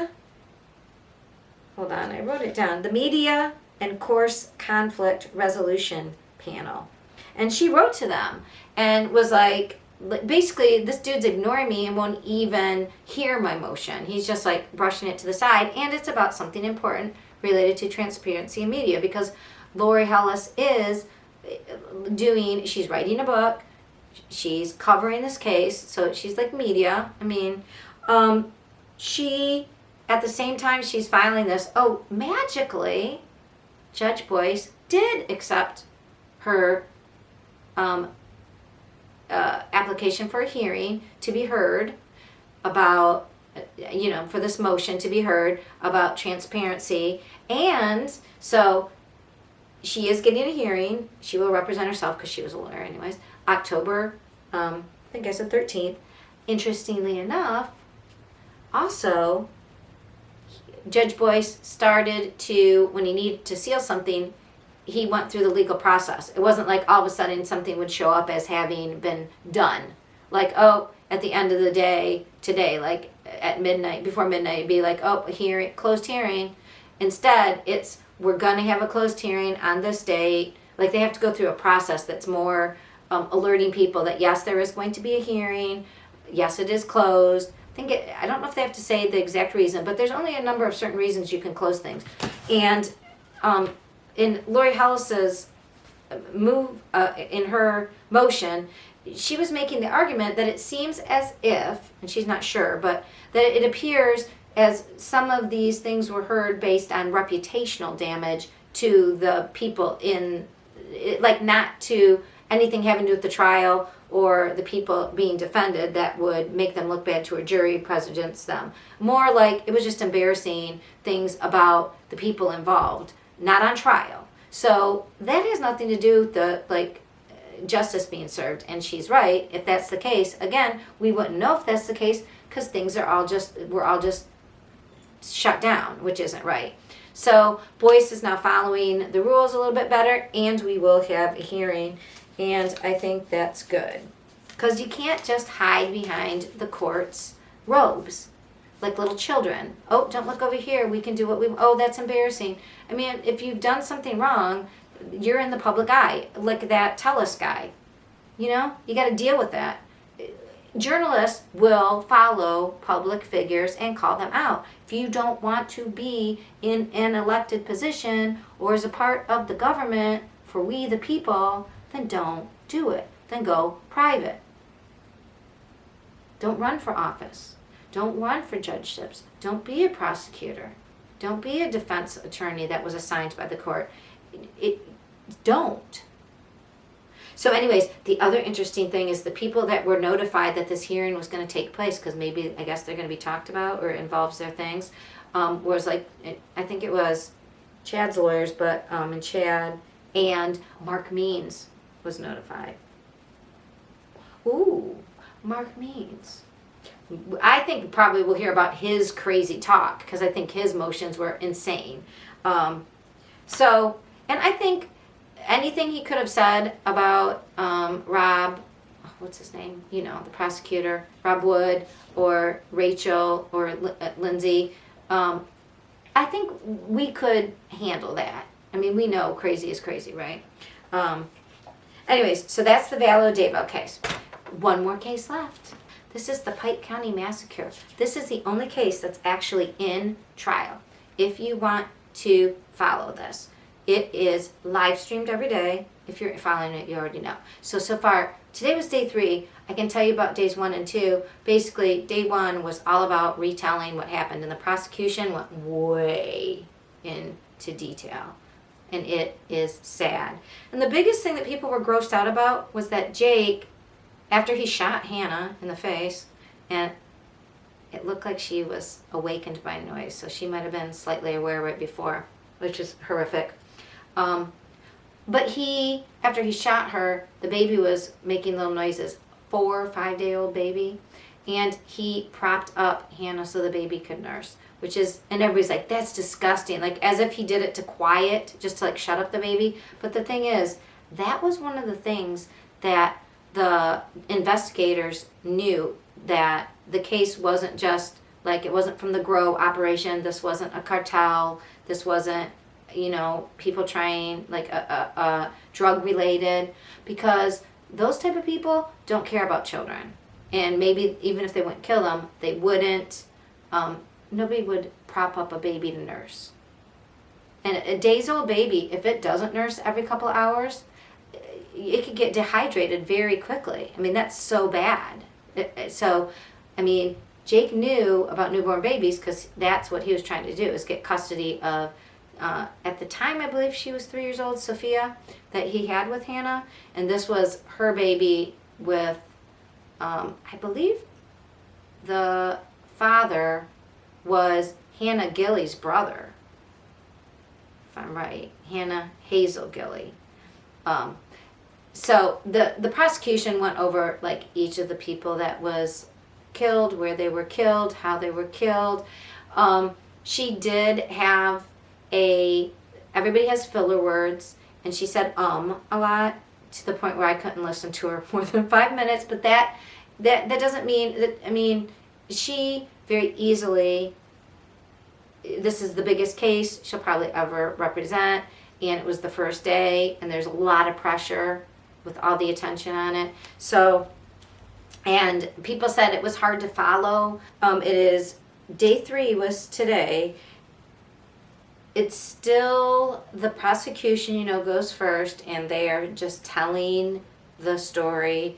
I wrote it down, the Media and Course Conflict Resolution Panel. And she wrote to them and was like, basically, this dude's ignoring me and won't even hear my motion. He's just brushing it to the side, and it's about something important related to transparency in media, because Lori Hellis is she's writing a book, she's covering this case, so she's media. She, at the same time she's filing this, magically, Judge Boyce did accept her application for a hearing to be heard about, for this motion to be heard about transparency. And so she is getting a hearing. She will represent herself because she was a lawyer anyways. October, I think I said 13th. Interestingly enough, also, Judge Boyce started to, when he needed to seal something, he went through the legal process. It wasn't like all of a sudden something would show up as having been done. Like, oh, at the end of the day, today, like at midnight, before midnight, it'd be like, oh, hearing, closed hearing. Instead, it's, we're going to have a closed hearing on this date. Like, they have to go through a process that's more alerting people that, yes, there is going to be a hearing. Yes, it is closed. I don't know if they have to say the exact reason, but there's only a number of certain reasons you can close things. And in Lori Hellis's in her motion, she was making the argument that it seems as if, and she's not sure, but that it appears as some of these things were heard based on reputational damage to the people like not to anything having to do with the trial or the people being defended that would make them look bad to a jury prejudice them. More like it was just embarrassing things about the people involved, not on trial. So that has nothing to do with the justice being served. And she's right. If that's the case, again, we wouldn't know if that's the case because things are we're all just shut down, which isn't right. So Boyce is now following the rules a little bit better, and we will have a hearing. And I think that's good. Because you can't just hide behind the court's robes like little children. Oh, don't look over here. We can do what we... Oh, that's embarrassing. I mean, if you've done something wrong, you're in the public eye. Like that Telus guy. You know? You got to deal with that. Journalists will follow public figures and call them out. If you don't want to be in an elected position or as a part of the government for we the people, then don't do it. Then go private. Don't run for office. Don't run for judgeships. Don't be a prosecutor. Don't be a defense attorney that was assigned by the court. Don't. So anyways, the other interesting thing is the people that were notified that this hearing was going to take place, because maybe, I guess they're going to be talked about or it involves their things, was like, I think it was Chad's lawyers, but and Chad and Mark Means was notified. Ooh, Mark Means. I think probably we'll hear about his crazy talk, because I think his motions were insane. And I think anything he could have said about Rob, what's his name? You know, the prosecutor, Rob Wood, or Rachel, or Lindsay, I think we could handle that. I mean, we know crazy is crazy, right? Anyways, so that's the Vallow Daybell case. One more case left. This is the Pike County Massacre. This is the only case that's actually in trial. If you want to follow this, it is live streamed every day. If you're following it, you already know. So far, today was day 3. I can tell you about days 1 and 2. Basically, day 1 was all about retelling what happened, and the prosecution went way into detail. And it is sad. And the biggest thing that people were grossed out about was that Jake, after he shot Hannah in the face, and it looked like she was awakened by noise, so she might have been slightly aware right before, which is horrific. But after he shot her, the baby was making little noises. 4 or 5-day-old baby. And he propped up Hannah so the baby could nurse. And everybody's like, that's disgusting. Like, as if he did it to quiet, just to shut up the baby. But the thing is, that was one of the things that the investigators knew, that the case wasn't just, it wasn't from the Grow operation. This wasn't a cartel. This wasn't, people trying, drug related. Because those type of people don't care about children. And maybe even if they wouldn't kill them, they wouldn't, nobody would prop up a baby to nurse. And a days-old baby, if it doesn't nurse every couple of hours, it could get dehydrated very quickly. I mean, that's so bad. Jake knew about newborn babies because that's what he was trying to do, is get custody of, at the time, I believe she was 3 years old, Sophia, that he had with Hannah. And this was her baby with, I believe the father was Hannah Gilley's brother, if I'm right, Hannah Hazel Gilley. So the prosecution went over each of the people that was killed, where they were killed, how they were killed. she did have everybody has filler words, and she said a lot, to the point where I couldn't listen to her more than 5 minutes. But that doesn't mean that, I mean, she very easily, this is the biggest case she'll probably ever represent, and it was the first day, and there's a lot of pressure with all the attention on it. So, and people said it was hard to follow. It is, day 3 was today. It's still, the prosecution, you know, goes first, and they are just telling the story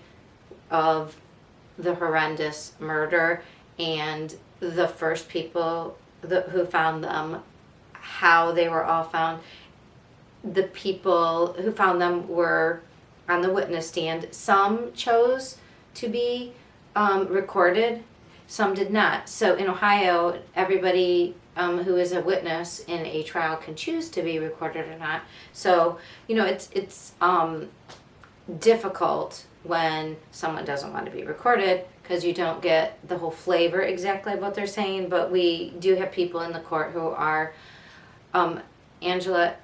of the horrendous murder and the first people who found them, how they were all found. The people who found them were on the witness stand. Some chose to be recorded, some did not. So in Ohio, everybody who is a witness in a trial can choose to be recorded or not. So, you know, it's difficult when someone doesn't want to be recorded, because you don't get the whole flavor exactly of what they're saying. But we do have people in the court who are Angelique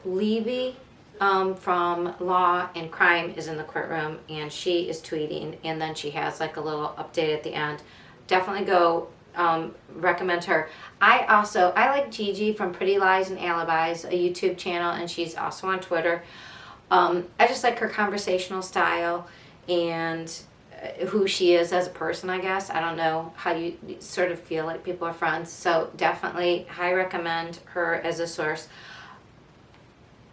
Levy from Law and Crime is in the courtroom, and she is tweeting, and then she has like a little update at the end. Definitely go recommend her. I like Gigi from Pretty Lies and Alibis, a YouTube channel, and she's also on Twitter. I just like her conversational style and who she is as a person, I guess. I don't know how you sort of feel like people are friends. So definitely, I recommend her as a source.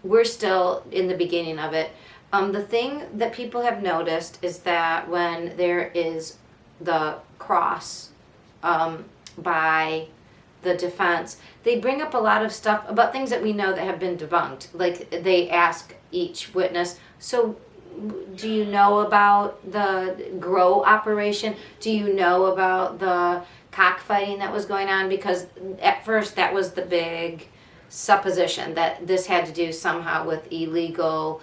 We're still in the beginning of it. The thing that people have noticed is that when there is the cross by the defense, they bring up a lot of stuff about things that we know that have been debunked. Like, they ask each witness, so do you know about the grow operation? Do you know about the cockfighting that was going on? Because at first that was the big supposition, that this had to do somehow with illegal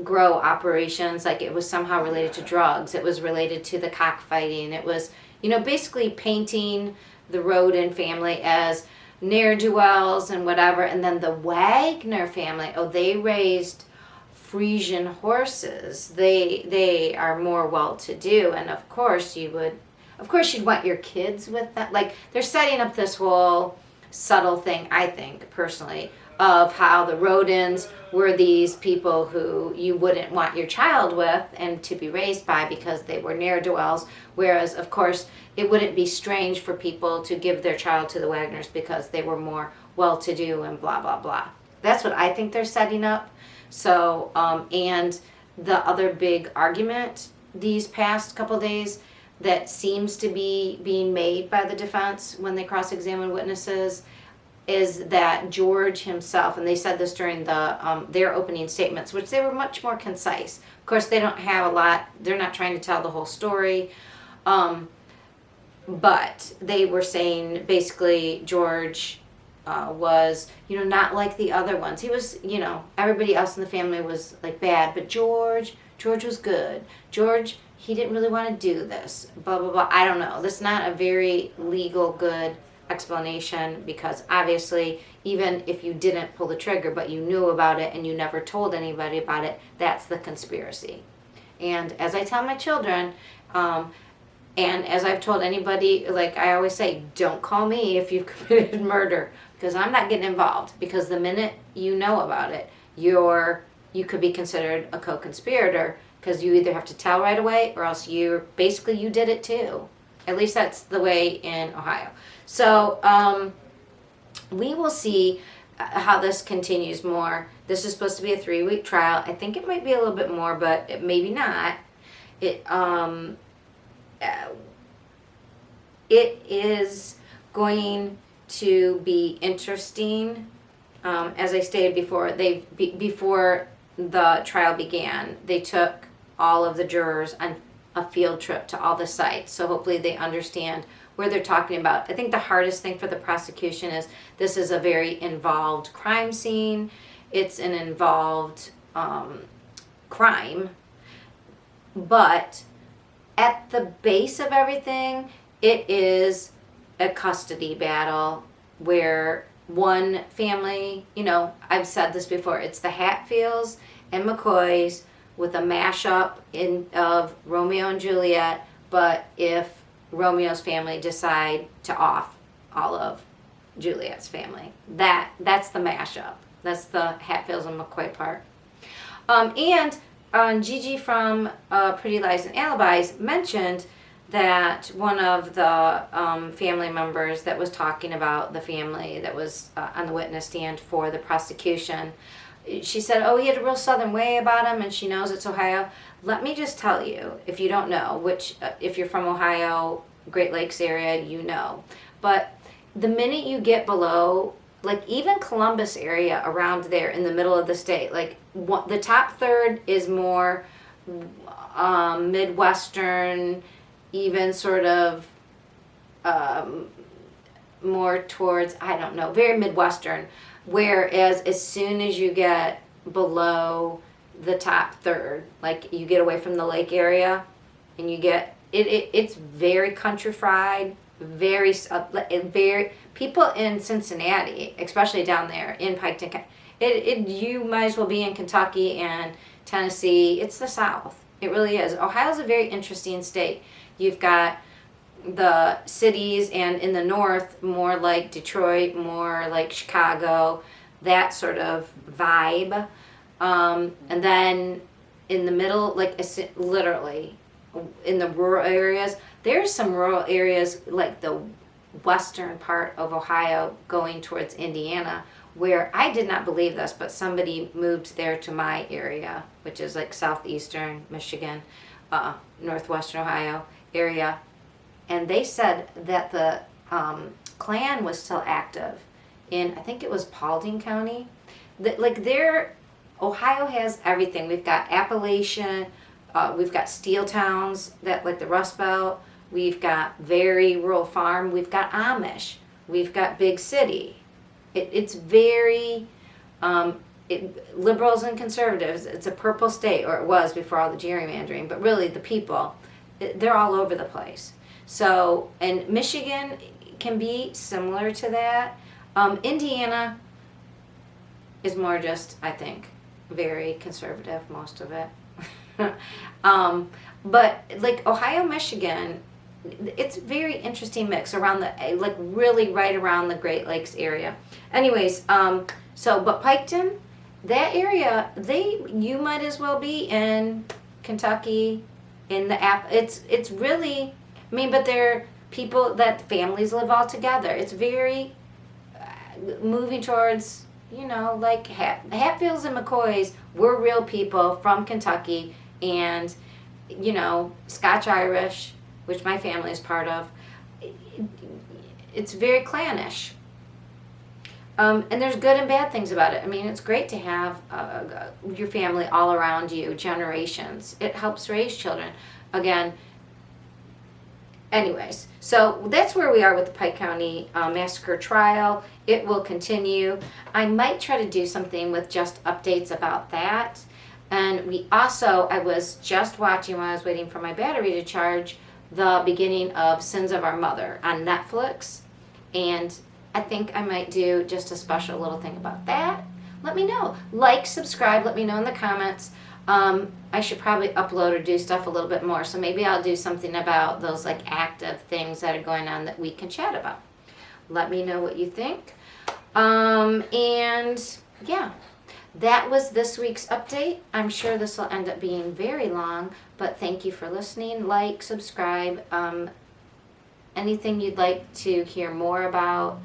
grow operations, like it was somehow related to drugs. It was related to the cockfighting. It was, you know, basically painting the Roden family as ne'er-do-wells and whatever. And then the Wagner family, they raised Frisian horses. They are more well-to-do, and of course you'd want your kids with that. Like, they're setting up this whole subtle thing, I think, personally, of how the Rodens were these people who you wouldn't want your child with and to be raised by because they were ne'er-do-wells, whereas, of course, it wouldn't be strange for people to give their child to the Wagners because they were more well-to-do and blah, blah, blah. That's what I think they're setting up. So, and the other big argument these past couple days that seems to be being made by the defense when they cross-examine witnesses is that George himself, and they said this during their opening statements, which they were much more concise. Of course, they don't have a lot, they're not trying to tell the whole story, but they were saying basically George was, you know, not like the other ones. He was, you know, everybody else in the family was like bad, but George was good. George, he didn't really want to do this, blah, blah, blah. I don't know. That's not a very legal good explanation, because obviously even if you didn't pull the trigger but you knew about it and you never told anybody about it, that's the conspiracy. And as I tell my children, and as I've told anybody, like I always say, don't call me if you've committed murder, because I'm not getting involved, because the minute you know about it, you could be considered a co-conspirator, because you either have to tell right away or else you did it too. At least that's the way in Ohio. So we will see how this continues more. This is supposed to be a 3-week trial. I think it might be a little bit more, but maybe not. It is going to be interesting. As I stated before, before the trial began, they took all of the jurors on a field trip to all the sites, so hopefully they understand where they're talking about. I think the hardest thing for the prosecution is this is a very involved crime scene. It's an involved crime, but at the base of everything, it is a custody battle where one family, you know, I've said this before, it's the Hatfields and McCoys with a mashup of Romeo and Juliet, but if Romeo's family decide to off all of Juliet's family, that's the mashup. That's the Hatfields and McCoy part. And Gigi from Pretty Lies and Alibis mentioned that one of the family members that was talking about the family that was on the witness stand for the prosecution, she said, oh, he had a real southern way about him, and she knows it's Ohio. Let me just tell you, if you don't know, which if you're from Ohio, Great Lakes area, you know. But the minute you get below, like even Columbus area around there in the middle of the state, like the top third is more Midwestern, even sort of more towards, I don't know, very Midwestern. Whereas as soon as you get below the top third, like you get away from the lake area and you get, it's very countrified, very people in Cincinnati, especially down there in Pike County, you might as well be in Kentucky and Tennessee. It's the South. It really is. Ohio's a very interesting state. You've got the cities, and in the north, more like Detroit, more like Chicago, that sort of vibe. And then in the middle, like literally in the rural areas, there's some rural areas like the western part of Ohio going towards Indiana, where I did not believe this, but somebody moved there to my area, which is like southeastern Michigan, northwestern Ohio area. And they said that the Klan was still active in, I think it was Paulding County. Ohio has everything. We've got Appalachian, we've got steel towns that like the Rust Belt. We've got very rural farm. We've got Amish. We've got big city. It's very liberals and conservatives. It's a purple state, or it was before all the gerrymandering. But really, the people, they're all over the place. So, and Michigan can be similar to that. Indiana is more just, I think, very conservative, most of it. But like Ohio, Michigan, it's a very interesting mix around the, like really right around the Great Lakes area. Anyways, but Piketon, that area, you might as well be in Kentucky, in the it's really, I mean, but they're people that families live all together. It's very moving towards, you know, like Hatfields and McCoys were real people from Kentucky, and, you know, Scotch-Irish, which my family is part of. It's very clannish. And there's good and bad things about it. I mean, it's great to have your family all around you, generations. It helps raise children. Again, anyways, so that's where we are with the Pike County Massacre trial. It will continue. I might try to do something with just updates about that. And I was just watching while I was waiting for my battery to charge, the beginning of Sins of Our Mother on Netflix. And I think I might do just a special little thing about that. Let me know. Like, subscribe, let me know in the comments. I should probably upload or do stuff a little bit more. So maybe I'll do something about those like active things that are going on that we can chat about. Let me know what you think. And yeah, that was this week's update. I'm sure this will end up being very long, but thank you for listening. Like, subscribe. Anything you'd like to hear more about.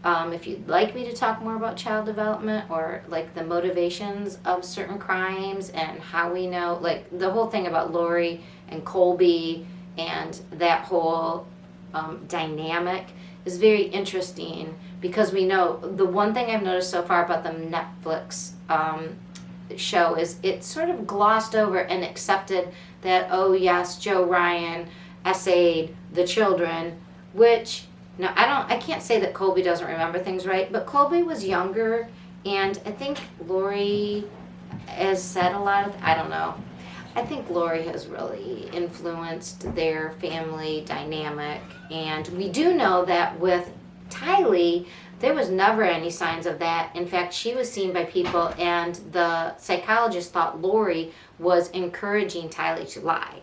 If you'd like me to talk more about child development or like the motivations of certain crimes and how we know, like the whole thing about Lori and Colby and that whole dynamic is very interesting, because we know the one thing I've noticed so far about the Netflix show is it's sort of glossed over and accepted that, oh yes, Joe Ryan essayed the children, which now I can't say that Colby doesn't remember things right, but Colby was younger, and I think Lori has said a lot of, I don't know. I think Lori has really influenced their family dynamic. And we do know that with Tylee, there was never any signs of that. In fact, she was seen by people, and the psychologist thought Lori was encouraging Tylee to lie.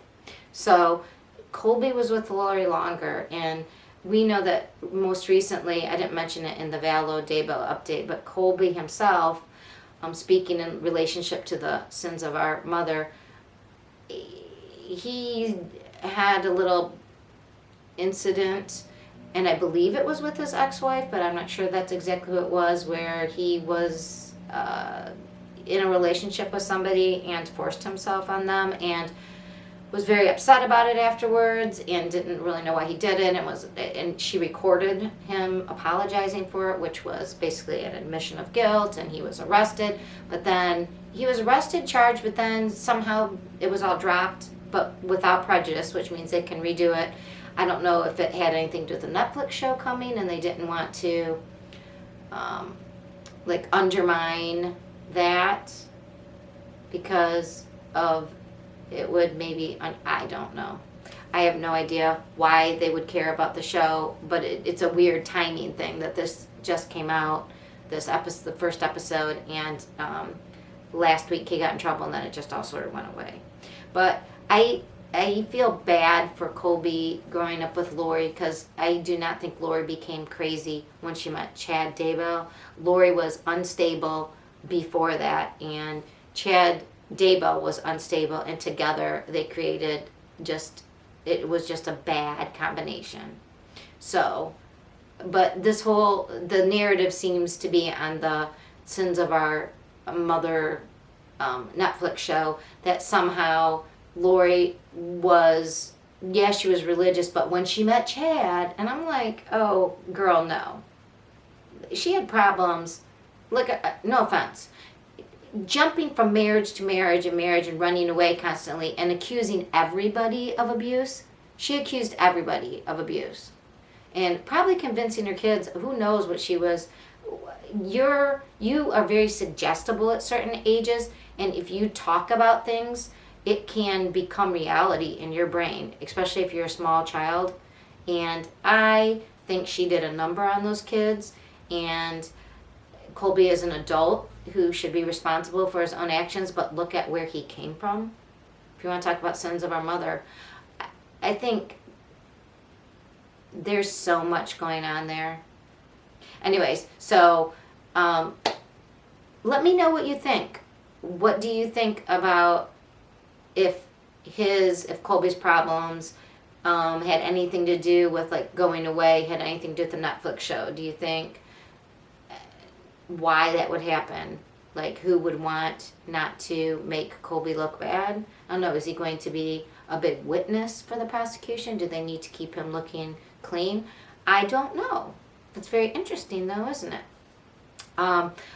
So Colby was with Lori longer, and we know that most recently, I didn't mention it in the Vallow Daybell update, but Colby himself, speaking in relationship to the sins of our mother, he had a little incident, and I believe it was with his ex-wife, but I'm not sure that's exactly who it was, where he was in a relationship with somebody and forced himself on them, and was very upset about it afterwards, and didn't really know why he did it, and she recorded him apologizing for it, which was basically an admission of guilt, and he was arrested. But then he was arrested, charged, but then somehow it was all dropped, but without prejudice, which means they can redo it. I don't know if it had anything to do with the Netflix show coming, and they didn't want to undermine that because of it would maybe, I don't know. I have no idea why they would care about the show, but it's a weird timing thing that this just came out, this episode, the first episode, and last week he got in trouble, and then it just all sort of went away. But I feel bad for Colby growing up with Lori, because I do not think Lori became crazy when she met Chad Daybell. Lori was unstable before that, and Chad Daybell was unstable, and together they created it was just a bad combination. So, but the narrative seems to be on the Sins of Our Mother Netflix show, that somehow Lori was, she was religious, but when she met Chad, and I'm like, oh, girl, no. She had problems. Look, no offense. Jumping from marriage to marriage and running away constantly and accusing everybody of abuse. She accused everybody of abuse. And probably convincing her kids, who knows what she was. You are very suggestible at certain ages, and if you talk about things, it can become reality in your brain, especially if you're a small child. And I think she did a number on those kids, and Colby is an adult who should be responsible for his own actions, but look at where he came from. If you want to talk about Sins of Our Mother, I think there's so much going on there. Anyways, so let me know what you think. What do you think about if Colby's problems had anything to do with going away, had anything to do with the Netflix show? Do you think why that would happen? Who would want not to make Colby look bad? I don't know. Is he going to be a big witness for the prosecution? Do they need to keep him looking clean? I don't know. It's very interesting, though, isn't it?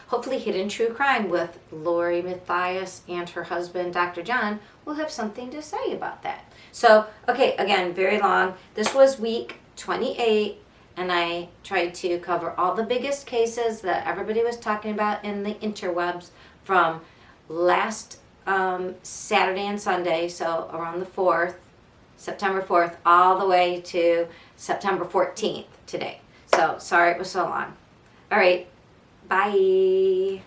Hopefully Hidden True Crime with Lori Matthias and her husband, Dr. John, will have something to say about that. So, okay, again, very long. This was week 28. And I tried to cover all the biggest cases that everybody was talking about in the interwebs from last Saturday and Sunday, so around the 4th, September 4th, all the way to September 14th today. So, sorry it was so long. All right, bye.